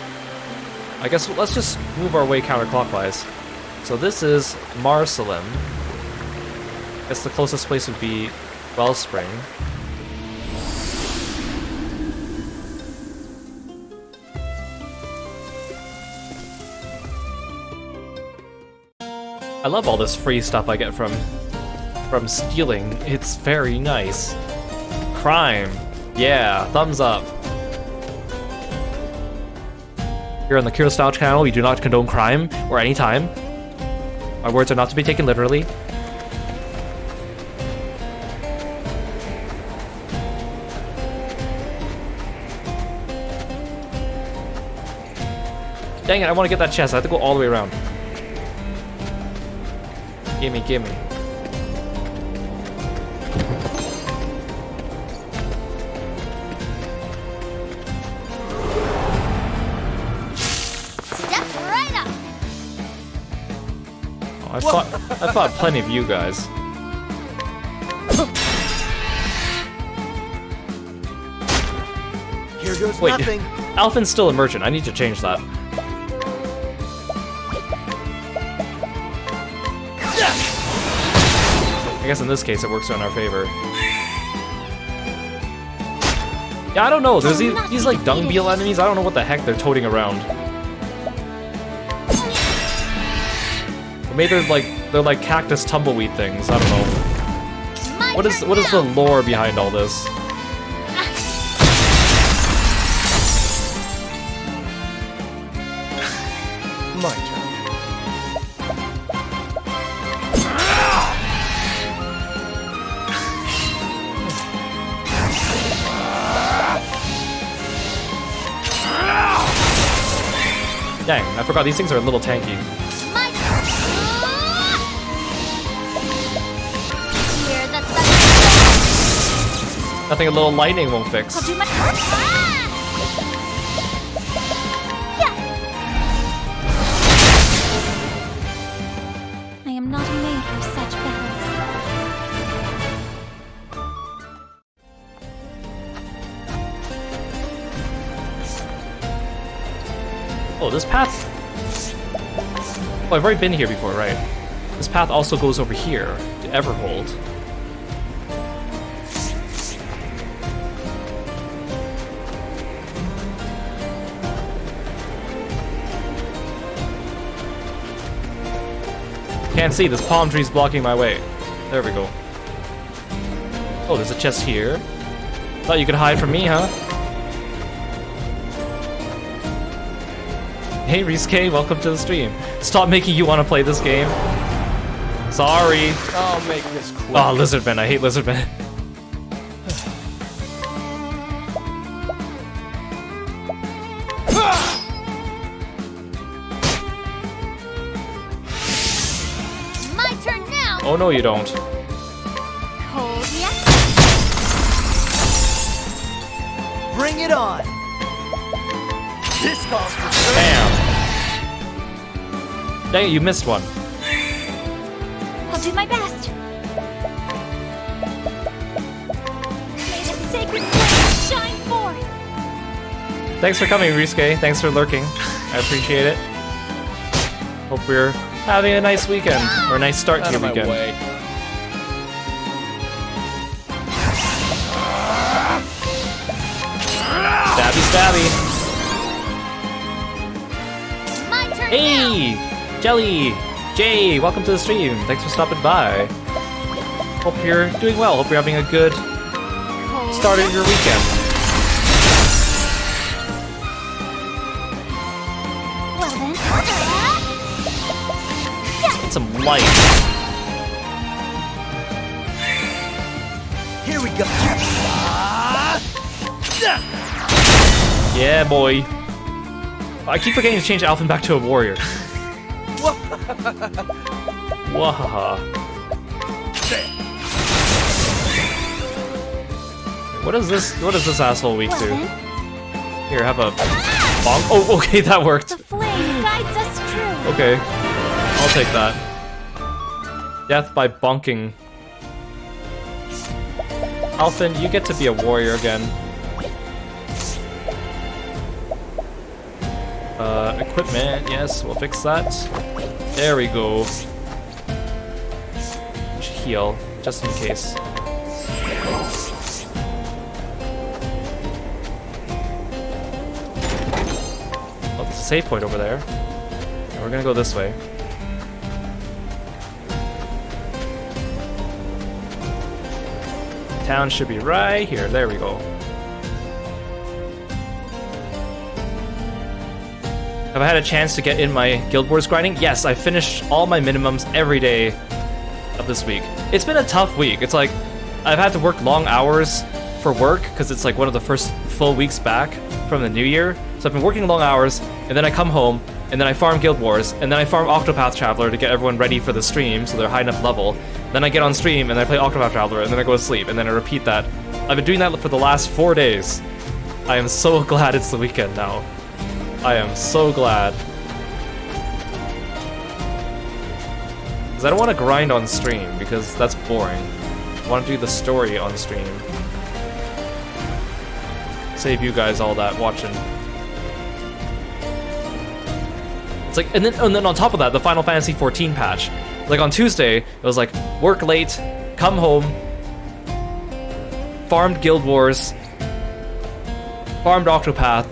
I guess let's just move our way counterclockwise. So this is Marcelem. I guess the closest place would be Wellspring. I love all this free stuff I get from stealing. It's very nice. Crime. Yeah, thumbs up. Here on the Kirostyle channel, we do not condone crime or any time. Our words are not to be taken literally. Dang it, I want to get that chest. I have to go all the way around. Gimme, gimme. I fought plenty of you guys. Here goes Wait, nothing. Alphen's still a merchant. I need to change that. I guess in this case it works in our favor. Yeah, I don't know. There's these like dung beetle enemies. I don't know what the heck they're toting around. Or maybe they're like cactus tumbleweed things. I don't know. What is the lore behind all this? My turn. Dang, I forgot these things are a little tanky. Nothing a little lightning won't fix. I am not made for such battles. Oh, this path... Oh, I've already been here before, right? This path also goes over here to Everhold. Can't see, this palm tree's blocking my way. There we go. Oh, there's a chest here. Thought you could hide from me, huh? Hey, Reese, welcome to the stream. Stop making you want to play this game. Sorry. I'll make this quick. Oh, Lizardmen, I hate Lizardmen. Oh no, you don't. Cold yet? Bring it on! This calls for Bam! Dang it, you missed one. I'll do my best. May the sacred flame shine forth. Thanks for coming, Ryusuke. Thanks for lurking. I appreciate it. Hope we're having a nice weekend, or a nice start to your weekend. Way. Stabby, stabby. My turn Hey! Jelly! Jay, welcome to the stream. Thanks for stopping by. Hope you're doing well. Hope you're having a good start of your weekend. Well then. Get some light. Here we go. Yeah, boy. I keep forgetting to change Alphen back to a warrior. Wahaha. What is this asshole weak to? Here, have a bonk. Oh, okay, that worked. The flame guides us true. Okay, I'll take that. Death by bonking. Alphen, you get to be a warrior again. Equipment, yes, we'll fix that. There we go. Should heal, just in case. Oh, there's a save point over there. And we're gonna go this way. Town should be right here. There we go. Have I had a chance to get in my Guild Wars grinding? Yes, I finished all my minimums every day of this week. It's been a tough week. It's like, I've had to work long hours for work, because it's like one of the first full weeks back from the new year. So I've been working long hours, and then I come home, and then I farm Guild Wars, and then I farm Octopath Traveler to get everyone ready for the stream, so they're high enough level. Then I get on stream, and then I play Octopath Traveler, and then I go to sleep, and then I repeat that. I've been doing that for the last 4 days. I am so glad it's the weekend now. I am so glad. Because I don't want to grind on stream, because that's boring. I want to do the story on stream. Save you guys all that watching. It's like, and then on top of that, the Final Fantasy XIV patch. Like on Tuesday, it was like, work late, come home, farmed Guild Wars, farmed Octopath,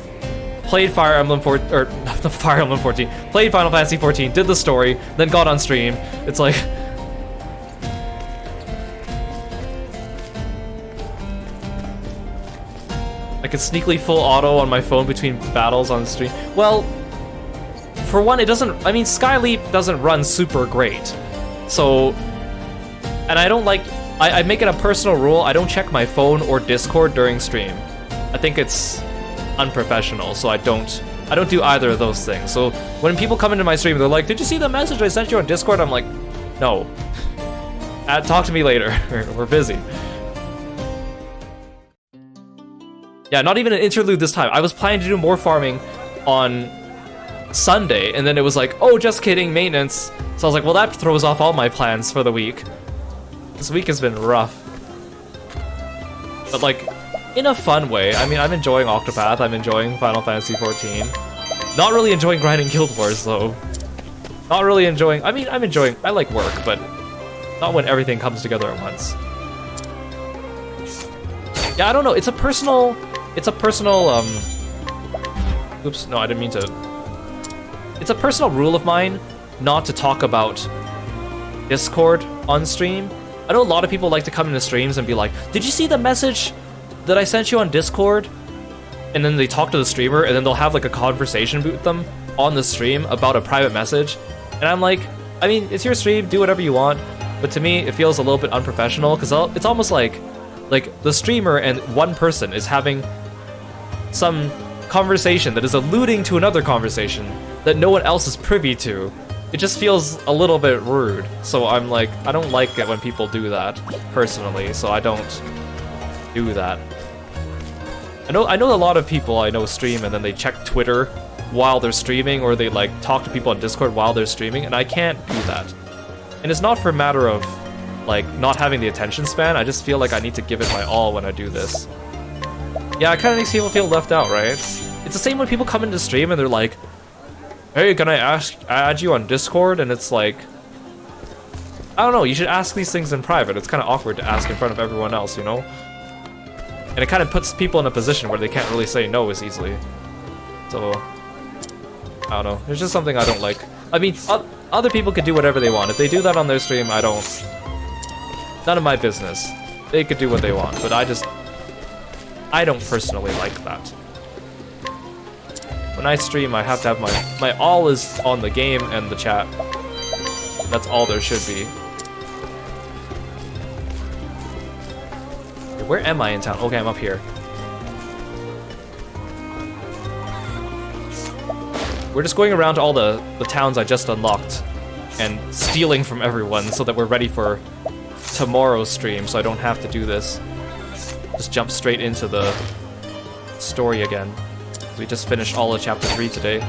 played Fire Emblem 14, or not the Fire Emblem 14, played Final Fantasy 14, did the story, then got on stream. It's like, I could sneakily full auto on my phone between battles on stream. Well, for one, it doesn't, I mean, Skyleap doesn't run super great. So, and I don't like, I make it a personal rule, I don't check my phone or Discord during stream. I think it's unprofessional, so I don't do either of those things. So when people come into my stream, they're like, did you see the message I sent you on Discord? I'm like, no. Talk to me later. We're busy. Yeah, not even an interlude this time. I was planning to do more farming on Sunday, and then it was like, oh, just kidding, maintenance. So I was like, well, that throws off all my plans for the week. This week has been rough. But like, in a fun way. I mean, I'm enjoying Octopath, I'm enjoying Final Fantasy XIV. Not really enjoying grinding Guild Wars, though. Not really enjoying, I mean, I like work, but not when everything comes together at once. Yeah, I don't know, it's a personal, oops, no, I didn't mean to. It's a personal rule of mine not to talk about Discord on stream. I know a lot of people like to come into streams and be like, did you see the message that I sent you on Discord? And then they talk to the streamer, and then they'll have like a conversation with them on the stream about a private message. And I'm like, I mean, it's your stream, do whatever you want. But to me, it feels a little bit unprofessional, because it's almost like the streamer and one person is having some conversation that is alluding to another conversation that no one else is privy to. It just feels a little bit rude. So I'm like, I don't like it when people do that, personally, so I don't do that. I know a lot of people I know stream and then they check Twitter while they're streaming, or they like talk to people on Discord while they're streaming, and I can't do that. And it's not for a matter of like not having the attention span, I just feel like I need to give it my all when I do this. Yeah, it kind of makes people feel left out, right? It's the same when people come into stream and they're like, hey, can I add you on Discord? And it's like, I don't know, you should ask these things in private. It's kind of awkward to ask in front of everyone else, you know? And it kind of puts people in a position where they can't really say no as easily. So, I don't know. It's just something I don't like. I mean, other people could do whatever they want. If they do that on their stream, I don't... None of my business. They could do what they want, but I don't personally like that. When I stream, I have to have my all is on the game and the chat. That's all there should be. Where am I in town? Okay, I'm up here. We're just going around to all the towns I just unlocked and stealing from everyone so that we're ready for tomorrow's stream, so I don't have to do this. Just jump straight into the story again. We just finished all of chapter 3 today.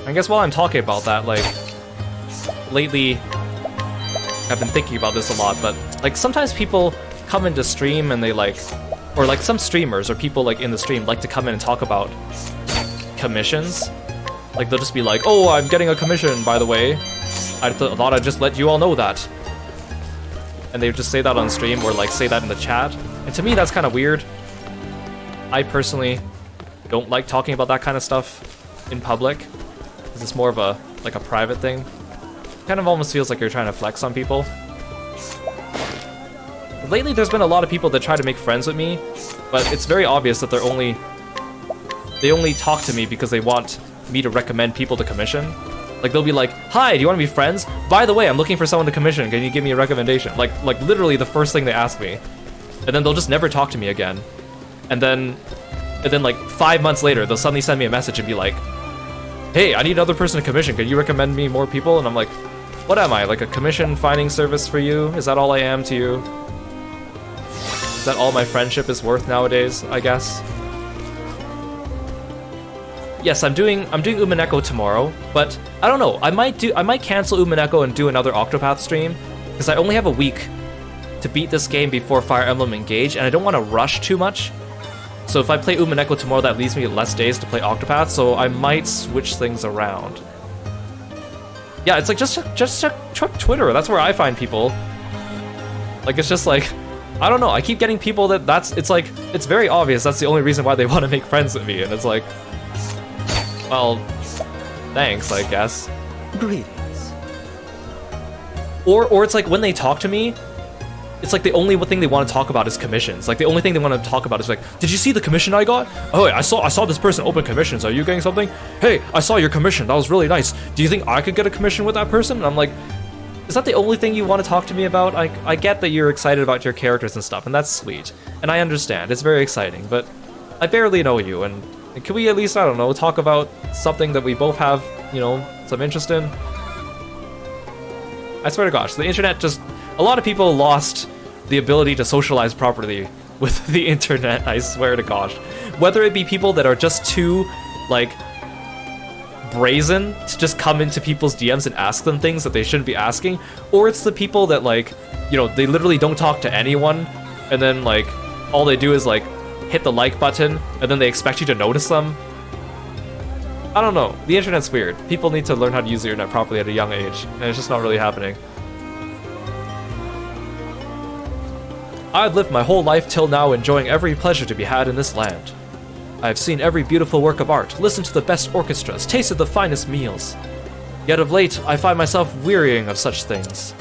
I guess while I'm talking about that, like, lately, I've been thinking about this a lot, but, like, sometimes people come into stream and they, like, or, like, some streamers or people, like, in the stream like to come in and talk about commissions. Like, they'll just be like, oh, I'm getting a commission, by the way. I thought I'd just let you all know that. And they would just say that on stream or, like, say that in the chat. And to me, that's kind of weird. I personally don't like talking about that kind of stuff in public. Because it's more of a, like, a private thing. Kind of almost feels like you're trying to flex on people. Lately, there's been a lot of people that try to make friends with me, but it's very obvious that they only talk to me because they want me to recommend people to commission. Like, they'll be like, hi, do you want to be friends? By the way, I'm looking for someone to commission. Can you give me a recommendation? Like literally the first thing they ask me. And then they'll just never talk to me again. And then like 5 months later, they'll suddenly send me a message and be like, hey, I need another person to commission. Can you recommend me more people? And I'm like, what am I? Like a commission finding service for you? Is that all I am to you? Is that all my friendship is worth nowadays, I guess? Yes, I'm doing Umineko tomorrow, but I don't know. I might cancel Umineko and do another Octopath stream because I only have a week to beat this game before Fire Emblem Engage, and I don't want to rush too much. So if I play Umineko tomorrow, that leaves me less days to play Octopath, so I might switch things around. Yeah, it's like just check Twitter. That's where I find people. Like, it's just like, I don't know. I keep getting people it's like, it's very obvious that's the only reason why they want to make friends with me, and it's like, well, thanks, I guess. Greetings. Or it's like when they talk to me, it's like the only thing they want to talk about is commissions. Like the only thing they want to talk about is like, did you see the commission I got? Oh, I saw this person open commissions. Are you getting something? Hey, I saw your commission. That was really nice. Do you think I could get a commission with that person? And I'm like, is that the only thing you want to talk to me about? I get that you're excited about your characters and stuff, and that's sweet. And I understand. It's very exciting, but I barely know you, and can we at least, I don't know, talk about something that we both have, you know, some interest in? I swear to gosh, the internet just... A lot of people lost the ability to socialize properly with the internet, I swear to gosh. Whether it be people that are just too, like, brazen to just come into people's DMs and ask them things that they shouldn't be asking, or it's the people that, like, you know, they literally don't talk to anyone, and then, like, all they do is, like, hit the like button, and then they expect you to notice them. I don't know. The internet's weird. People need to learn how to use the internet properly at a young age, and it's just not really happening. I've lived my whole life till now enjoying every pleasure to be had in this land. I've seen every beautiful work of art, listened to the best orchestras, tasted the finest meals. Yet of late, I find myself wearying of such things.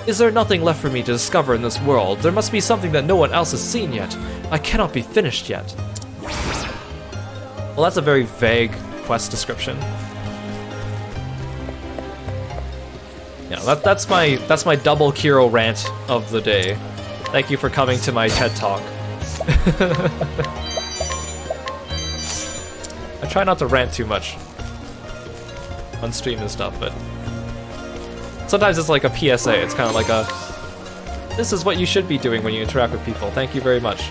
Is there nothing left for me to discover in this world? There must be something that no one else has seen yet. I cannot be finished yet. Well, that's a very vague quest description. Yeah, that's my double Kiro rant of the day. Thank you for coming to my TED Talk. I try not to rant too much. on stream and stuff, but sometimes it's like a PSA. It's kind of like a, this is what you should be doing when you interact with people. Thank you very much.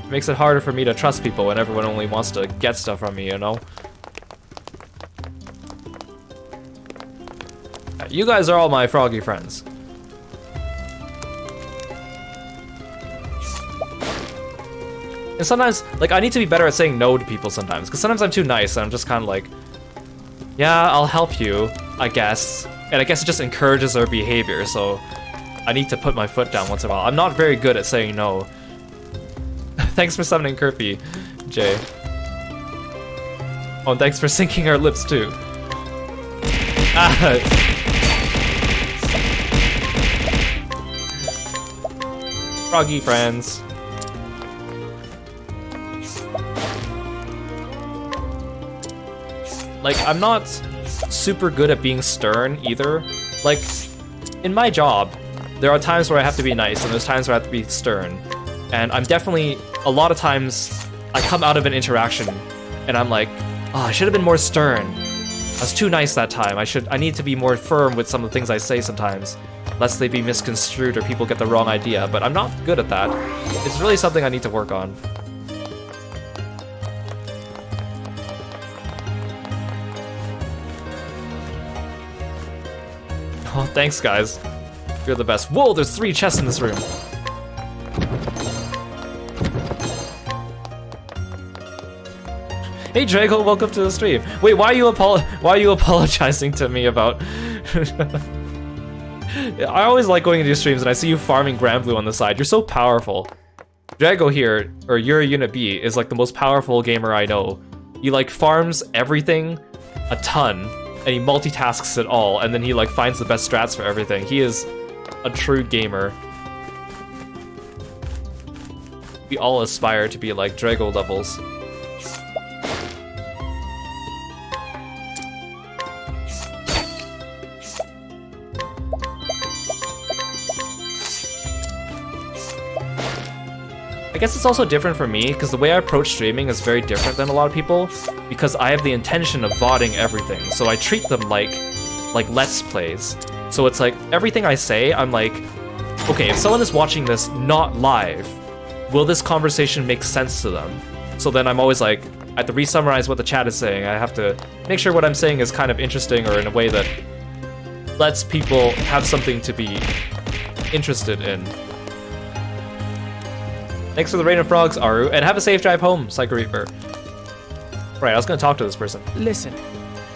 It makes it harder for me to trust people when everyone only wants to get stuff from me, you know? You guys are all my froggy friends. And sometimes, like, I need to be better at saying no to people sometimes, because sometimes I'm too nice and I'm just kind of like, yeah, I'll help you, I guess. And I guess it just encourages their behavior, so I need to put my foot down once in a while. I'm not very good at saying no. Thanks for summoning Kirby, Jay. Oh, and thanks for syncing our lips, too. Froggy friends. Like, I'm not super good at being stern either. Like, in my job, there are times where I have to be nice and there's times where I have to be stern. And I'm definitely, a lot of times, I come out of an interaction and I'm like, oh, I should have been more stern. I was too nice that time. I need to be more firm with some of the things I say sometimes, lest they be misconstrued or people get the wrong idea, but I'm not good at that. It's really something I need to work on. Oh, thanks, guys. You're the best. Whoa, there's 3 chests in this room. Hey, Drago, welcome to the stream. Wait, why are you apologizing to me about? I always like going into your streams and I see you farming Granblue on the side. You're so powerful. Drago here, or You're a Unit B, is like the most powerful gamer I know. He like farms everything a ton, and he multitasks it all, and then he like finds the best strats for everything. He is a true gamer. We all aspire to be like Drago levels. I guess it's also different for me, because the way I approach streaming is very different than a lot of people, because I have the intention of VODing everything, so I treat them like Let's Plays. So it's like, everything I say, I'm like, okay, if someone is watching this not live, will this conversation make sense to them? So then I'm always like, I have to re-summarize what the chat is saying, I have to make sure what I'm saying is kind of interesting or in a way that lets people have something to be interested in. Thanks for the Rain of Frogs, Aru, and have a safe drive home, Psycho Reaper. Right, I was gonna talk to this person. Listen.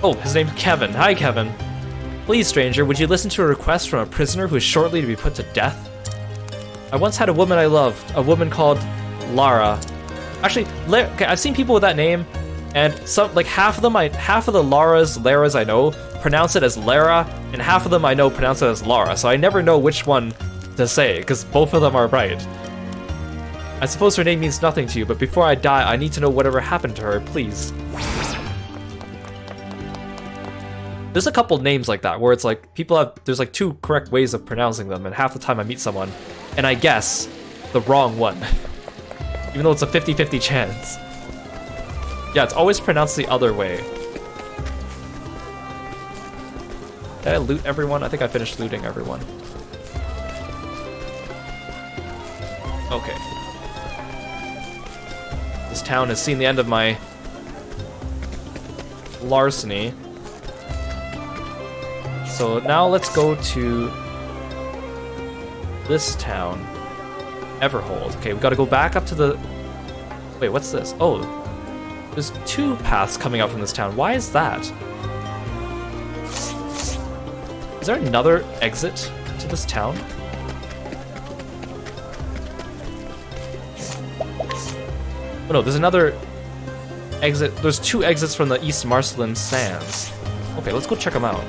Oh, his name's Kevin. Hi, Kevin. Please, stranger, would you listen to a request from a prisoner who is shortly to be put to death? I once had a woman I loved, a woman called Lara. Actually, okay, I've seen people with that name, and some, like half of the Laras I know pronounce it as Lara, and half of them I know pronounce it as Lara, so I never know which one to say, because both of them are right. I suppose her name means nothing to you, but before I die, I need to know whatever happened to her, please. There's a couple names like that, where it's like, there's like 2 correct ways of pronouncing them, and half the time I meet someone, and I guess the wrong one. Even though it's a 50-50 chance. Yeah, it's always pronounced the other way. Did I loot everyone? I think I finished looting everyone. Okay. This town has seen the end of my larceny. So now let's go to this town. Everhold. Okay, we gotta go back up to the... Wait, what's this? Oh, there's 2 paths coming out from this town. Why is that? Is there another exit to this town? Oh no, there's another exit. There's 2 exits from the East Marceline Sands. Okay, let's go check them out.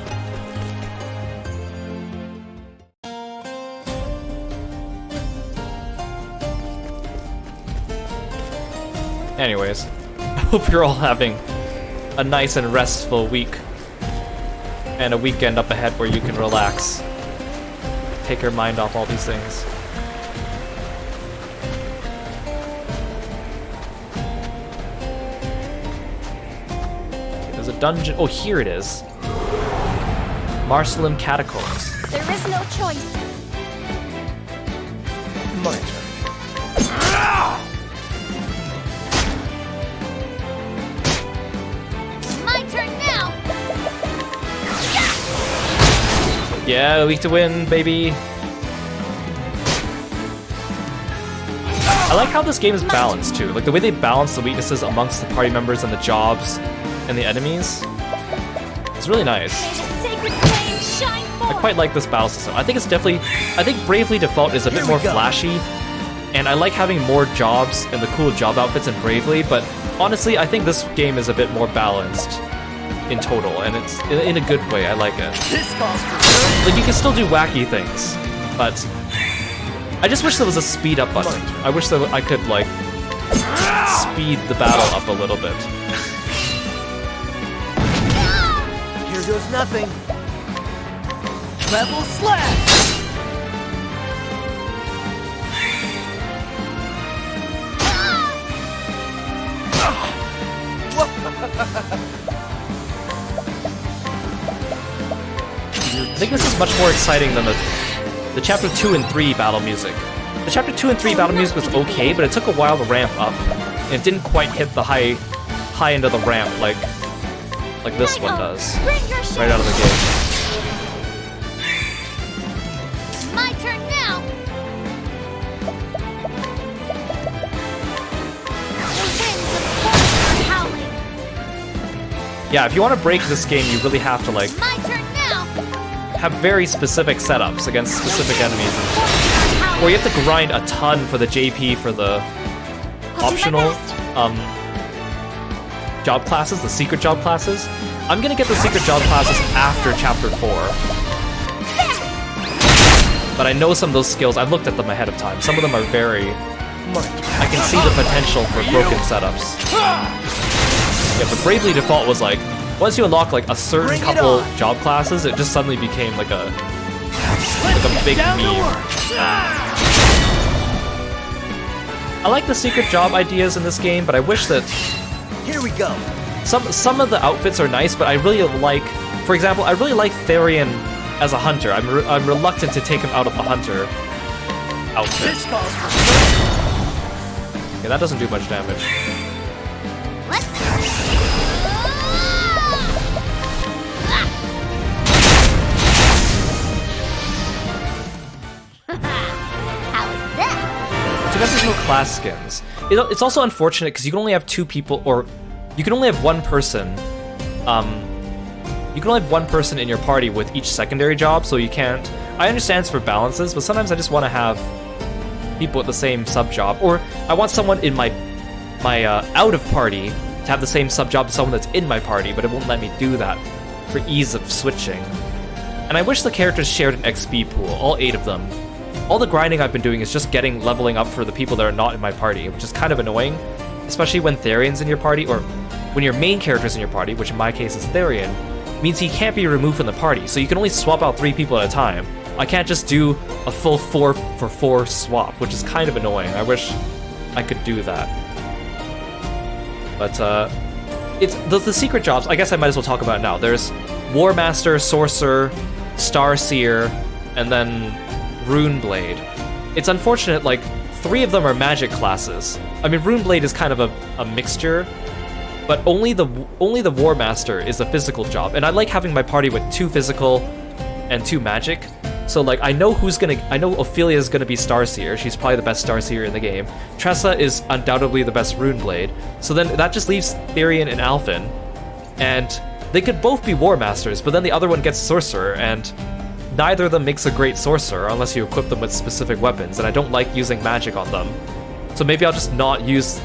Anyways, I hope you're all having a nice and restful week. And a weekend up ahead where you can relax. Take your mind off all these things. There's a dungeon. Oh, here it is. Marcelim Catacombs. There is no choice. My turn. My turn now. Yeah, weak to win, baby. I like how this game is balanced too. Like the way they balance the weaknesses amongst the party members and the jobs and the enemies. It's really nice. I quite like this battle system. I think it's definitely, I think Bravely Default is a bit more flashy, and I like having more jobs and the cool job outfits in Bravely, but honestly, I think this game is a bit more balanced in total, and it's in a good way. I like it. Like, you can still do wacky things, but I just wish there was a speed up button. I wish that I could, like, speed the battle up a little bit. Here goes nothing. Level slash! I think this is much more exciting than the Chapter 2 and 3 battle music. The Chapter 2 and 3 battle music was okay, but it took a while to ramp up, and it didn't quite hit the high end of the ramp like this one does, right out of the gate. My turn now. The winds of force are howling. Yeah, if you want to break this game, you really have to, like, My turn now. have very specific setups against specific enemies, or you have to grind a ton for the JP for the optional job classes, the secret job classes. I'm gonna get the secret job classes after Chapter 4. But I know some of those skills, I've looked at them ahead of time. Some of them are very... I can see the potential for broken setups. Yeah, but Bravely Default was like, once you unlock like a certain couple job classes, it just suddenly became like a big meme. I like the secret job ideas in this game, but I wish that... Here we go. Some of the outfits are nice, but I really like... For example, I really like Therian as a hunter. I'm reluctant to take him out of the hunter outfit. Okay, that doesn't do much damage. Too bad there's no class skins. It's also unfortunate because you can only have two people, or you can only have one person. You can only have one person in your party with each secondary job, so you can't. I understand it's for balances, but sometimes I just want to have people with the same sub job, or I want someone in my out of party to have the same sub job as someone that's in my party, but it won't let me do that for ease of switching. And I wish the characters shared an XP pool, all 8 of them. All the grinding I've been doing is just leveling up for the people that are not in my party, which is kind of annoying, especially when Therian's in your party, or when your main character's in your party, which in my case is Therian, means he can't be removed from the party, so you can only swap out 3 people at a time. I can't just do a full 4-for-4 swap, which is kind of annoying. I wish I could do that. But, it's the secret jobs, I guess I might as well talk about it now. There's War Master, Sorcerer, Starseer, and then Runeblade. It's unfortunate, like, 3 of them are magic classes. I mean, Runeblade is kind of a mixture, but only the War Master is a physical job, and I like having my party with 2 physical and 2 magic. So, like, I know Ophelia is gonna be Starseer. She's probably the best Starseer in the game. Tressa is undoubtedly the best Runeblade. So then that just leaves Therian and Alphen, and they could both be War Masters, but then the other one gets Sorcerer, and neither of them makes a great Sorcerer unless you equip them with specific weapons, and I don't like using magic on them. So maybe I'll just not use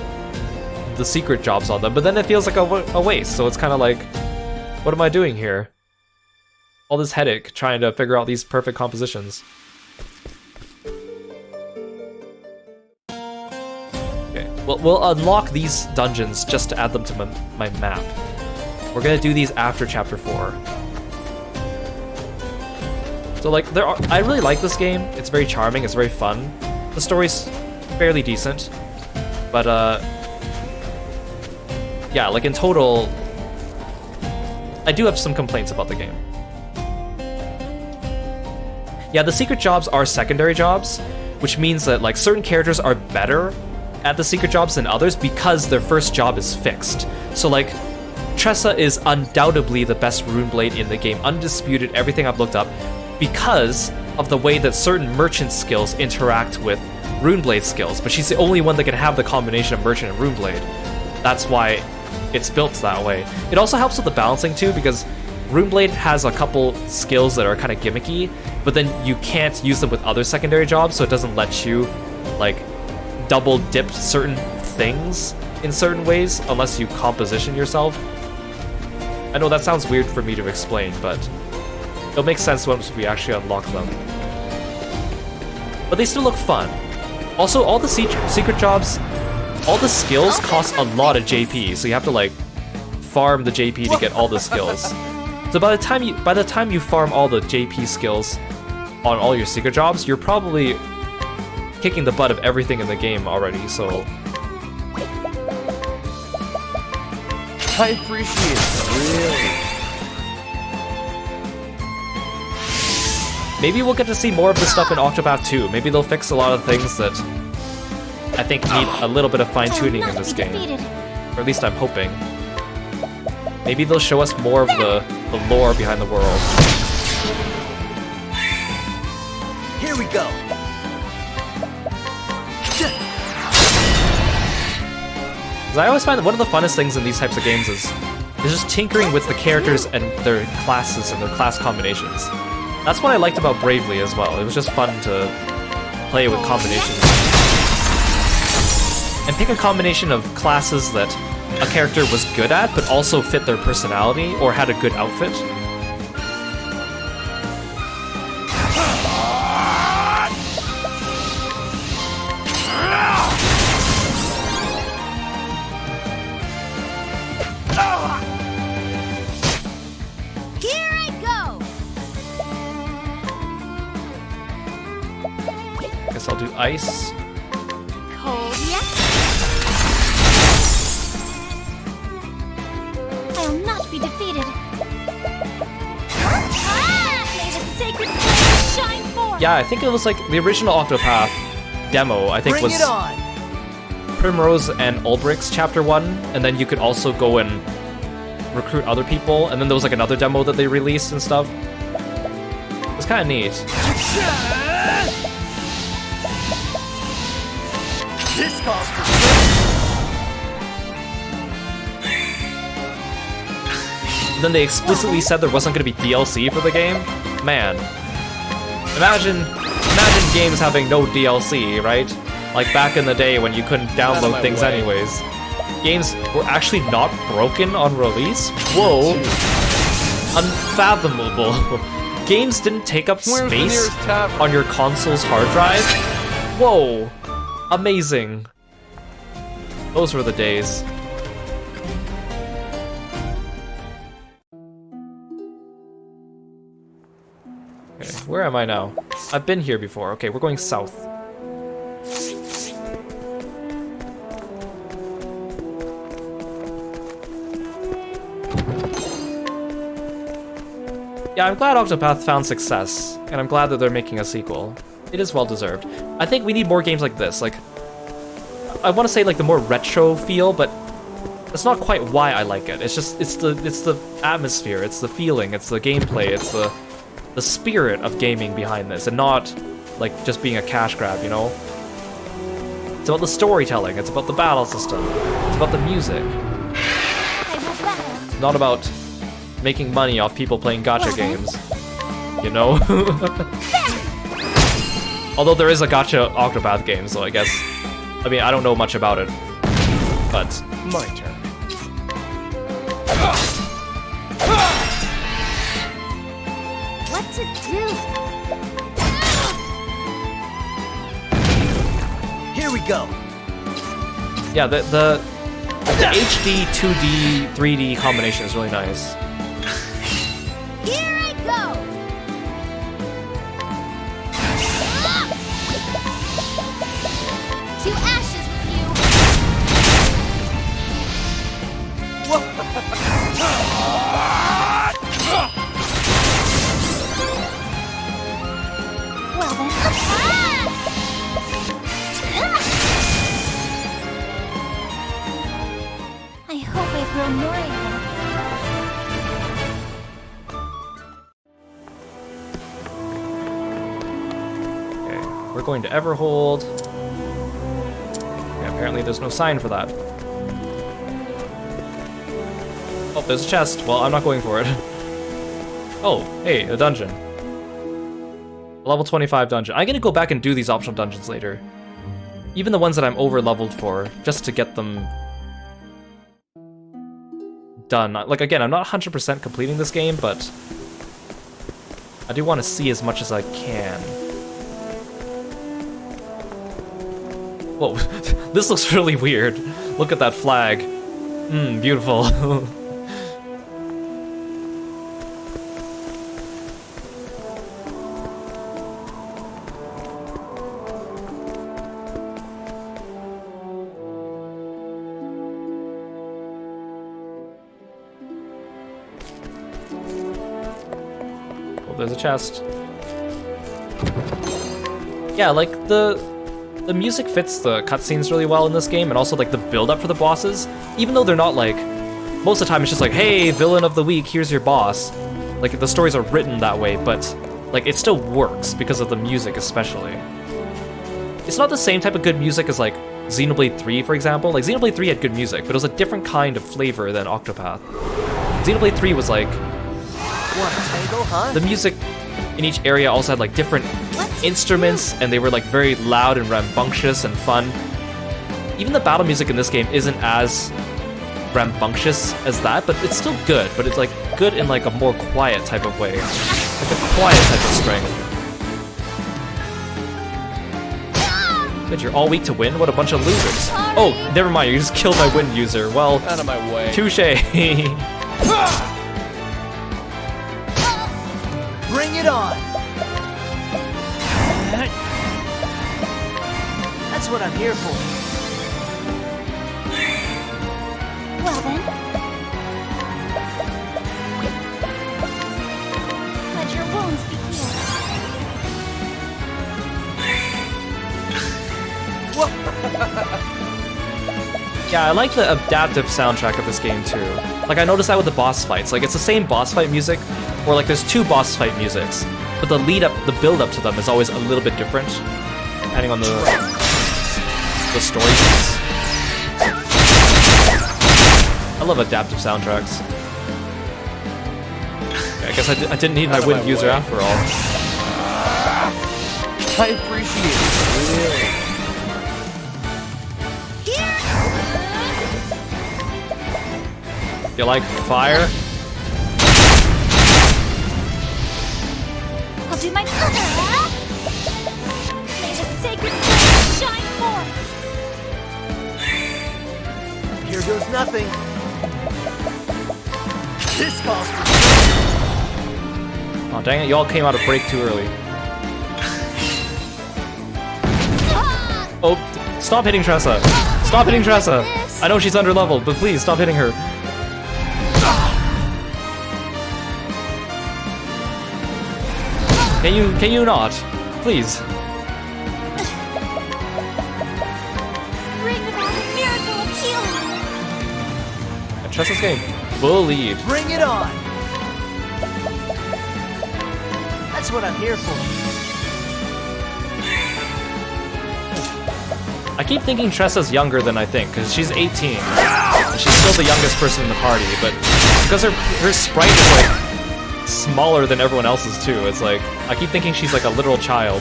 the secret jobs on them, but then it feels like a waste, so it's kind of like, what am I doing here? All this headache trying to figure out these perfect compositions. Okay, well, we'll unlock these dungeons just to add them to my map. We're gonna do these after Chapter 4. So, like, I really like this game. It's very charming, it's very fun. The story's fairly decent, but, yeah, like, in total, I do have some complaints about the game. Yeah, the secret jobs are secondary jobs, which means that like certain characters are better at the secret jobs than others because their first job is fixed. So like, Tressa is undoubtedly the best Runeblade in the game, undisputed, everything I've looked up, because of the way that certain merchant skills interact with Runeblade skills, but she's the only one that can have the combination of merchant and Runeblade. That's why it's built that way. It also helps with the balancing too, because Runeblade has a couple skills that are kind of gimmicky, but then you can't use them with other secondary jobs, so it doesn't let you like double dip certain things in certain ways unless you composition yourself. I know that sounds weird for me to explain, but it'll make sense once we actually unlock them. But they still look fun. Also, all the secret jobs, all the skills cost a lot of JP, so you have to like farm the JP to get all the skills. So by the time you farm all the JP skills on all your secret jobs, you're probably kicking the butt of everything in the game already, so... I appreciate it, really. Maybe we'll get to see more of this stuff in Octopath 2. Maybe they'll fix a lot of things that I think need a little bit of fine-tuning in this game. Or at least I'm hoping. Maybe they'll show us more of the lore behind the world. Here we go. Because I always find that one of the funnest things in these types of games is just tinkering with the characters and their classes and their class combinations. That's what I liked about Bravely as well. It was just fun to play with combinations. And pick a combination of classes that a character was good at, but also fit their personality or had a good outfit. Here I go. Guess I'll do ice. Cold yet? I'll not be defeated. May the sacred flame shine forth. Yeah, I think it was like the original Octopath demo, I think was Primrose and Ulbrich's Chapter 1, and then you could also go and recruit other people, and then there was like another demo that they released and stuff. It's kind of neat. This calls for And then they explicitly said there wasn't going to be DLC for the game. Man, imagine games having no DLC, right? Like back in the day when you couldn't download things anyways. Games were actually not broken on release? Whoa. Unfathomable. Games didn't take up space on your console's hard drive? Whoa. Amazing. Those were the days. Okay, where am I now? I've been here before. Okay, we're going south. Yeah, I'm glad Octopath found success, and I'm glad that they're making a sequel. It is well deserved. I think we need more games like this. Like, I want to say like the more retro feel, but that's not quite why I like it. It's just it's the atmosphere, it's the feeling, it's the gameplay, it's the spirit of gaming behind this, and not like just being a cash grab, you know? It's about the storytelling, it's about the battle system, it's about the music. It's not about making money off people playing gacha games, you know? Although there is a gacha Octopath game, so I guess, I mean, I don't know much about it, but my turn. What to do? Here we go. yeah, the HD, 2D, 3D combination is really nice. Here I go. To ashes with you. we're going to Everhold. Yeah, apparently there's no sign for that. Oh, there's a chest. Well, I'm not going for it. Oh, hey, a dungeon. A level 25 dungeon. I'm gonna go back and do these optional dungeons later. Even the ones that I'm over-leveled for, just to get them done. Like, again, I'm not 100% completing this game, but I do want to see as much as I can. Whoa, this looks really weird. Look at that flag. Beautiful. There's a chest. Yeah, like the music fits the cutscenes really well in this game, and also like the build-up for the bosses. Even though they're not like, most of the time it's just like, hey, villain of the week, here's your boss. Like the stories are written that way, but like it still works because of the music especially. It's not the same type of good music as like Xenoblade 3, for example. Like Xenoblade 3 had good music, but it was a different kind of flavor than Octopath. Xenoblade 3 was like, Tangle, huh? the music in each area also had like different instruments, and they were like very loud and rambunctious and fun. Even the battle music in this game isn't as rambunctious as that, but it's still good. But it's like good in like a more quiet type of way, like a quiet type of strength. But you're all weak to wind? What a bunch of losers. Oh, never mind, you just killed my wind user. Well, Out of my way. touche. Bring it on! That's what I'm here for. Well then. Let your wounds be healed. Yeah, I like the adaptive soundtrack of this game too. Like I noticed that with the boss fights. Like it's the same boss fight music, or like there's two boss fight musics, but the build up to them is always a little bit different, depending on the story beats. I love adaptive soundtracks. Yeah, I guess I didn't need my wind user after all. I appreciate it, really. You like fire? I'll do my other. May the sacred flame shine forth. Here goes nothing. This calls for. Oh dang it! You all came out of break too early. Oh, stop hitting Tressa! Stop hitting Tressa! I know she's under leveled, but please stop hitting her. Can you not? Please. Bring about a miracle of healing. And Tressa's getting bullied. Bring it on! That's what I'm here for. I keep thinking Tressa's younger than I think, because she's 18. And she's still the youngest person in the party, but because her sprite is like smaller than everyone else's too, it's like, I keep thinking she's like a literal child.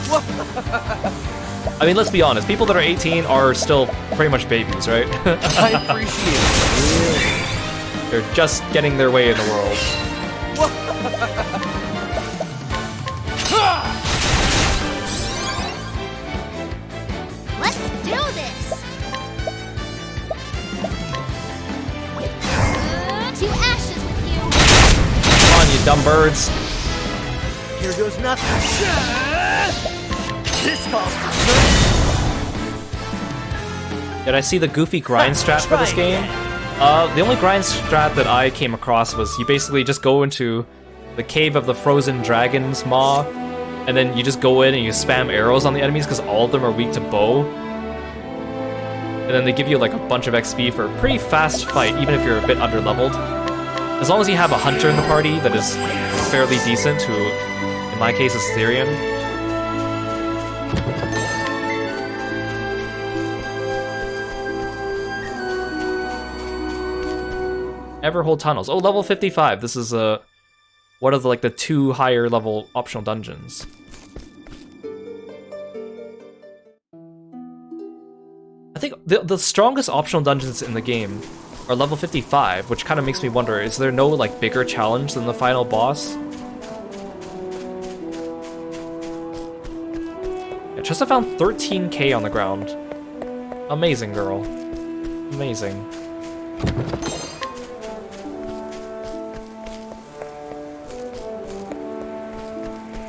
I mean, let's be honest, people that are 18 are still pretty much babies, right? I appreciate it. They're just getting their way in the world. Let's do this. To ashes with you. Come on, you dumb birds. Here goes nothing. This calls for service. Did I see the goofy grind strat for this game? The only grind strat that I came across was you basically just go into the Cave of the Frozen Dragons Maw, and then you just go in and you spam arrows on the enemies because all of them are weak to bow. And then they give you like a bunch of XP for a pretty fast fight, even if you're a bit underleveled. As long as you have a hunter in the party that is fairly decent, who, in my case, is Therian. Everhold Tunnels. Oh, level 55. This is one of the, like, the 2 higher level optional dungeons. I think the strongest optional dungeons in the game are level 55, which kind of makes me wonder, is there no, like, bigger challenge than the final boss? Yeah, Tressa found 13k on the ground. Amazing, girl. Amazing.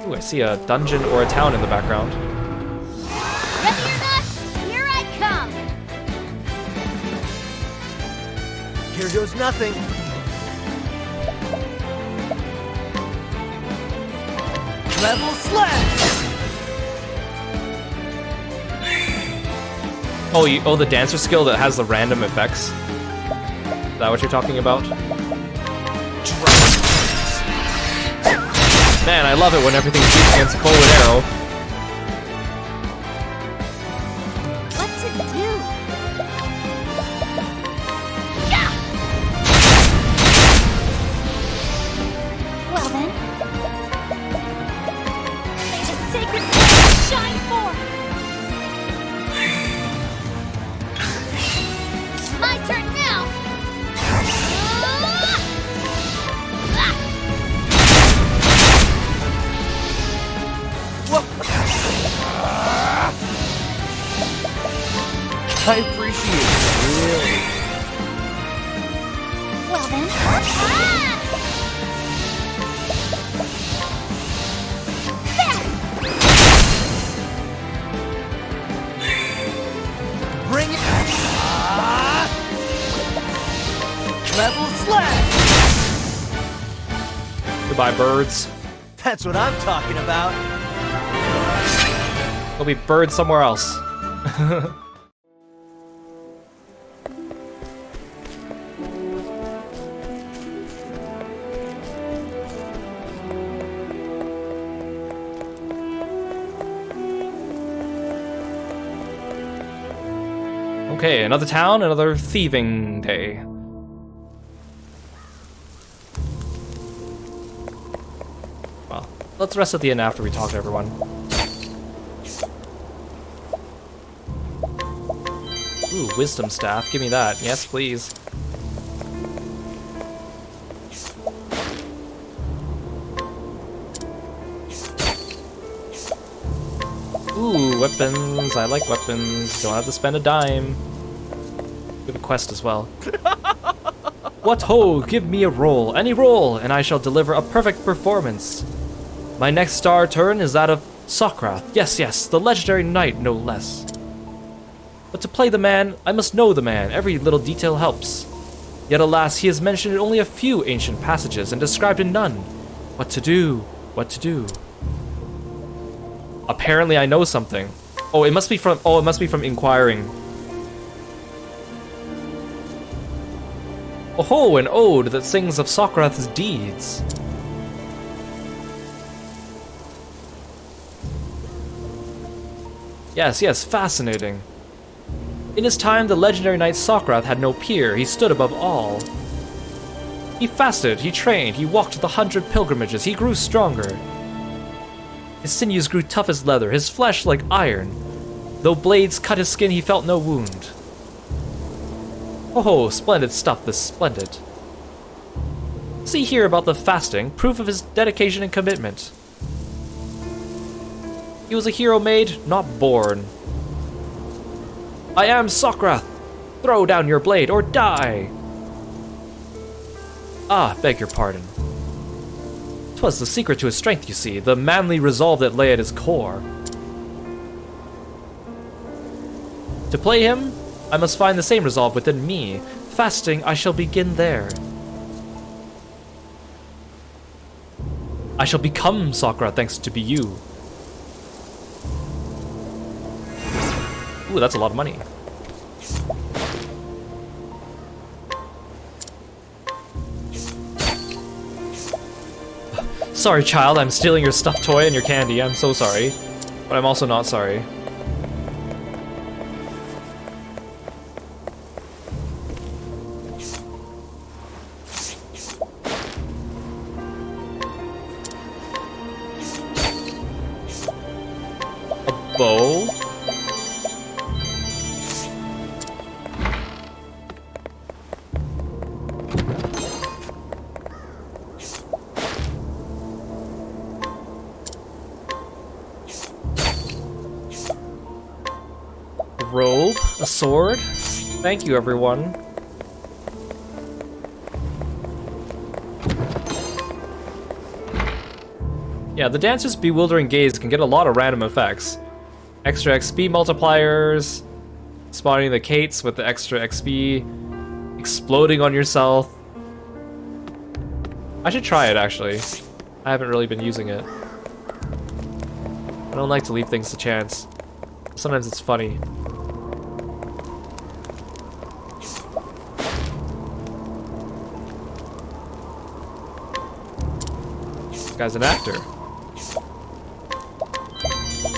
Ooh, I see a dungeon or a town in the background. Ready or not, here I come! Here goes nothing. Level slash! Oh, the dancer skill that has the random effects? Is that what you're talking about? Man, I love it when everything shoots against bow and arrow. What to do? Yeah! Well then, may the sacred flame shine forth! My turn now! I appreciate it, really. Well then, Bring it! Level slash! Goodbye, birds. That's what I'm talking about. There'll be birds somewhere else. Okay, another town, another thieving day. Well, let's rest at the inn after we talk to everyone. Ooh, wisdom staff, give me that. Yes, please. Ooh, weapons. I like weapons. Don't have to spend a dime. We have a quest as well. What ho! Give me a roll, any roll, and I shall deliver a perfect performance. My next star turn is that of Sokrath. Yes, yes, the legendary knight, no less. But to play the man, I must know the man. Every little detail helps. Yet alas, he has mentioned in only a few ancient passages and described in none. What to do? What to do? Apparently I know something. Oh, it must be from inquiring. Oh, an ode that sings of Sokrath's deeds. Yes, yes, fascinating. In his time, the legendary knight Sokrath had no peer. He stood above all. He fasted, he trained, he walked the 100 pilgrimages, he grew stronger. His sinews grew tough as leather, his flesh like iron. Though blades cut his skin, he felt no wound. Oh, splendid stuff, this splendid. See here about the fasting, proof of his dedication and commitment. He was a hero made, not born. I am Sokrath! Throw down your blade or die! Ah, beg your pardon. 'Twas the secret to his strength, you see, the manly resolve that lay at his core. To play him, I must find the same resolve within me. Fasting, I shall begin there. I shall become Sokrath thanks to be you. Ooh, that's a lot of money. Sorry, child, I'm stealing your stuffed toy and your candy. I'm so sorry. But I'm also not sorry. bow. Robe, a sword. Thank you, everyone. Yeah, the dancer's bewildering gaze can get a lot of random effects. Extra XP multipliers, spawning the Kates with the extra XP, exploding on yourself. I should try it, actually. I haven't really been using it. I don't like to leave things to chance. Sometimes it's funny. This guy's an actor.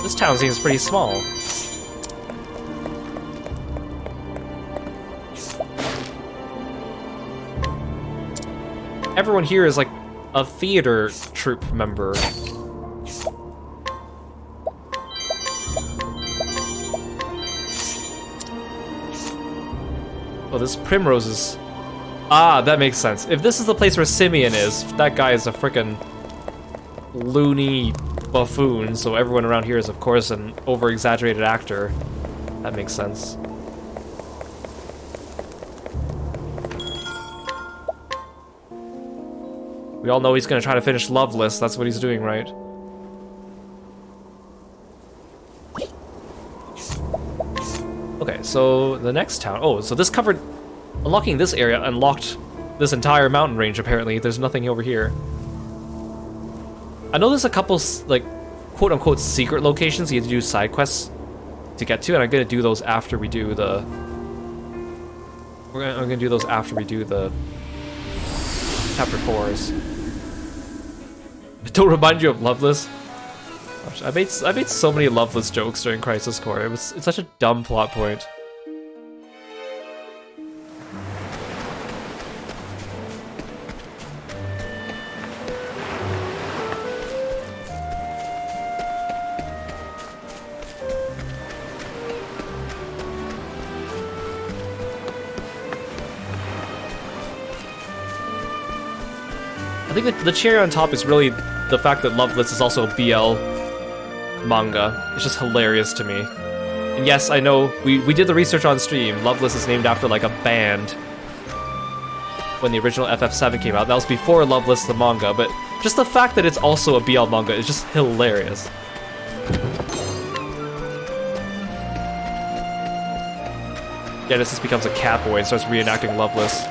This town seems pretty small. Everyone here is like a theater troupe member. Oh, this Primrose is... Ah, that makes sense. If this is the place where Simeon is, that guy is a frickin' loony buffoon, so everyone around here is, of course, an over-exaggerated actor. That makes sense. We all know he's gonna try to finish Loveless, that's what he's doing, right? Okay, so the next town... Oh, so this covered... Unlocking this area unlocked this entire mountain range, apparently. There's nothing over here. I know there's a couple, like, quote-unquote secret locations you have to do side quests to get to, and I'm gonna do those after we do the... I'm gonna do those after we do the... Chapter 4s. Don't remind you of Loveless? Gosh, I made so many Loveless jokes during Crisis Core. It's such a dumb plot point. I think the cherry on top is really the fact that Loveless is also a BL manga. It's just hilarious to me. And yes, I know, we did the research on stream. Loveless is named after like a band when the original FF7 came out. That was before Loveless the manga, but just the fact that it's also a BL manga is just hilarious. Genesis becomes a catboy and starts reenacting Loveless.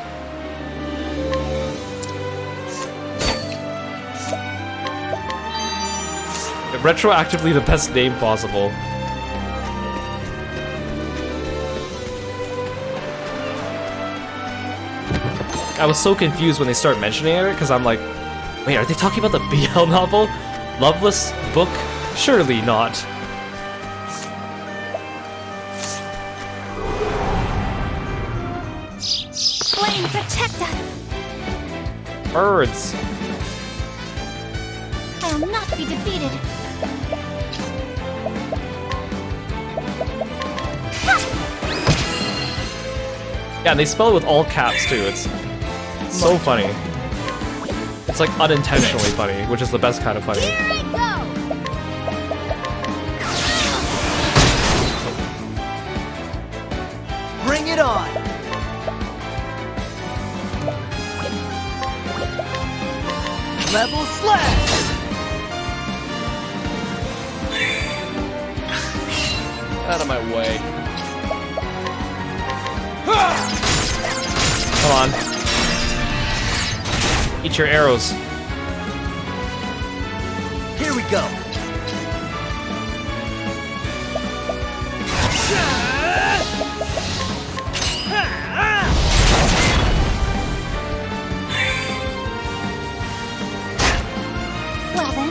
Retroactively the best name possible. I was so confused when they start mentioning it, because I'm like, wait, are they talking about the BL novel? Loveless book? Surely not. Flame, protect us! Birds. I will not be defeated. Yeah, and they spell it with all caps too. It's so funny. It's like unintentionally funny, which is the best kind of funny. Here I go! Bring it on! Level slash! Out of my way. Come on. Eat your arrows. Here we go. Well then.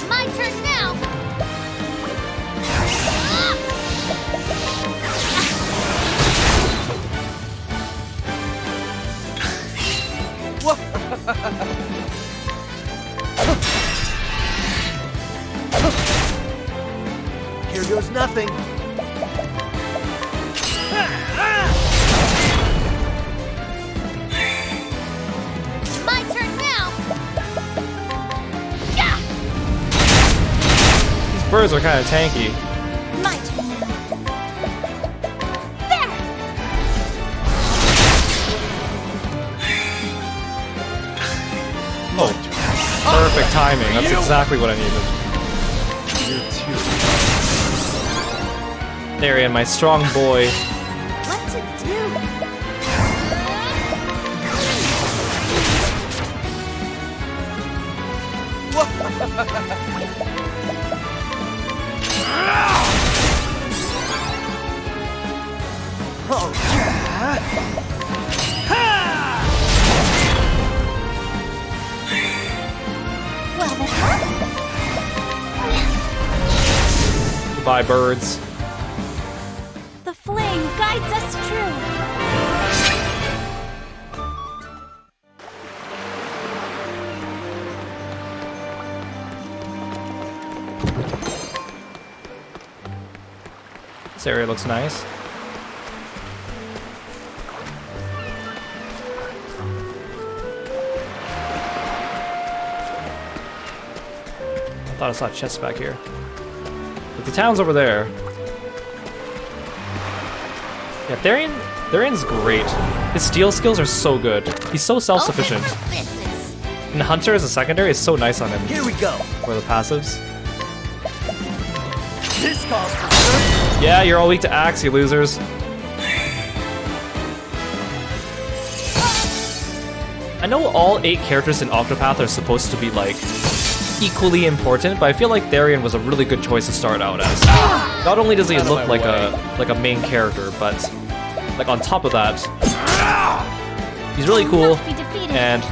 My turn now. Here goes nothing. My turn now. Yeah. These birds are kind of tanky. My turn now. There. Oh, perfect timing. That's exactly what I needed. Therian, my strong boy. What to do? Oh, yeah. Well, then. Goodbye, birds. The flame guides us true. This area looks nice. I thought I saw chests back here. But the town's over there. Yeah, Therian's great. His steal skills are so good. He's so self-sufficient. And Hunter as a secondary is so nice on him. Here we go. For the passives. This calls for good. Yeah, you're all weak to axe, you losers. I know all 8 characters in Octopath are supposed to be like equally important, but I feel like Therian was a really good choice to start out as. Not only does he look like a main character, but like on top of that, he's really cool, and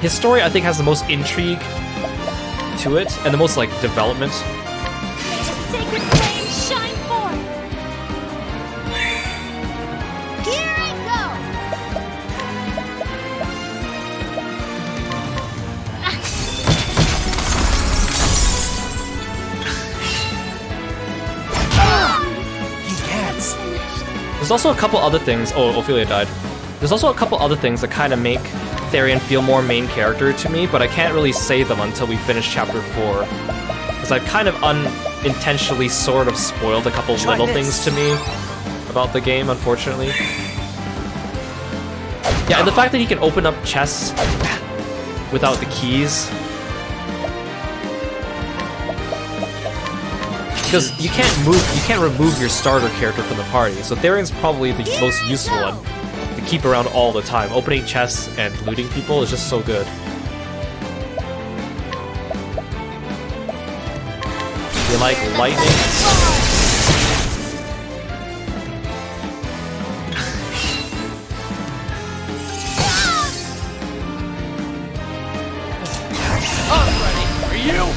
his story I think has the most intrigue to it and the most like development. May the sacred flame shine forth. Here I go. There's also a couple other things. Oh, Ophelia died. There's also a couple other things that kind of make Therian feel more main character to me, but I can't really say them until we finish chapter 4. Because I've kind of unintentionally sort of spoiled a couple little things to me about the game, unfortunately. Yeah, and the fact that he can open up chests without the keys. Because you can't remove your starter character from the party, so Therian's probably the most useful one to keep around all the time. Opening chests and looting people is just so good. You like lightning? I'm ready. Are you?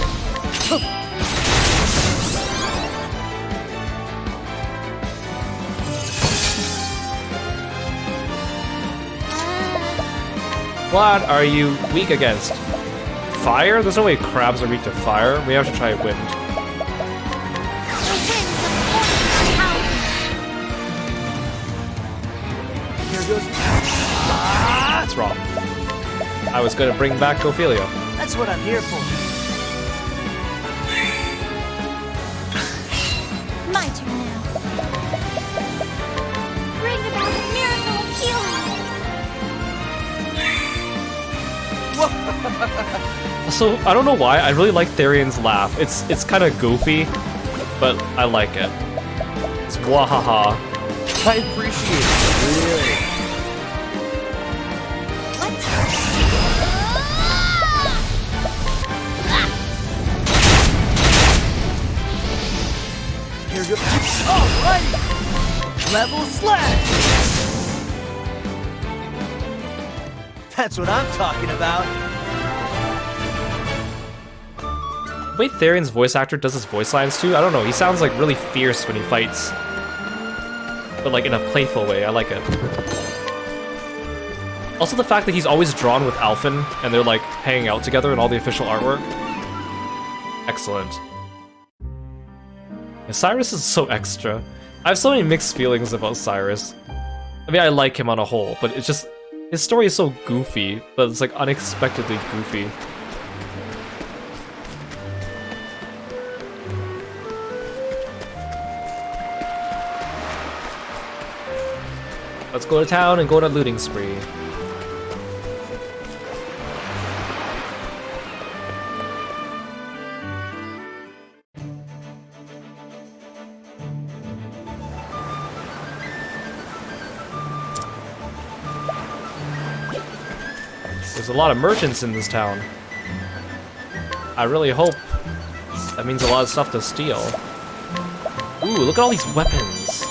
What are you weak against? Fire? There's no way crabs are weak to fire. We have to try wind. Here goes. That's wrong. I was gonna bring back Ophelia. That's what I'm here for. My turn now. Bring about a miracle of healing. So, I don't know why, I really like Therian's laugh. It's kind of goofy, but I like it. It's wahaha. I appreciate it, really. Here goes. Alrighty! Level slash! That's what I'm talking about. The way Therian's voice actor does his voice lines too, I don't know, he sounds like really fierce when he fights. But like in a playful way, I like it. Also the fact that he's always drawn with Alphen, and they're like hanging out together in all the official artwork. Excellent. Yeah, Cyrus is so extra. I have so many mixed feelings about Cyrus. I mean, I like him on a whole, but it's just... his story is so goofy, but it's like unexpectedly goofy. Let's go to town and go on a looting spree. There's a lot of merchants in this town. I really hope that means a lot of stuff to steal. Ooh, look at all these weapons.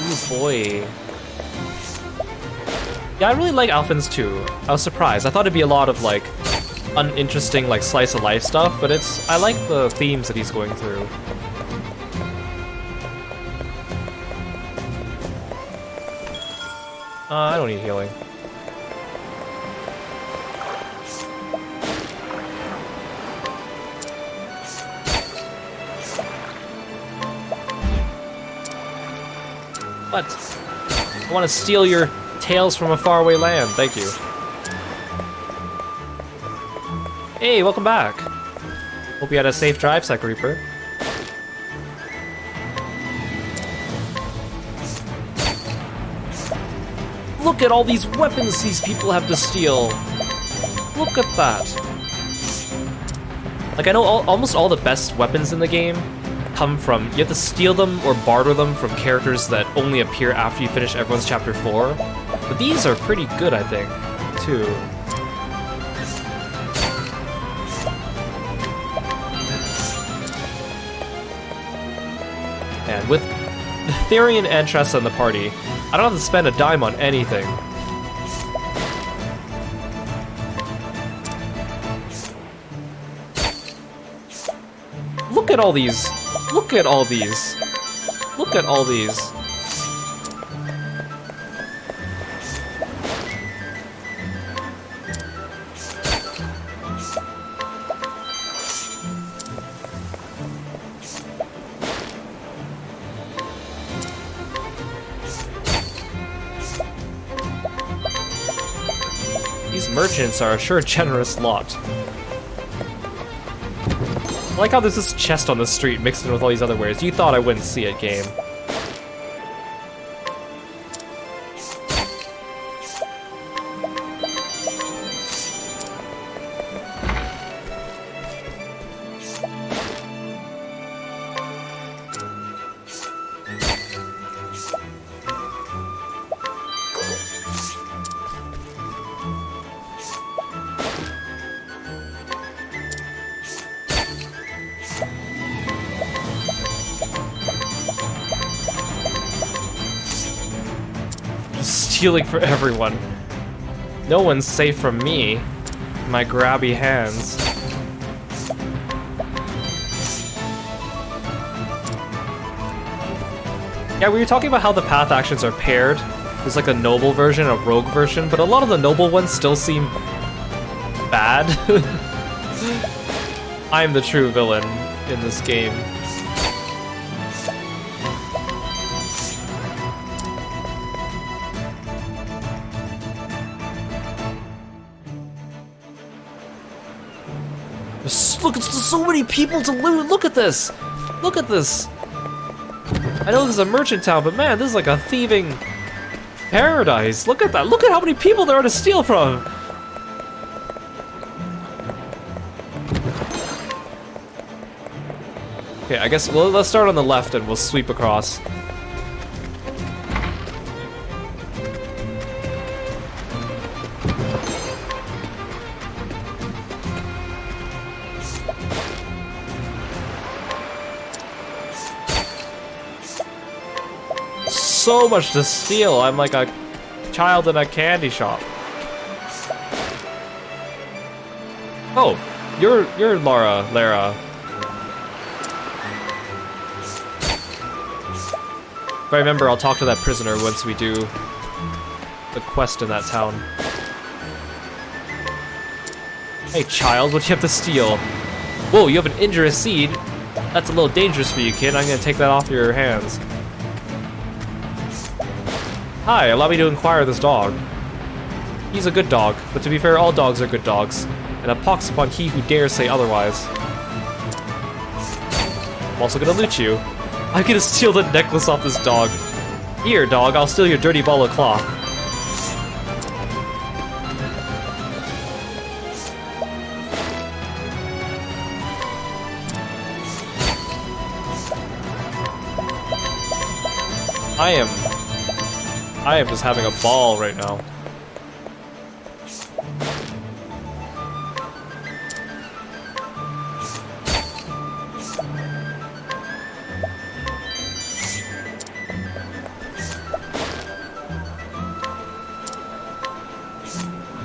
Ooh, boy. Yeah, I really like Alphen's too. I was surprised. I thought it'd be a lot of like uninteresting like slice of life stuff, but I like the themes that he's going through. I don't need healing. What? I want to steal your tales from a faraway land. Thank you. Hey, welcome back. Hope you had a safe drive, Sec Reaper. Look at all these weapons these people have to steal. Look at that. Like, I know almost all the best weapons in the game come from, you have to steal them or barter them from characters that only appear after you finish everyone's chapter 4. But these are pretty good, I think, too. And with Therian and Tressa in the party, I don't have to spend a dime on anything. Look at all these. Look at all these. Look at all these. These merchants are a sure generous lot. I like how there's this chest on the street mixed in with all these other wares. You thought I wouldn't see it, game. Stealing for everyone. No one's safe from me. My grabby hands. Yeah, we were talking about how the path actions are paired. There's like a noble version, a rogue version, but a lot of the noble ones still seem bad. I'm the true villain in this game. Look, it's so many people to loot. Look at this. Look at this. I know this is a merchant town, but man, this is like a thieving paradise. Look at that. Look at how many people there are to steal from. Okay, I guess let's start on the left and we'll sweep across. So much to steal. I'm like a child in a candy shop. Oh, you're Lara. If I remember, I'll talk to that prisoner once we do the quest in that town. Hey child, what do you have to steal? Whoa, you have an injurious seed? That's a little dangerous for you, kid. I'm gonna take that off your hands. Hi, allow me to inquire this dog. He's a good dog, but to be fair, all dogs are good dogs, and a pox upon he who dares say otherwise. I'm also gonna loot you. I'm gonna steal the necklace off this dog. Here, dog, I'll steal your dirty ball of cloth. I am just having a ball right now.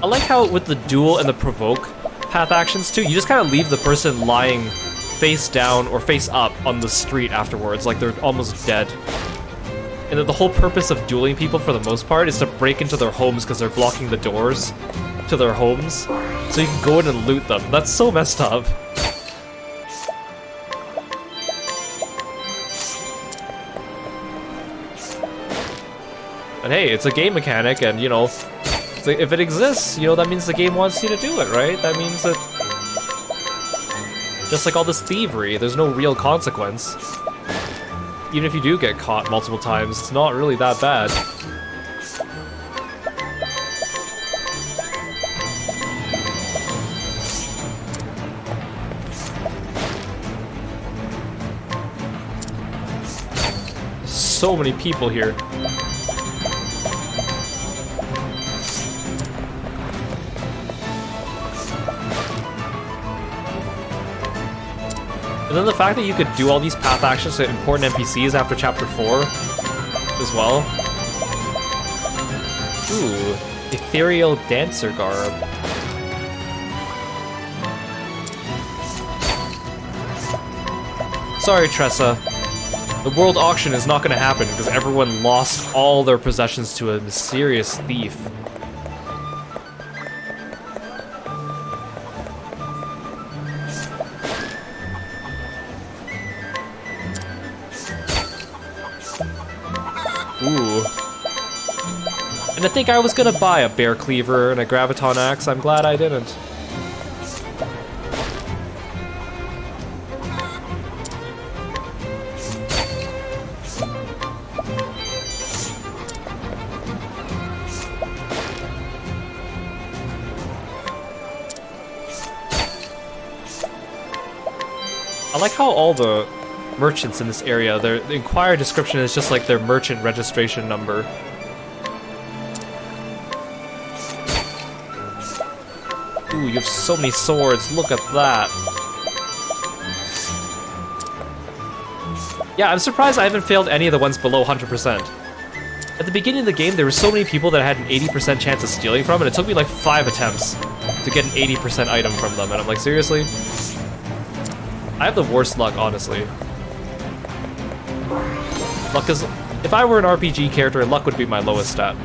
I like how with the duel and the provoke path actions too, you just kind of leave the person lying face down or face up on the street afterwards, like they're almost dead. And that the whole purpose of dueling people for the most part is to break into their homes because they're blocking the doors to their homes. So you can go in and loot them. That's so messed up. And hey, it's a game mechanic and, you know, if it exists, you know, that means the game wants you to do it, right? That means that... Just like all this thievery, there's no real consequence. Even if you do get caught multiple times, it's not really that bad. So many people here. And then the fact that you could do all these path actions to important NPCs after Chapter 4 as well. Ooh, ethereal dancer garb. Sorry, Tressa. The world auction is not going to happen because everyone lost all their possessions to a mysterious thief. Ooh. And I think I was gonna buy a bear cleaver and a graviton axe. I'm glad I didn't. I like how all the merchants in this area, the Inquire description is just like their merchant registration number. Ooh, you have so many swords, look at that. Yeah, I'm surprised I haven't failed any of the ones below 100%. At the beginning of the game, there were so many people that I had an 80% chance of stealing from, and it took me like 5 attempts to get an 80% item from them, and I'm like, seriously? I have the worst luck, honestly. Luck is... If I were an RPG character, luck would be my lowest stat.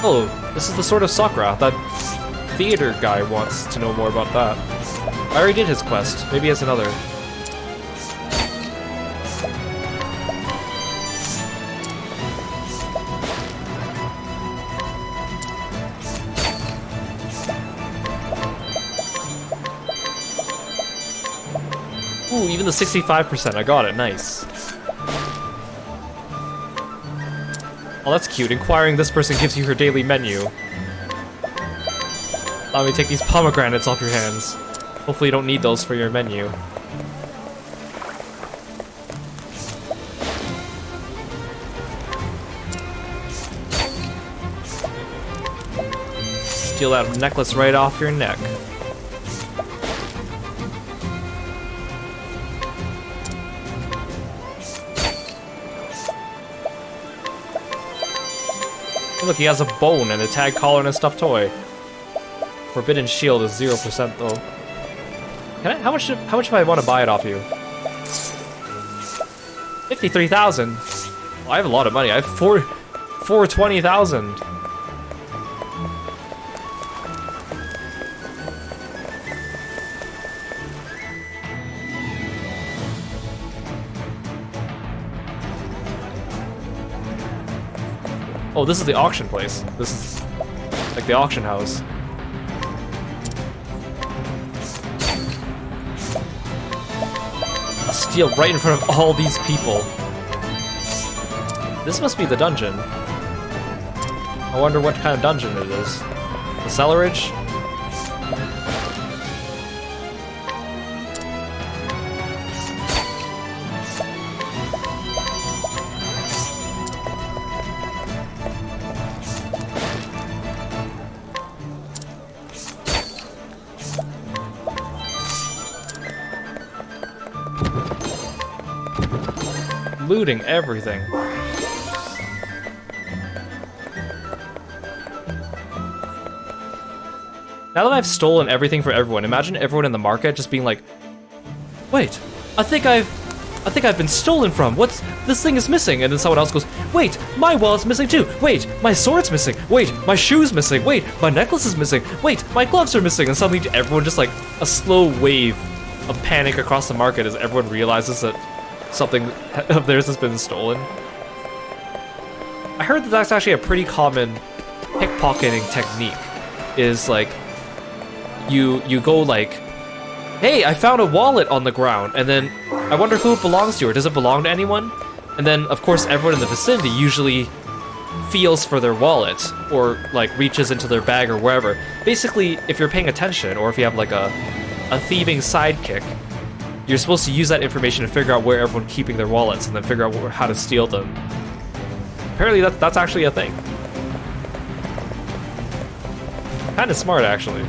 Oh, this is the Sword of Sakura. That theater guy wants to know more about that. I already did his quest. Maybe he has another. Ooh, even the 65%, I got it, nice. Oh, that's cute. Inquiring this person gives you her daily menu. Allow me to take these pomegranates off your hands. Hopefully you don't need those for your menu. Steal that necklace right off your neck. Look, he has a bone and a tag collar and a stuffed toy. Forbidden shield is 0% though. Can I? How much if I want to buy it off you? 53,000. Well, I have a lot of money. I have 420,000. Oh, this is the auction place. This is like the auction house. A steal right in front of all these people. This must be the dungeon. I wonder what kind of dungeon it is. The cellarage? Looting everything. Now that I've stolen everything for everyone, imagine everyone in the market just being like, "Wait, I think I've been stolen from. What's this thing is missing?" And then someone else goes, "Wait, my wallet's missing too. Wait, my sword's missing. Wait, my shoe's missing. Wait, my necklace is missing. Wait, my gloves are missing." And suddenly everyone just like a slow wave of panic across the market as everyone realizes that something of theirs has been stolen. I heard that that's actually a pretty common pickpocketing technique. Is like you go like, "Hey, I found a wallet on the ground," and then I wonder who it belongs to, or does it belong to anyone? And then of course everyone in the vicinity usually feels for their wallet or like reaches into their bag or wherever. Basically, if you're paying attention or if you have like a thieving sidekick, you're supposed to use that information to figure out where everyone's keeping their wallets and then figure out how to steal them. Apparently that's actually a thing. Kinda smart, actually.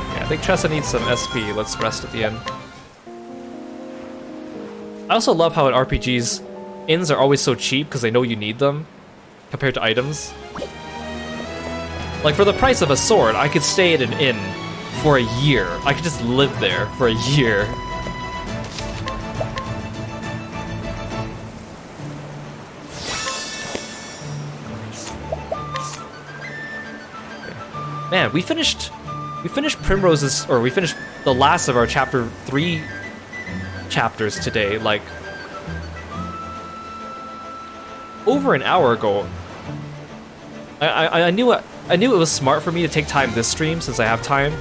Yeah, I think Tressa needs some SP. Let's rest at the end. I also love how in RPGs, inns are always so cheap because they know you need them, compared to items. Like, for the price of a sword, I could stay at an inn for a year. I could just live there for a year. Man, we finished Primrose's, or we finished the last of our chapter 3 chapters today, like over an hour ago. I knew it was smart for me to take time this stream, since I have time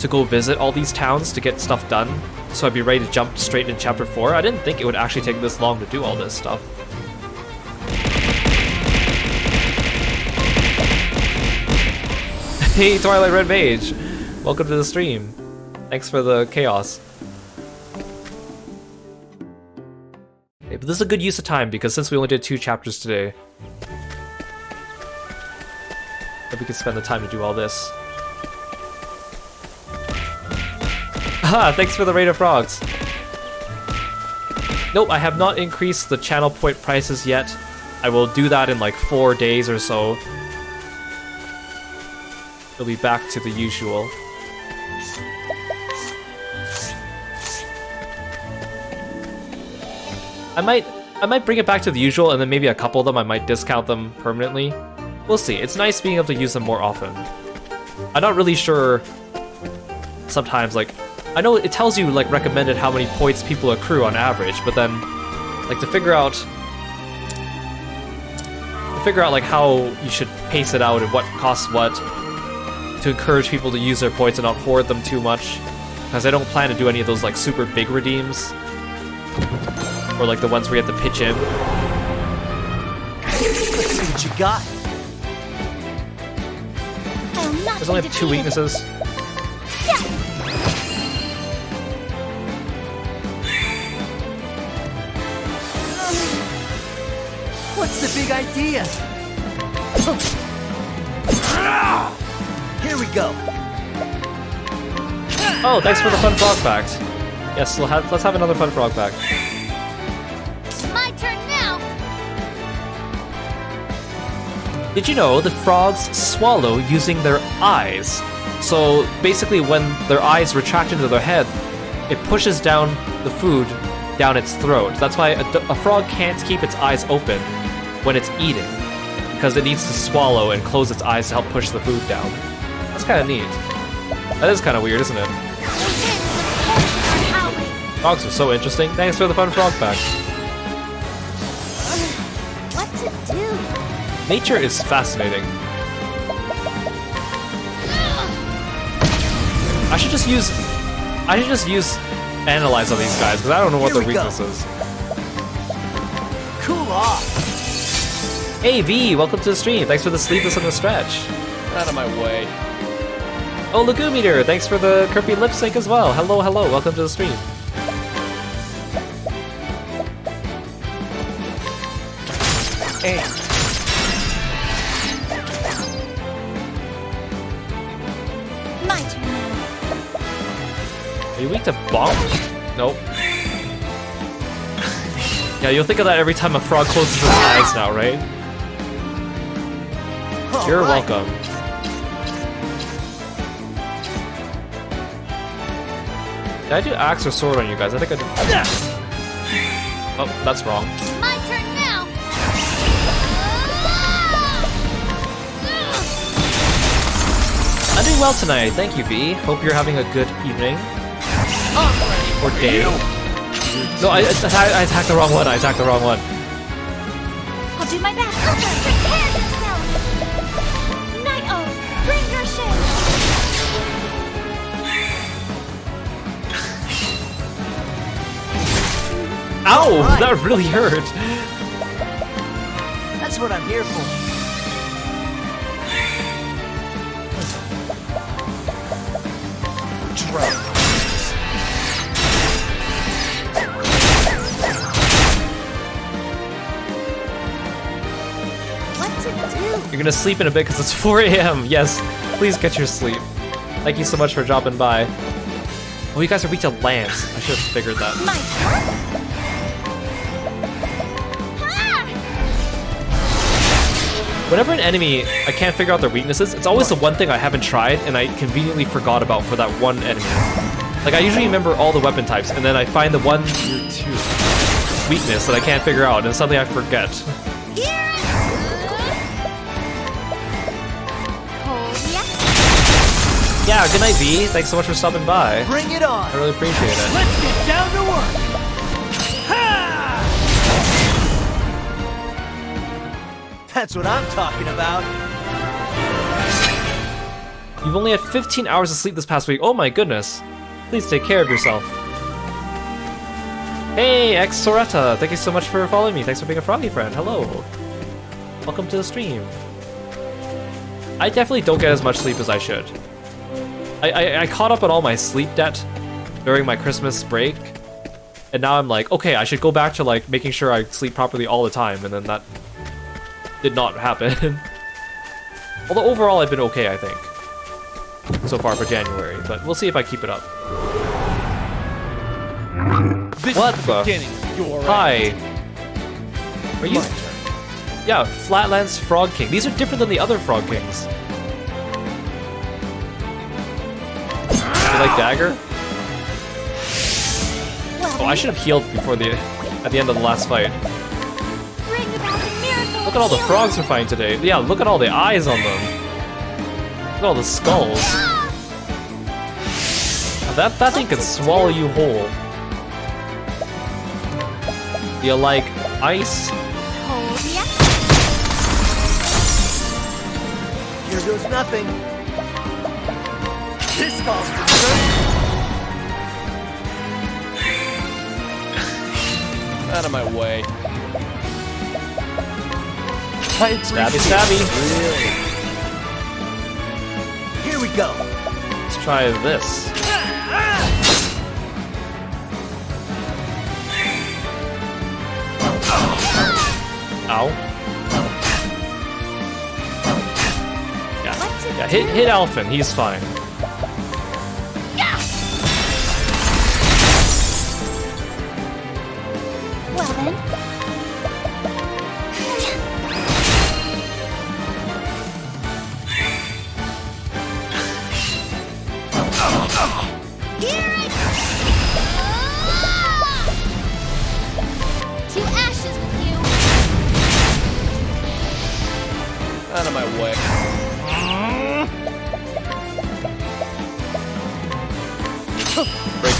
to go visit all these towns to get stuff done, so I'd be ready to jump straight into chapter 4. I didn't think it would actually take this long to do all this stuff. Hey, Twilight Red Mage! Welcome to the stream. Thanks for the chaos. Okay, but this is a good use of time, because since we only did 2 chapters today, we could spend the time to do all this. Ah, thanks for the raid of frogs. Nope, I have not increased the channel point prices yet. I will do that in like 4 days or so. It'll be back to the usual. I might bring it back to the usual, and then maybe a couple of them I might discount them permanently. We'll see. It's nice being able to use them more often. I'm not really sure sometimes, like, I know it tells you like recommended how many points people accrue on average, but then like to figure out like how you should pace it out and what costs what, to encourage people to use their points and not hoard them too much, because I don't plan to do any of those like super big redeems, or like the ones where you have to pitch in. Let's see what you got. There's only 2 weaknesses. What's the big idea? Here we go. Oh, thanks for the fun frog fact. Yes, let's have another fun frog fact. My turn now. Did you know that frogs swallow using their eyes? So basically when their eyes retract into their head, it pushes down the food down its throat. That's why a frog can't keep its eyes open when it's eating, because it needs to swallow and close its eyes to help push the food down. That's kind of neat. That is kind of weird, isn't it? Frogs are so interesting. Thanks for the fun frog fact. What to do? Nature is fascinating. I should just use analyze on these guys because I don't know what their weakness is. Cool off. Hey V, welcome to the stream. Thanks for the sleepless on the stretch. Out of my way. Oh, Lagoon-meter, thanks for the Kirby lip sync as well. Hello, hello, welcome to the stream. Hey. My turn. Are you weak to bomb? Nope. Yeah, you'll think of that every time a frog closes his eyes now, right? You're welcome. Did I do axe or sword on you guys? I think I did. Oh, that's wrong. My turn now. I'm doing well tonight, thank you V. Hope you're having a good evening. Or day. No, I attacked the wrong one, I attacked the wrong one. I'll do my best. Prepare yourself. Night-O, bring your shade. Ow! Right. That really hurt! That's what I'm here for. What to do? You're gonna sleep in a bit because it's 4 AM. Yes, please get your sleep. Thank you so much for dropping by. Oh, you guys are weak to lance. I should have figured that. My turn. Whenever an enemy, I can't figure out their weaknesses, it's always the one thing I haven't tried and I conveniently forgot about for that one enemy. Like, I usually remember all the weapon types, and then I find the one weakness that I can't figure out, and it's something I forget. Yeah, good night, V. Thanks so much for stopping by. Bring it on. I really appreciate it. Let's get down to work. Ha! That's what I'm talking about. You've only had 15 hours of sleep this past week. Oh my goodness. Please take care of yourself. Hey, X Soretta. Thank you so much for following me. Thanks for being a froggy friend. Hello. Welcome to the stream. I definitely don't get as much sleep as I should. I caught up on all my sleep debt during my Christmas break. And now I'm like, okay, I should go back to like making sure I sleep properly all the time. And then that did not happen. Although overall I've been okay, I think. So far for January, but we'll see if I keep it up. What the? Hi. Are you? Yeah, Flatlands Frog King. These are different than the other Frog Kings. You like dagger? Oh, I should have healed before at the end of the last fight. Look at all the frogs we're fighting today. Yeah, look at all the eyes on them. Look at all the skulls. That thing can swallow you whole. Do you like ice? Here goes nothing. This calls for good. Out of my way. Stabby, stabby. Here we go. Let's try this. Ow. Yeah, hit Alphen, he's fine. Well then.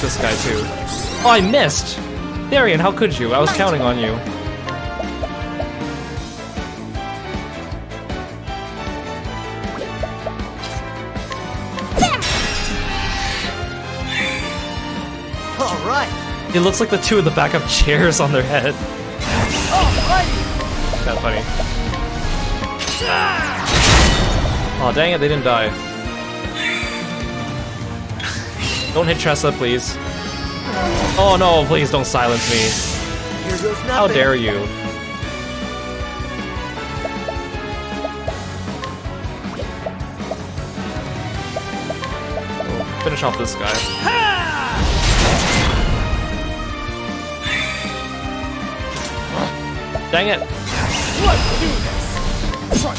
this guy too. Oh, I missed! Darian, how could you? I was counting on you. Alright! It looks like the two of the backup chairs on their head. Alrighty! Kinda funny. Oh dang it, they didn't die. Don't hit Tressa, please. Oh no, please don't silence me. Here goes nothing. How dare you? Oh, finish off this guy. Dang it! Let's do this! Try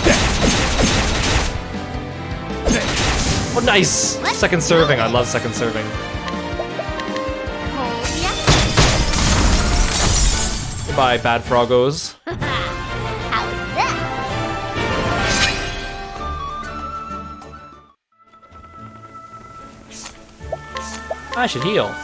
Oh, nice! Second serving. I love second serving. Goodbye, bad froggos. I should heal.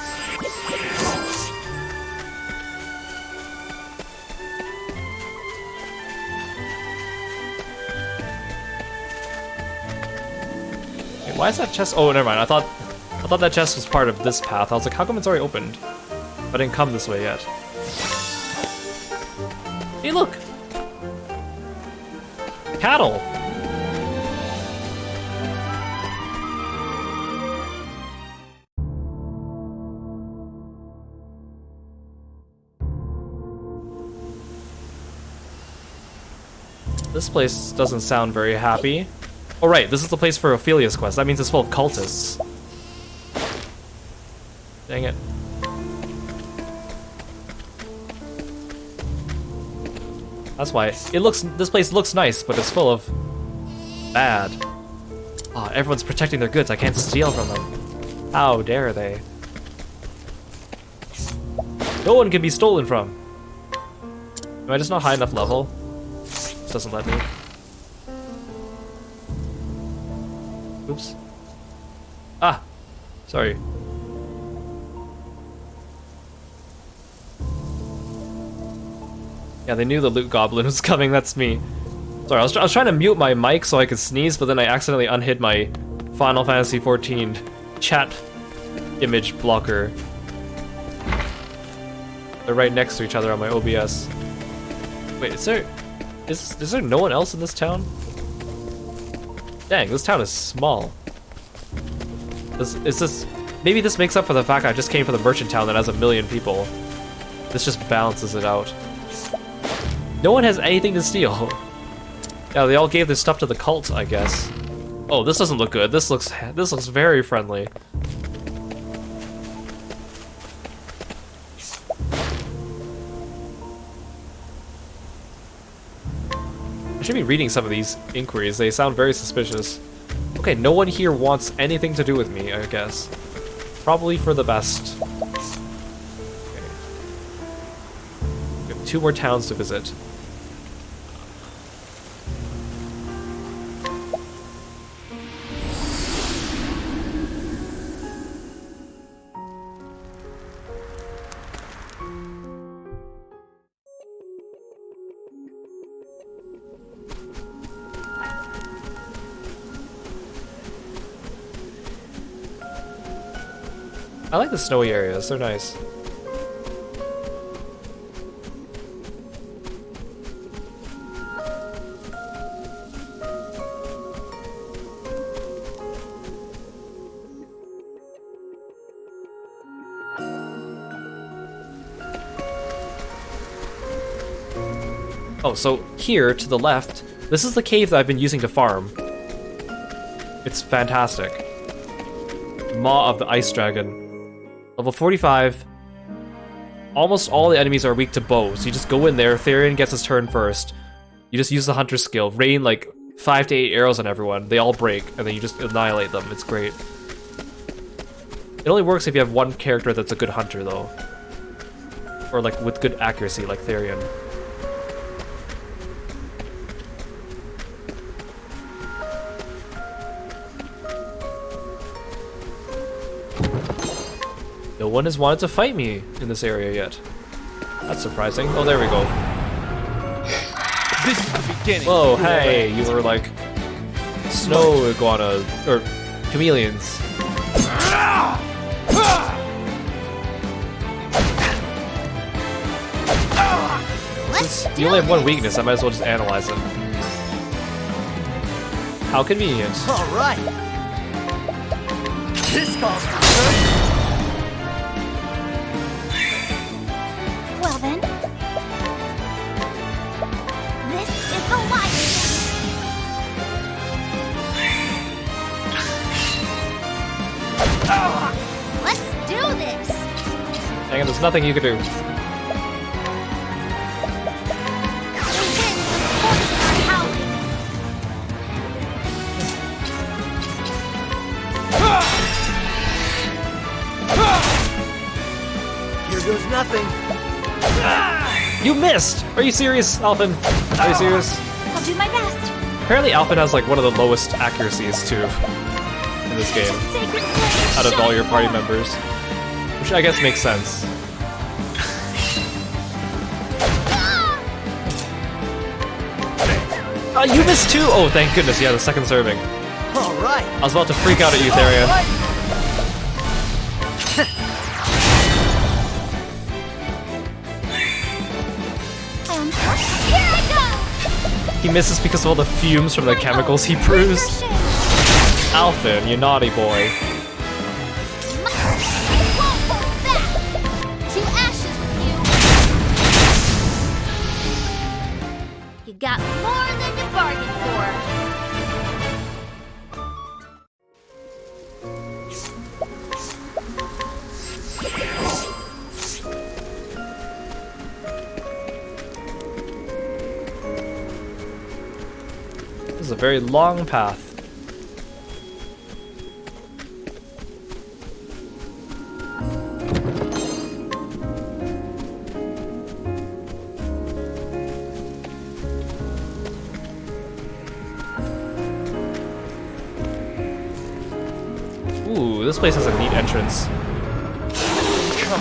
Wait, why is that chest? Oh, never mind. I thought that chest was part of this path. I was like, how come it's already opened? I didn't come this way yet. Hey, look! Cattle! This place doesn't sound very happy. Oh right, this is the place for Ophelia's quest. That means it's full of cultists. Dang it. That's why this place looks nice, but it's full of bad. Oh, everyone's protecting their goods. I can't steal from them. How dare they? No one can be stolen from. Am I just not high enough level? This doesn't let me. Oops. Ah! Sorry. Yeah, they knew the loot goblin was coming, that's me. Sorry, I was trying to mute my mic so I could sneeze, but then I accidentally unhid my Final Fantasy XIV chat image blocker. They're right next to each other on my OBS. Wait, is there no one else in this town? Dang, this town is small. Is this... Maybe this makes up for the fact I just came from the merchant town that has 1 million people. This just balances it out. No one has anything to steal. Yeah, they all gave their stuff to the cult, I guess. Oh, this doesn't look good. This looks very friendly. I should be reading some of these inquiries. They sound very suspicious. Okay, no one here wants anything to do with me, I guess. Probably for the best. Okay. We have 2 more towns to visit. I like the snowy areas, they're nice. Oh, so here, to the left, this is the cave that I've been using to farm. It's fantastic. Maw of the Ice Dragon. Level 45. Almost all the enemies are weak to bows. You just go in there, Therion gets his turn first. You just use the hunter's skill, rain like 5 to 8 arrows on everyone. They all break, and then you just annihilate them. It's great. It only works if you have one character that's a good hunter, though. Or like with good accuracy, like Therion. No one has wanted to fight me in this area yet. That's surprising. Oh, there we go. This is the beginning. Whoa, hey, you were like snow iguana or chameleons. Since you only have one weakness, I might as well just analyze it. How convenient. All right. This calls for good. Well then, this is the life. Let's do this. Dang it, there's nothing you can do. Here goes nothing. You missed! Are you serious, Alphen? Are you serious? I'll do my best. Apparently Alphen has like one of the lowest accuracies too in this game out of all your party members. Which I guess makes sense. You missed too! Oh, thank goodness, yeah, the second serving. All right. I was about to freak out at you, Therian. Here I go. He misses because of all the fumes from the chemicals he brews. Alphen, you naughty boy. To ashes with you. You got more than you bargained for. This is a very long path. Ooh, this place has a neat entrance.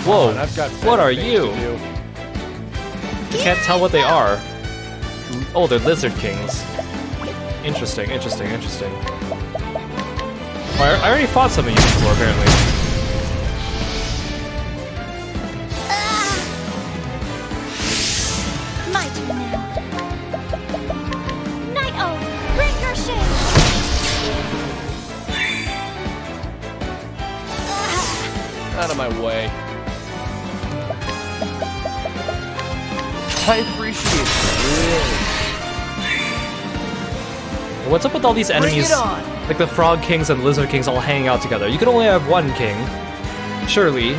Whoa, what are you? You can't tell what they are. Oh, they're lizard kings. Interesting, interesting, interesting. Oh, I already fought some of you before, apparently. My turn now. Night-O, bring your shade. Out of my way. I appreciate it. What's up with all these enemies? Like the frog kings and lizard kings all hanging out together. You can only have one king. Surely.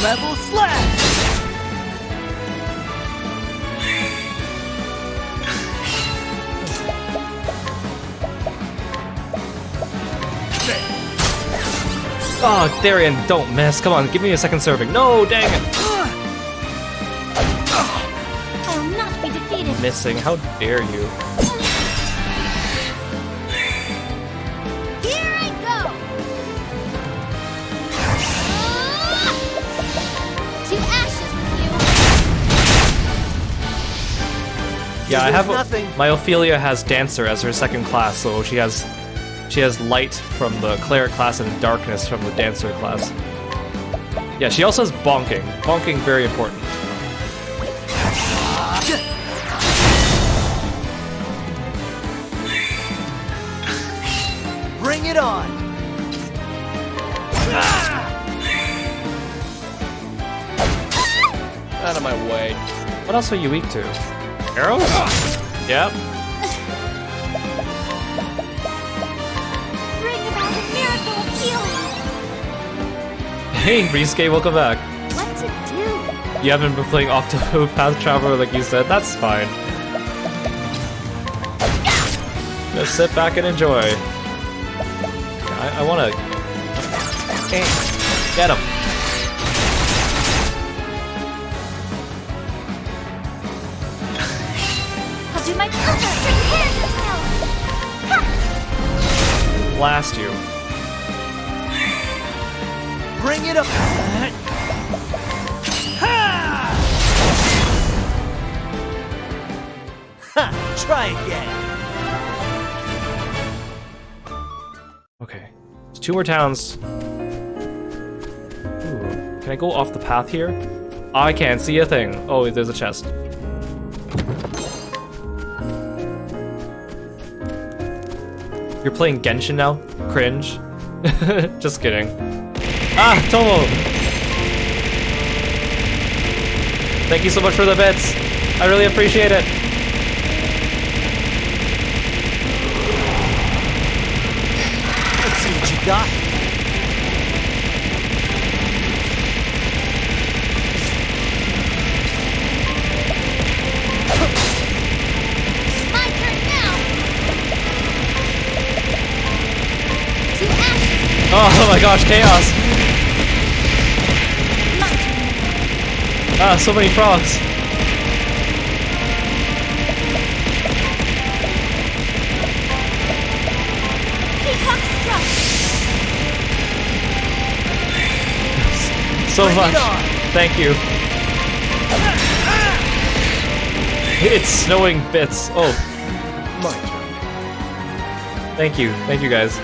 Level slash. Oh, Therian, don't miss. Come on, give me a second serving. No, dang it. I will not be defeated. Missing. How dare you? Here I go. To ashes with you. Yeah, I have. My Ophelia has Dancer as her second class, so she has Light from the Cleric class and Darkness from the Dancer class. Yeah, she also has Bonking. Bonking, very important. Bring it on! Out of my way. What else are you weak to? Arrows? Yep. Bring about a miracle of healing. Hey, Risuke, welcome back. What to do? You haven't been playing Octopath Traveler like you said. That's fine. Just sit back and enjoy. I wanna... Get him. I'll do my best. Prepare yourself. blast you. Bring it up! Ha! Ha! Try again! Okay. There's 2 more towns. Ooh. Can I go off the path here? I can't see a thing. Oh, there's a chest. You're playing Genshin now? Cringe. Just kidding. Ah, Tomo! Thank you so much for the bits. I really appreciate it. Let's see what you got. My turn now. To ashes. Oh my gosh, chaos! Ah, so many frogs. Peacock struck. So much. Thank you. It's snowing bits. Oh. My turn. Thank you. Thank you guys.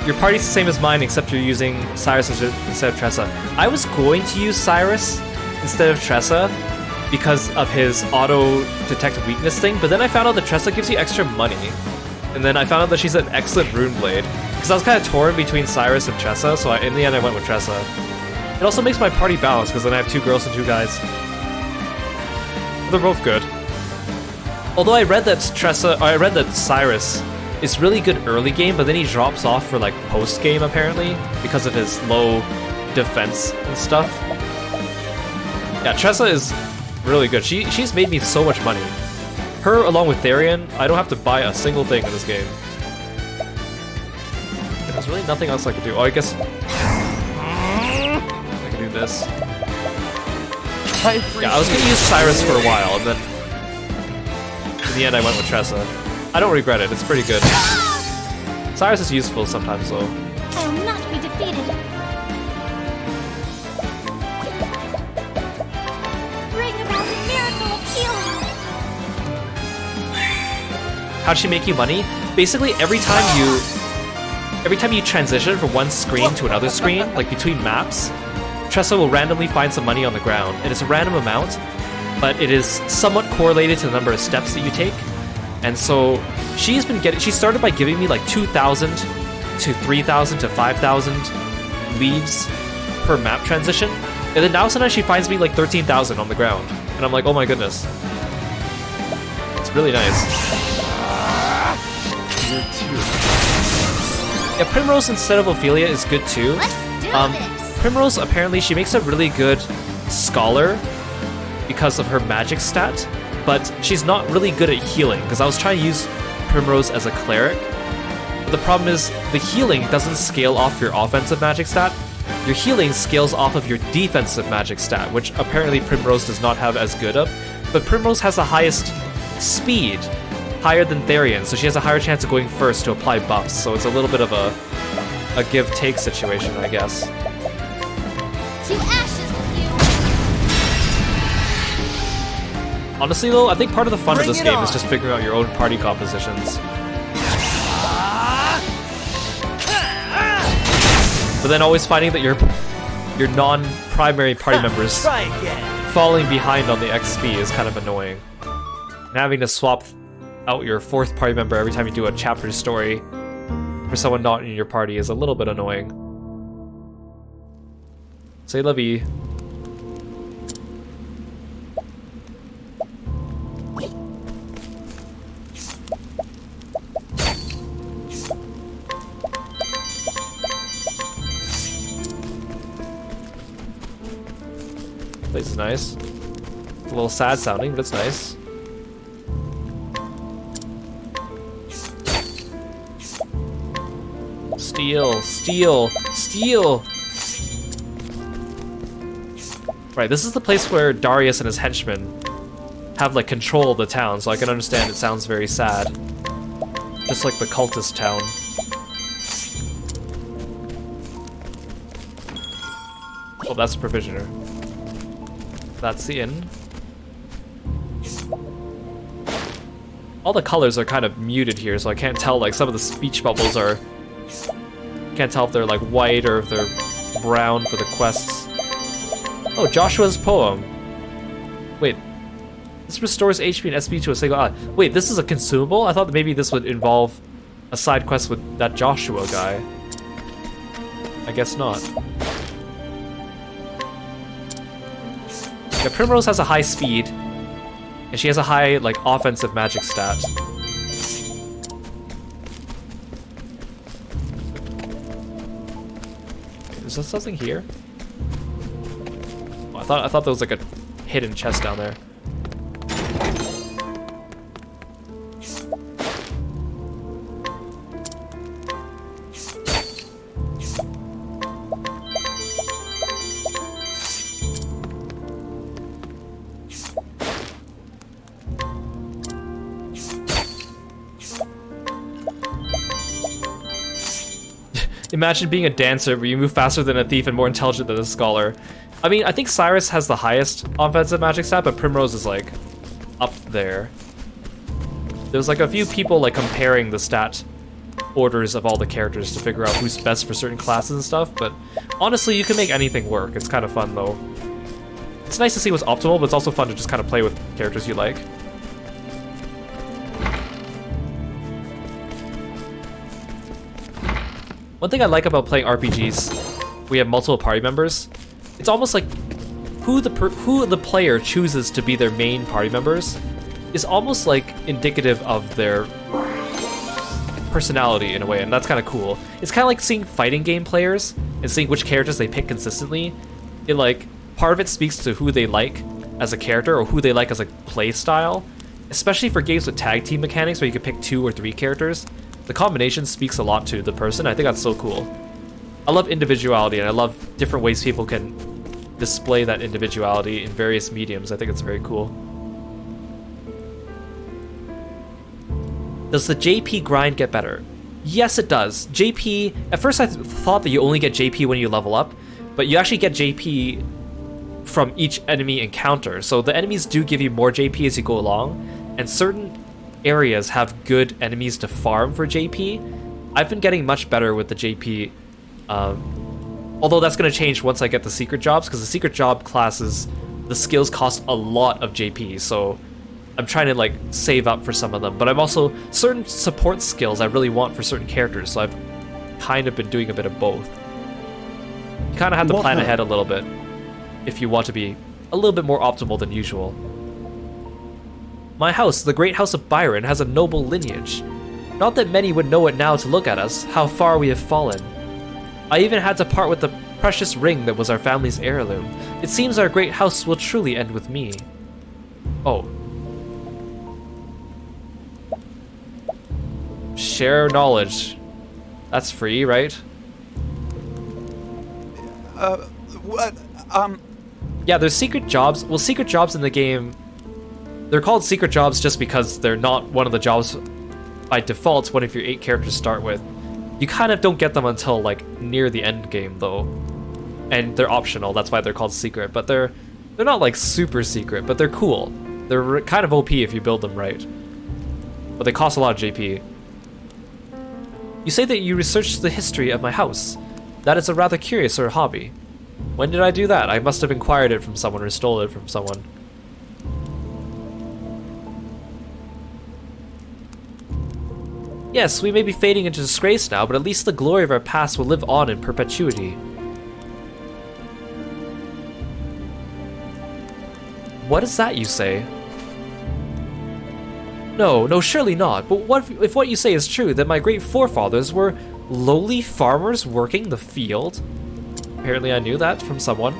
Your party's the same as mine, except you're using Cyrus instead of Tressa. I was going to use Cyrus instead of Tressa because of his auto-detect weakness thing, but then I found out that Tressa gives you extra money. And then I found out that she's an excellent rune blade. Because I was kind of torn between Cyrus and Tressa, so in the end I went with Tressa. It also makes my party balanced, because then I have 2 girls and 2 guys. They're both good. Although I read that Cyrus is really good early game, but then he drops off for like post game apparently because of his low defense and stuff. Yeah, Tressa is really good. She's made me so much money. Her along with Therian, I don't have to buy a single thing in this game. There's really nothing else I could do. Oh, I guess I can do this. Yeah, I was gonna use Cyrus for a while, and then in the end I went with Tressa. I don't regret it, it's pretty good. Cyrus is useful sometimes though. I will not be defeated. Bring about a miracle of healing. How'd she make you money? Basically every time you transition from one screen to another screen, like between maps, Tressa will randomly find some money on the ground, and it's a random amount, but it is somewhat correlated to the number of steps that you take. And so she started by giving me like 2,000 to 3,000 to 5,000 leaves per map transition. And then now sometimes she finds me like 13,000 on the ground. And I'm like, oh my goodness. It's really nice. Yeah, Primrose instead of Ophelia is good too. Let's do this. Primrose, apparently she makes a really good scholar because of her magic stat. But she's not really good at healing, because I was trying to use Primrose as a cleric. But the problem is, the healing doesn't scale off your offensive magic stat. Your healing scales off of your defensive magic stat, which apparently Primrose does not have as good of. But Primrose has the highest speed, higher than Therian, so she has a higher chance of going first to apply buffs, so it's a little bit of a give-take situation, I guess. To ashes with you. Honestly though, I think part of the fun of this game is just figuring out your own party compositions. But then always finding that your non-primary party members falling behind on the XP is kind of annoying. And having to swap out your 4th party member every time you do a chapter story for someone not in your party is a little bit annoying. Say la vie. Place is nice. It's a little sad sounding, but it's nice. Steal, steal, steal! Right, this is the place where Darius and his henchmen have like control of the town, so I can understand it sounds very sad. Just like the cultist town. Oh, that's the provisioner. That's the inn. All the colors are kind of muted here, so I can't tell, like, some of the speech bubbles are... Can't tell if they're, like, white or if they're brown for the quests. Oh, Joshua's poem. Wait. This restores HP and SP to a single... wait, this is a consumable? I thought that maybe this would involve a side quest with that Joshua guy. I guess not. Yeah, Primrose has a high speed. And she has a high, like, offensive magic stat. Is there something here? Oh, I thought there was like a hidden chest down there. Imagine being a dancer where you move faster than a thief and more intelligent than a scholar. I mean, I think Cyrus has the highest offensive magic stat, but Primrose is like up there. There's like a few people like comparing the stat orders of all the characters to figure out who's best for certain classes and stuff, but honestly, you can make anything work. It's kind of fun though. It's nice to see what's optimal, but it's also fun to just kind of play with characters you like. One thing I like about playing RPGs, we have multiple party members. It's almost like who the player chooses to be their main party members is almost like indicative of their personality in a way, and that's kind of cool. It's kind of like seeing fighting game players and seeing which characters they pick consistently. It like part of it speaks to who they like as a character or who they like as a play style, especially for games with tag team mechanics where you can pick 2 or 3 characters. The combination speaks a lot to the person. I think that's so cool. I love individuality, and I love different ways people can display that individuality in various mediums. I think it's very cool. Does the JP grind get better? Yes, it does. JP, at first I thought that you only get JP when you level up, but you actually get JP from each enemy encounter. So the enemies do give you more JP as you go along, and certain areas have good enemies to farm for JP. I've been getting much better with the JP, although that's going to change once I get the secret jobs, because the secret job classes, the skills cost a lot of JP, so I'm trying to like save up for some of them. But I'm also, certain support skills I really want for certain characters, so I've kind of been doing a bit of both. You kind of have to plan ahead a little bit if you want to be a little bit more optimal than usual. My house, the great house of Byron, has a noble lineage. Not that many would know it now to look at us, how far we have fallen. I even had to part with the precious ring that was our family's heirloom. It seems our great house will truly end with me. Oh. Share knowledge. That's free, right? What? Yeah, there's secret jobs. Well, secret jobs in the game, they're called secret jobs just because they're not one of the jobs by default one of your 8 characters start with. You kind of don't get them until like near the end game though, and they're optional. That's why they're called secret. But they're not like super secret, but they're cool. They're kind of OP if you build them right, but they cost a lot of JP. You say that you researched the history of my house. That is a rather curious sort of hobby. When did I do that? I must have acquired it from someone or stole it from someone. Yes, we may be fading into disgrace now, but at least the glory of our past will live on in perpetuity. What is that you say? No, surely not. But what if what you say is true, that my great forefathers were lowly farmers working the field? Apparently I knew that from someone.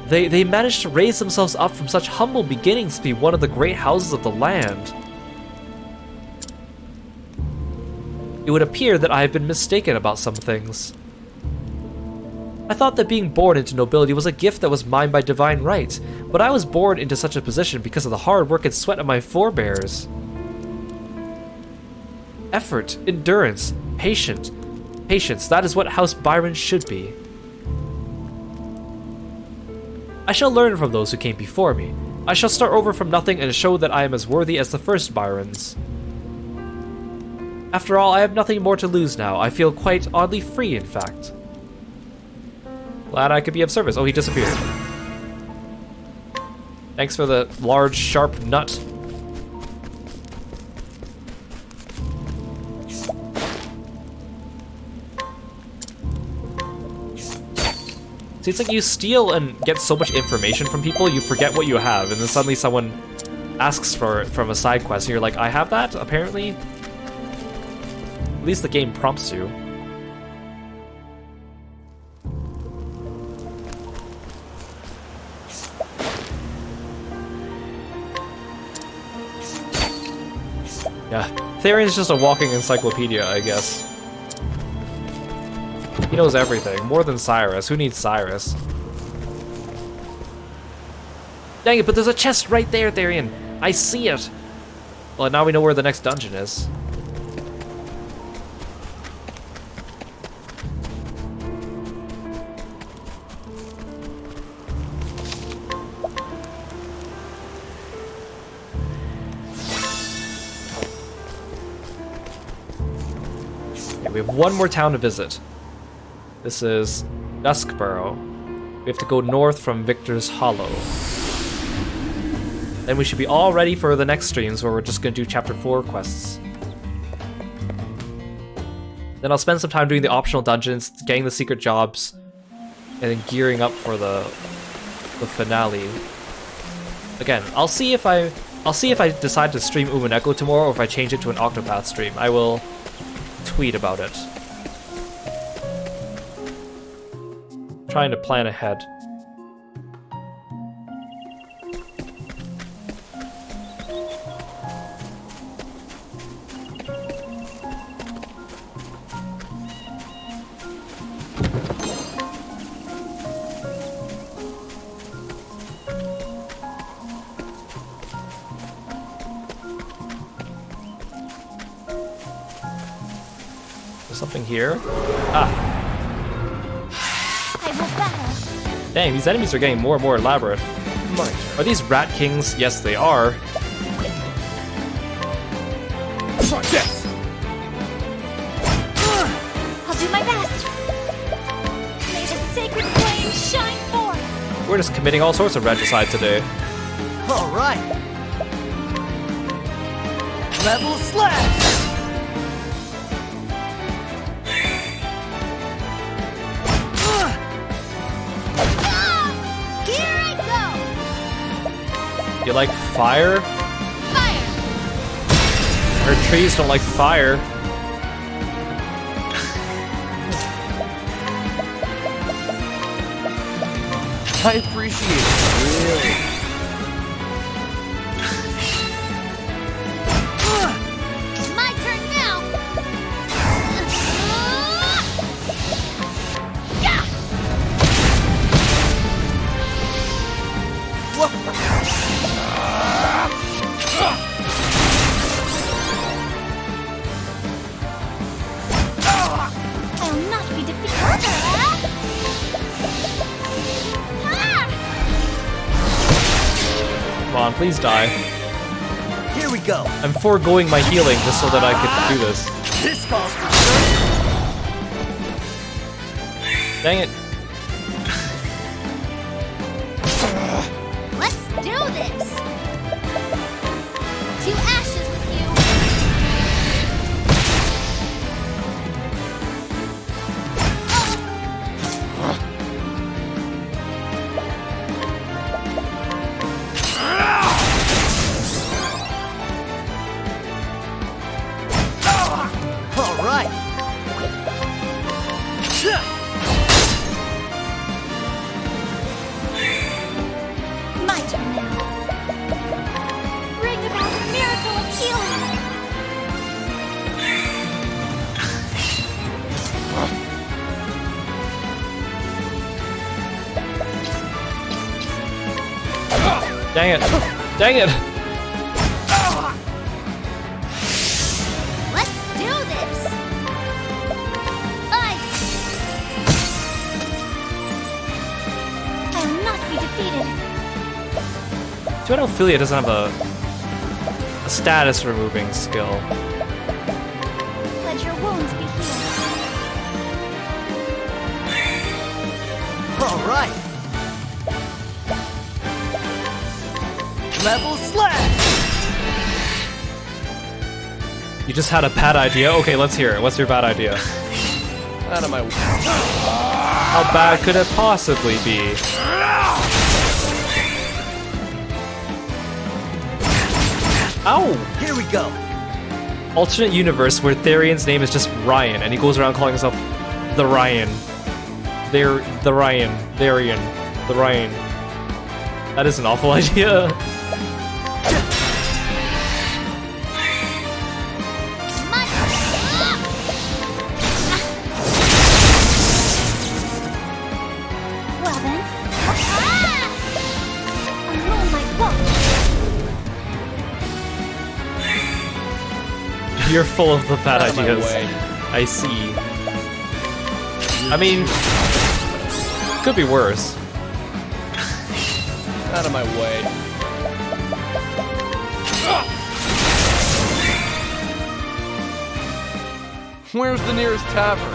They managed to raise themselves up from such humble beginnings to be one of the great houses of the land. It would appear that I have been mistaken about some things. I thought that being born into nobility was a gift that was mine by divine right, but I was born into such a position because of the hard work and sweat of my forebears. Effort, endurance, patience, that is what House Byron should be. I shall learn from those who came before me. I shall start over from nothing and show that I am as worthy as the first Byrons. After all, I have nothing more to lose now. I feel quite oddly free, in fact. Glad I could be of service. Oh, he disappeared. Thanks for the large, sharp nut. See, it's like you steal and get so much information from people, you forget what you have, and then suddenly someone asks for it from a side quest, and you're like, I have that, apparently? At least the game prompts you. Yeah, Tharion's just a walking encyclopedia, I guess. He knows everything, more than Cyrus. Who needs Cyrus? Dang it, but there's a chest right there, Tharion. I see it. Well, now we know where the next dungeon is. Okay, we have one more town to visit. This is Duskborough. We have to go north from Victor's Hollow. Then we should be all ready for the next streams where we're just going to do Chapter 4 quests. Then I'll spend some time doing the optional dungeons, getting the secret jobs, and then gearing up for the finale. Again, I'll see if I decide to stream Umaneko tomorrow or if I change it to an Octopath stream. I will tweet about it. Trying to plan ahead. There's something here. Ah. Dang, these enemies are getting more and more elaborate. Are these rat kings? Yes, they are. Yes. I'll do my best. May the sacred flame shine forth. We're just committing all sorts of regicide today. All right. Level slash. You like fire? Fire! Her trees don't like fire. I appreciate it, really. My turn now! I'll not be defeated. Come on, please die. Here we go. I'm foregoing my healing just so that I could do this. This calls for Dang it. Let's do this! To ashes with you! all right. My turn now. Bring about a miracle of healing! Dang it. Dang it. Let's do this! Ice! I will not be defeated. bad Ophelia doesn't have a status removing skill. Let your wounds be healed. All right. Level slash. You just had a bad idea? Okay, let's hear it. What's your bad idea? Out of my way. How bad could it possibly be? Ow! Here we go. Alternate universe where Therian's name is just Ryan, and he goes around calling himself the Ryan. The Ryan. Therian. The Ryan. That is an awful idea. Well then. A moonlight walk. You're full of the bad Out of my ideas. way. I see. I mean, could be worse. Out of my way. Where's the nearest tavern?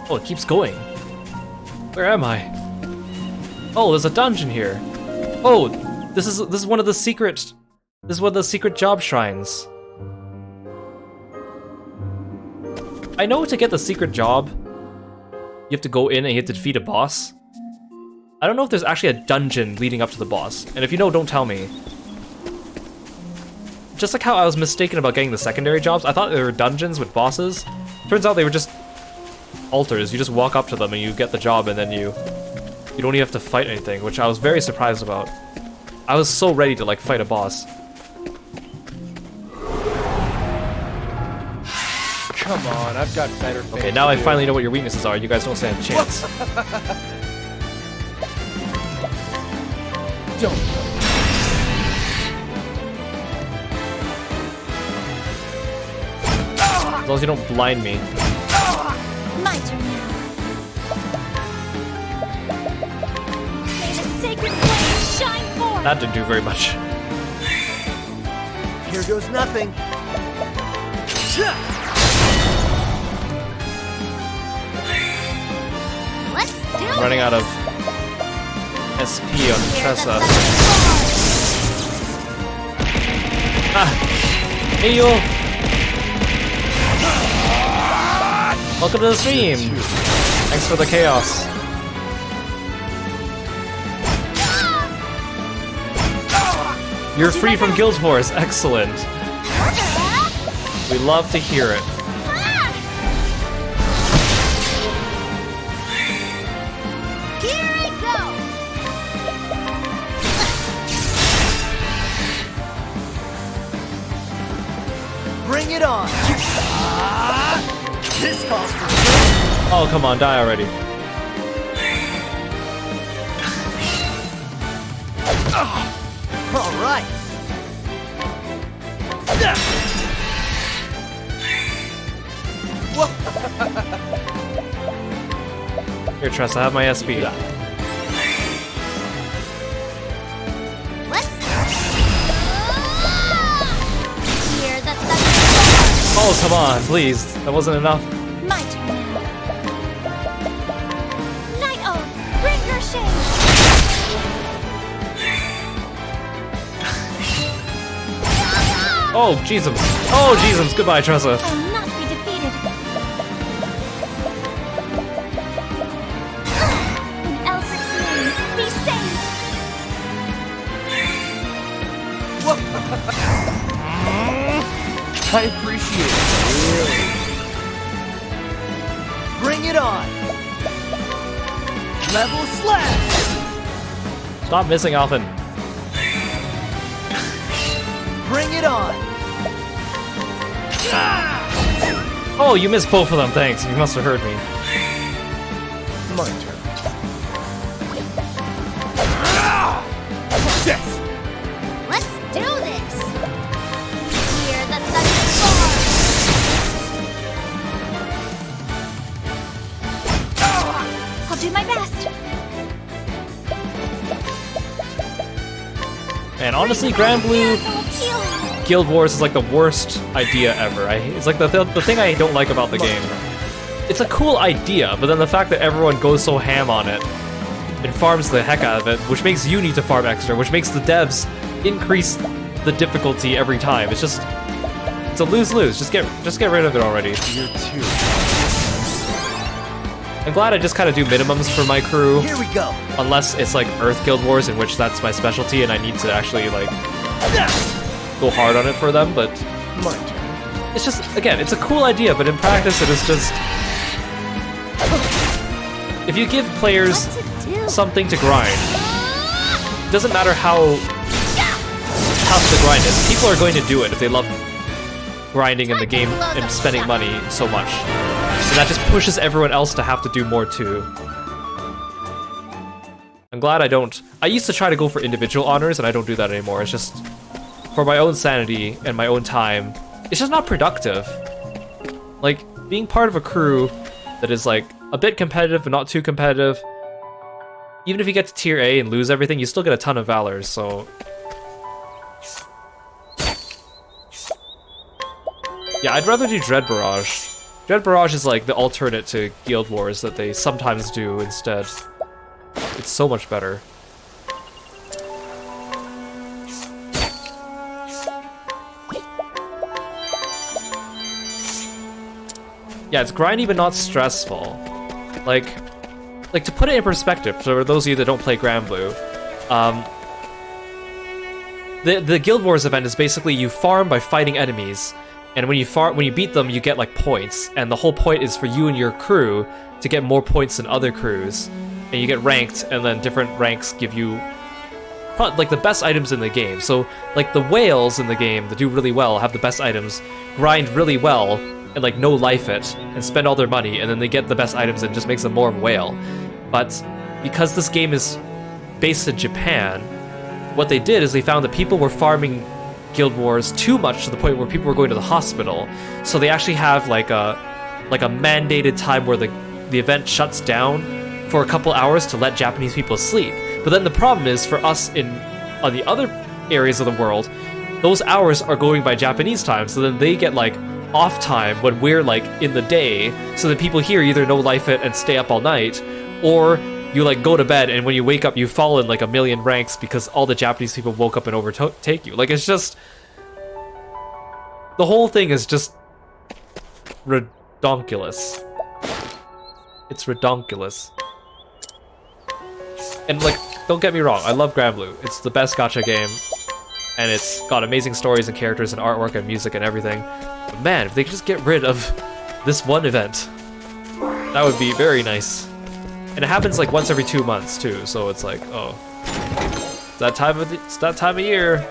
Oh, it keeps going. Where am I? Oh, there's a dungeon here. Oh, this is one of the secret. This is one of the secret job shrines. I know to get the secret job, you have to go in and you have to defeat a boss. I don't know if there's actually a dungeon leading up to the boss, and if you know, don't tell me. Just like how I was mistaken about getting the secondary jobs, I thought there were dungeons with bosses. Turns out they were just altars. You just walk up to them and you get the job, and then you don't even have to fight anything, which I was very surprised about. I was so ready to like fight a boss. Come on, I've got better things. Okay, now to I do. finally know what your weaknesses are. You guys don't stand a chance. Don't. As long as you don't blind me. My turn now. May the sacred flame shine forth. That didn't do very much. Here goes nothing. Let's do I'm running this. out of SP on Tressa. Ah! Hey, you! Welcome to the stream! Thanks for the chaos. You're free from Guild Wars. Excellent. We love to hear it. Here I go. Bring it on. This calls for. Oh, come on, die already. All right. Here, Tress, I have my SP. Let's hear the thunder. Oh, come on, please. That wasn't enough. My turn now. Night Oak, bring your shade. Oh, Jesus. Oh, Jesus. Goodbye, Tressa. I'll not be defeated. In Elfric's name, be saved. I appreciate it. Really. Bring it on. Level slash. Stop missing, Alphen. Bring it on. Oh, you missed both of them. Thanks. You must have heard me. My turn. Yes. Let's do this. Hear the thunder roar. my best. And honestly, Grand Blue Guild Wars is like the worst idea ever. It's like the thing I don't like about the game. It's a cool idea, but then the fact that everyone goes so ham on it and farms the heck out of it, which makes you need to farm extra, which makes the devs increase the difficulty every time. It's a lose-lose. Just get rid of it already. Tier 2. I'm glad I just kind of do minimums for my crew. Here we go. Unless it's like Earth Guild Wars, in which that's my specialty and I need to actually like go hard on it for them, but My turn. it's just, again, it's a cool idea, but in practice it is just... If you give players something to grind, it doesn't matter how tough the grind is, people are going to do it if they love grinding in the game and spending money so much. And that just pushes everyone else to have to do more too. I'm glad I don't... I used to try to go for individual honors, and I don't do that anymore. It's just for my own sanity and my own time. It's just not productive. Like, being part of a crew that is like a bit competitive but not too competitive, even if you get to tier A and lose everything, you still get a ton of valors, so... Yeah, I'd rather do Dread Barrage. Dread Barrage is like the alternate to Guild Wars that they sometimes do instead. It's so much better. Yeah, it's grindy but not stressful. Like to put it in perspective, for those of you that don't play Grand Blue, the Guild Wars event is basically you farm by fighting enemies, and when you beat them, you get like points, and the whole point is for you and your crew to get more points than other crews, and you get ranked, and then different ranks give you like the best items in the game. So like the whales in the game that do really well have the best items, grind really well, and like no life it, and spend all their money, and then they get the best items and just makes them more of a whale. But because this game is based in Japan, what they did is they found that people were farming Guild Wars too much to the point where people were going to the hospital. So they actually have like a mandated time where the event shuts down for a couple hours to let Japanese people sleep. But then the problem is for us on the other areas of the world, those hours are going by Japanese time, so then they get like off time when we're like in the day, so that people here either no life it and stay up all night, or you like go to bed and when you wake up you fall in like a million ranks because all the Japanese people woke up and overtake you. Like, it's just, the whole thing is just redonkulous. It's redonkulous. And like, don't get me wrong, I love Grand Blue. It's the best gacha game, and it's got amazing stories and characters and artwork and music and everything. But man, if they could just get rid of this one event, that would be very nice. And it happens like once every 2 months too, so it's like, oh, it's that time of year.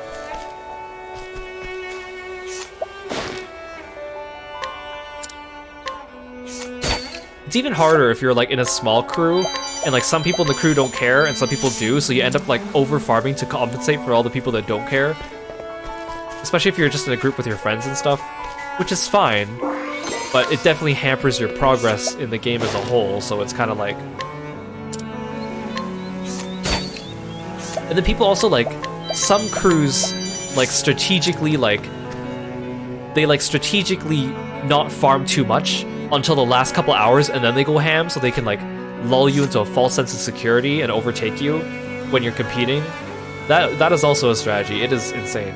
It's even harder if you're like in a small crew, and like some people in the crew don't care and some people do, so you end up like over farming to compensate for all the people that don't care. Especially if you're just in a group with your friends and stuff, which is fine, but it definitely hampers your progress in the game as a whole, so it's kind of like... And then people also like, some crews like strategically strategically not farm too much until the last couple hours, and then they go ham so they can like lull you into a false sense of security and overtake you when you're competing. That is also a strategy. It is insane.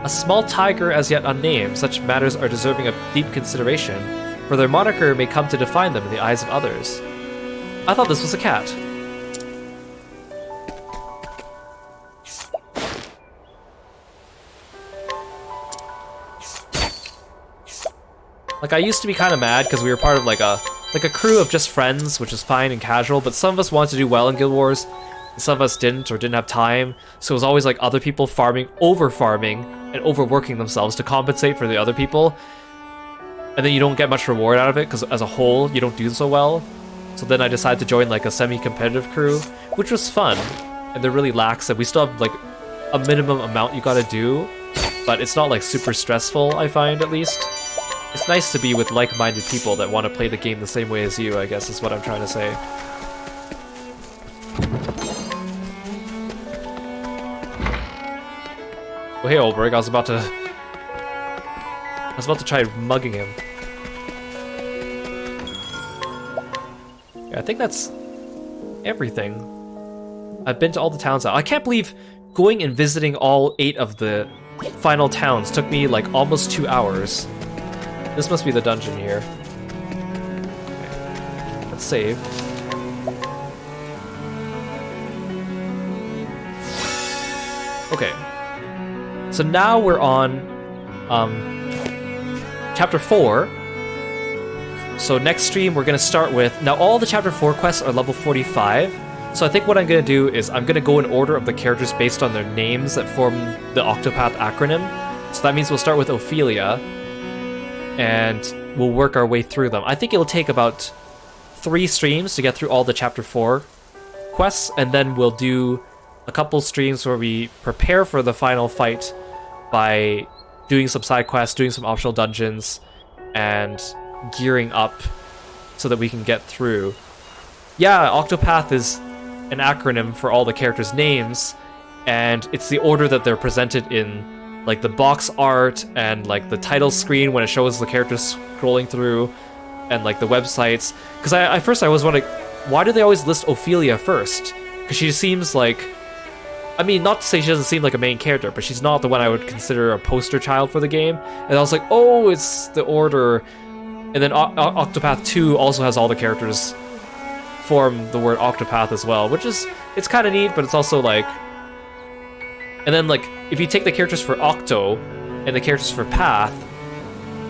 A small tiger as yet unnamed, such matters are deserving of deep consideration, for their moniker may come to define them in the eyes of others. I thought this was a cat. Like, I used to be kind of mad because we were part of like a crew of just friends, which is fine and casual, but some of us wanted to do well in Guild Wars, and some of us didn't or didn't have time, so it was always like other people over-farming, and overworking themselves to compensate for the other people, and then you don't get much reward out of it because as a whole you don't do so well. So then I decided to join like a semi-competitive crew, which was fun, and they're really lax, and we still have like a minimum amount you gotta do, but it's not like super stressful, I find, at least. it's nice to be with like-minded people that want to play the game the same way as you, I guess is what I'm trying to say. Oh, hey, Olberg, I was about to try mugging him. Yeah, I think that's everything. I've been to all the towns now. I can't believe going and visiting all 8 of the final towns took me like almost 2 hours. This must be the dungeon here. Okay. Let's save. Okay. So now we're on Chapter 4. So next stream we're going to start with... Now all the Chapter 4 quests are level 45. So I think what I'm going to do is I'm going to go in order of the characters based on their names that form the Octopath acronym. So that means we'll start with Ophelia, and we'll work our way through them. I think it'll take about 3 streams to get through all the Chapter 4 quests, and then we'll do a couple streams where we prepare for the final fight by doing some side quests, doing some optional dungeons, and gearing up so that we can get through. Yeah, Octopath is an acronym for all the characters' names, and it's the order that they're presented in, like the box art and like the title screen when it shows the characters scrolling through, and like the websites. Because at first I was wondering, why do they always list Ophelia first? Because she seems like, I mean, not to say she doesn't seem like a main character, but she's not the one I would consider a poster child for the game. And I was like, oh, it's the order. And then Octopath 2 also has all the characters form the word Octopath as well, which is, it's kind of neat, but it's also like... And then, like, if you take the characters for Octo and the characters for Path,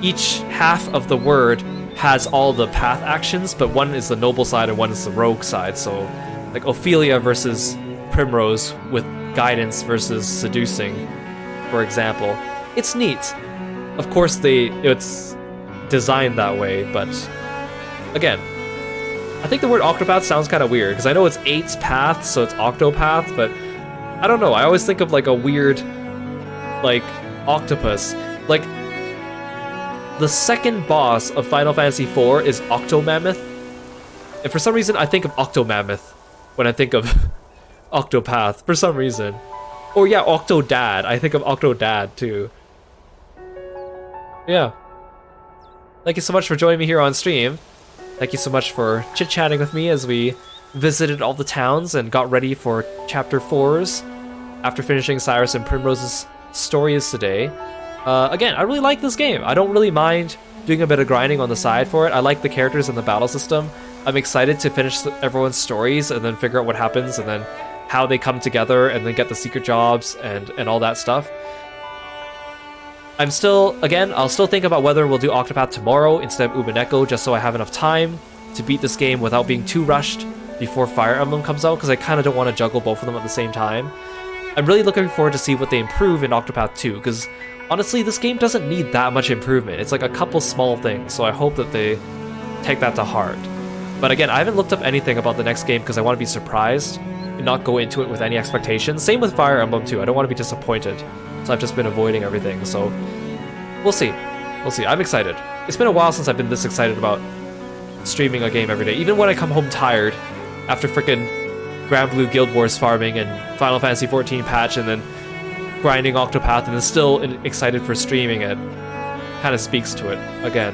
each half of the word has all the Path actions, but one is the noble side and one is the rogue side. So, like, Ophelia versus Primrose with guidance versus seducing, for example. It's neat. Of course, it's designed that way, but again, I think the word Octopath sounds kind of weird, because I know it's 8's path, so it's Octopath, but I don't know, I always think of like a weird, like, octopus. Like, the second boss of Final Fantasy IV is Octomammoth, and for some reason I think of Octomammoth when I think of Octopath, for some reason. Or yeah, Octodad, I think of Octodad too. Yeah. Thank you so much for joining me here on stream. Thank you so much for chit-chatting with me as we visited all the towns and got ready for Chapter 4s after finishing Cyrus and Primrose's stories today. Again, I really like this game. I don't really mind doing a bit of grinding on the side for it. I like the characters and the battle system. I'm excited to finish everyone's stories and then figure out what happens and then how they come together and then get the secret jobs and all that stuff. I'll still think about whether we'll do Octopath tomorrow instead of Umineko, just so I have enough time to beat this game without being too rushed before Fire Emblem comes out, because I kind of don't want to juggle both of them at the same time. I'm really looking forward to see what they improve in Octopath 2, because honestly, this game doesn't need that much improvement. It's like a couple small things, so I hope that they take that to heart. But again, I haven't looked up anything about the next game because I want to be surprised and not go into it with any expectations. Same with Fire Emblem 2, I don't want to be disappointed. So I've just been avoiding everything, so we'll see. We'll see. I'm excited. It's been a while since I've been this excited about streaming a game every day. Even when I come home tired after frickin' Grand Blue Guild Wars farming and Final Fantasy XIV patch and then grinding Octopath and then still excited for streaming it. Kind of speaks to it, again.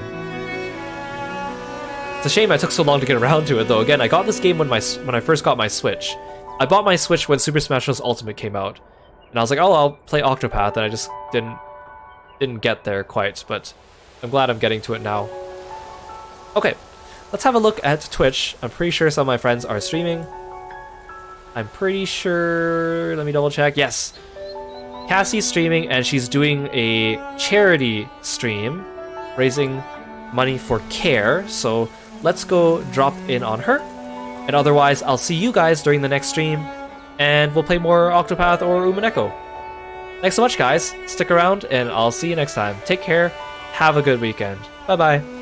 It's a shame I took so long to get around to it, though. Again, I got this game when I first got my Switch. I bought my Switch when Super Smash Bros. Ultimate came out. And I was like, oh, I'll play Octopath, and I just didn't get there quite, but I'm glad I'm getting to it now. Okay, let's have a look at Twitch. I'm pretty sure some of my friends are streaming. I'm pretty sure, let me double check. Yes, Cassie's streaming, and she's doing a charity stream, raising money for CARE, so let's go drop in on her. And otherwise, I'll see you guys during the next stream, and we'll play more Octopath or Umineko. Thanks so much, guys. Stick around, and I'll see you next time. Take care. Have a good weekend. Bye-bye.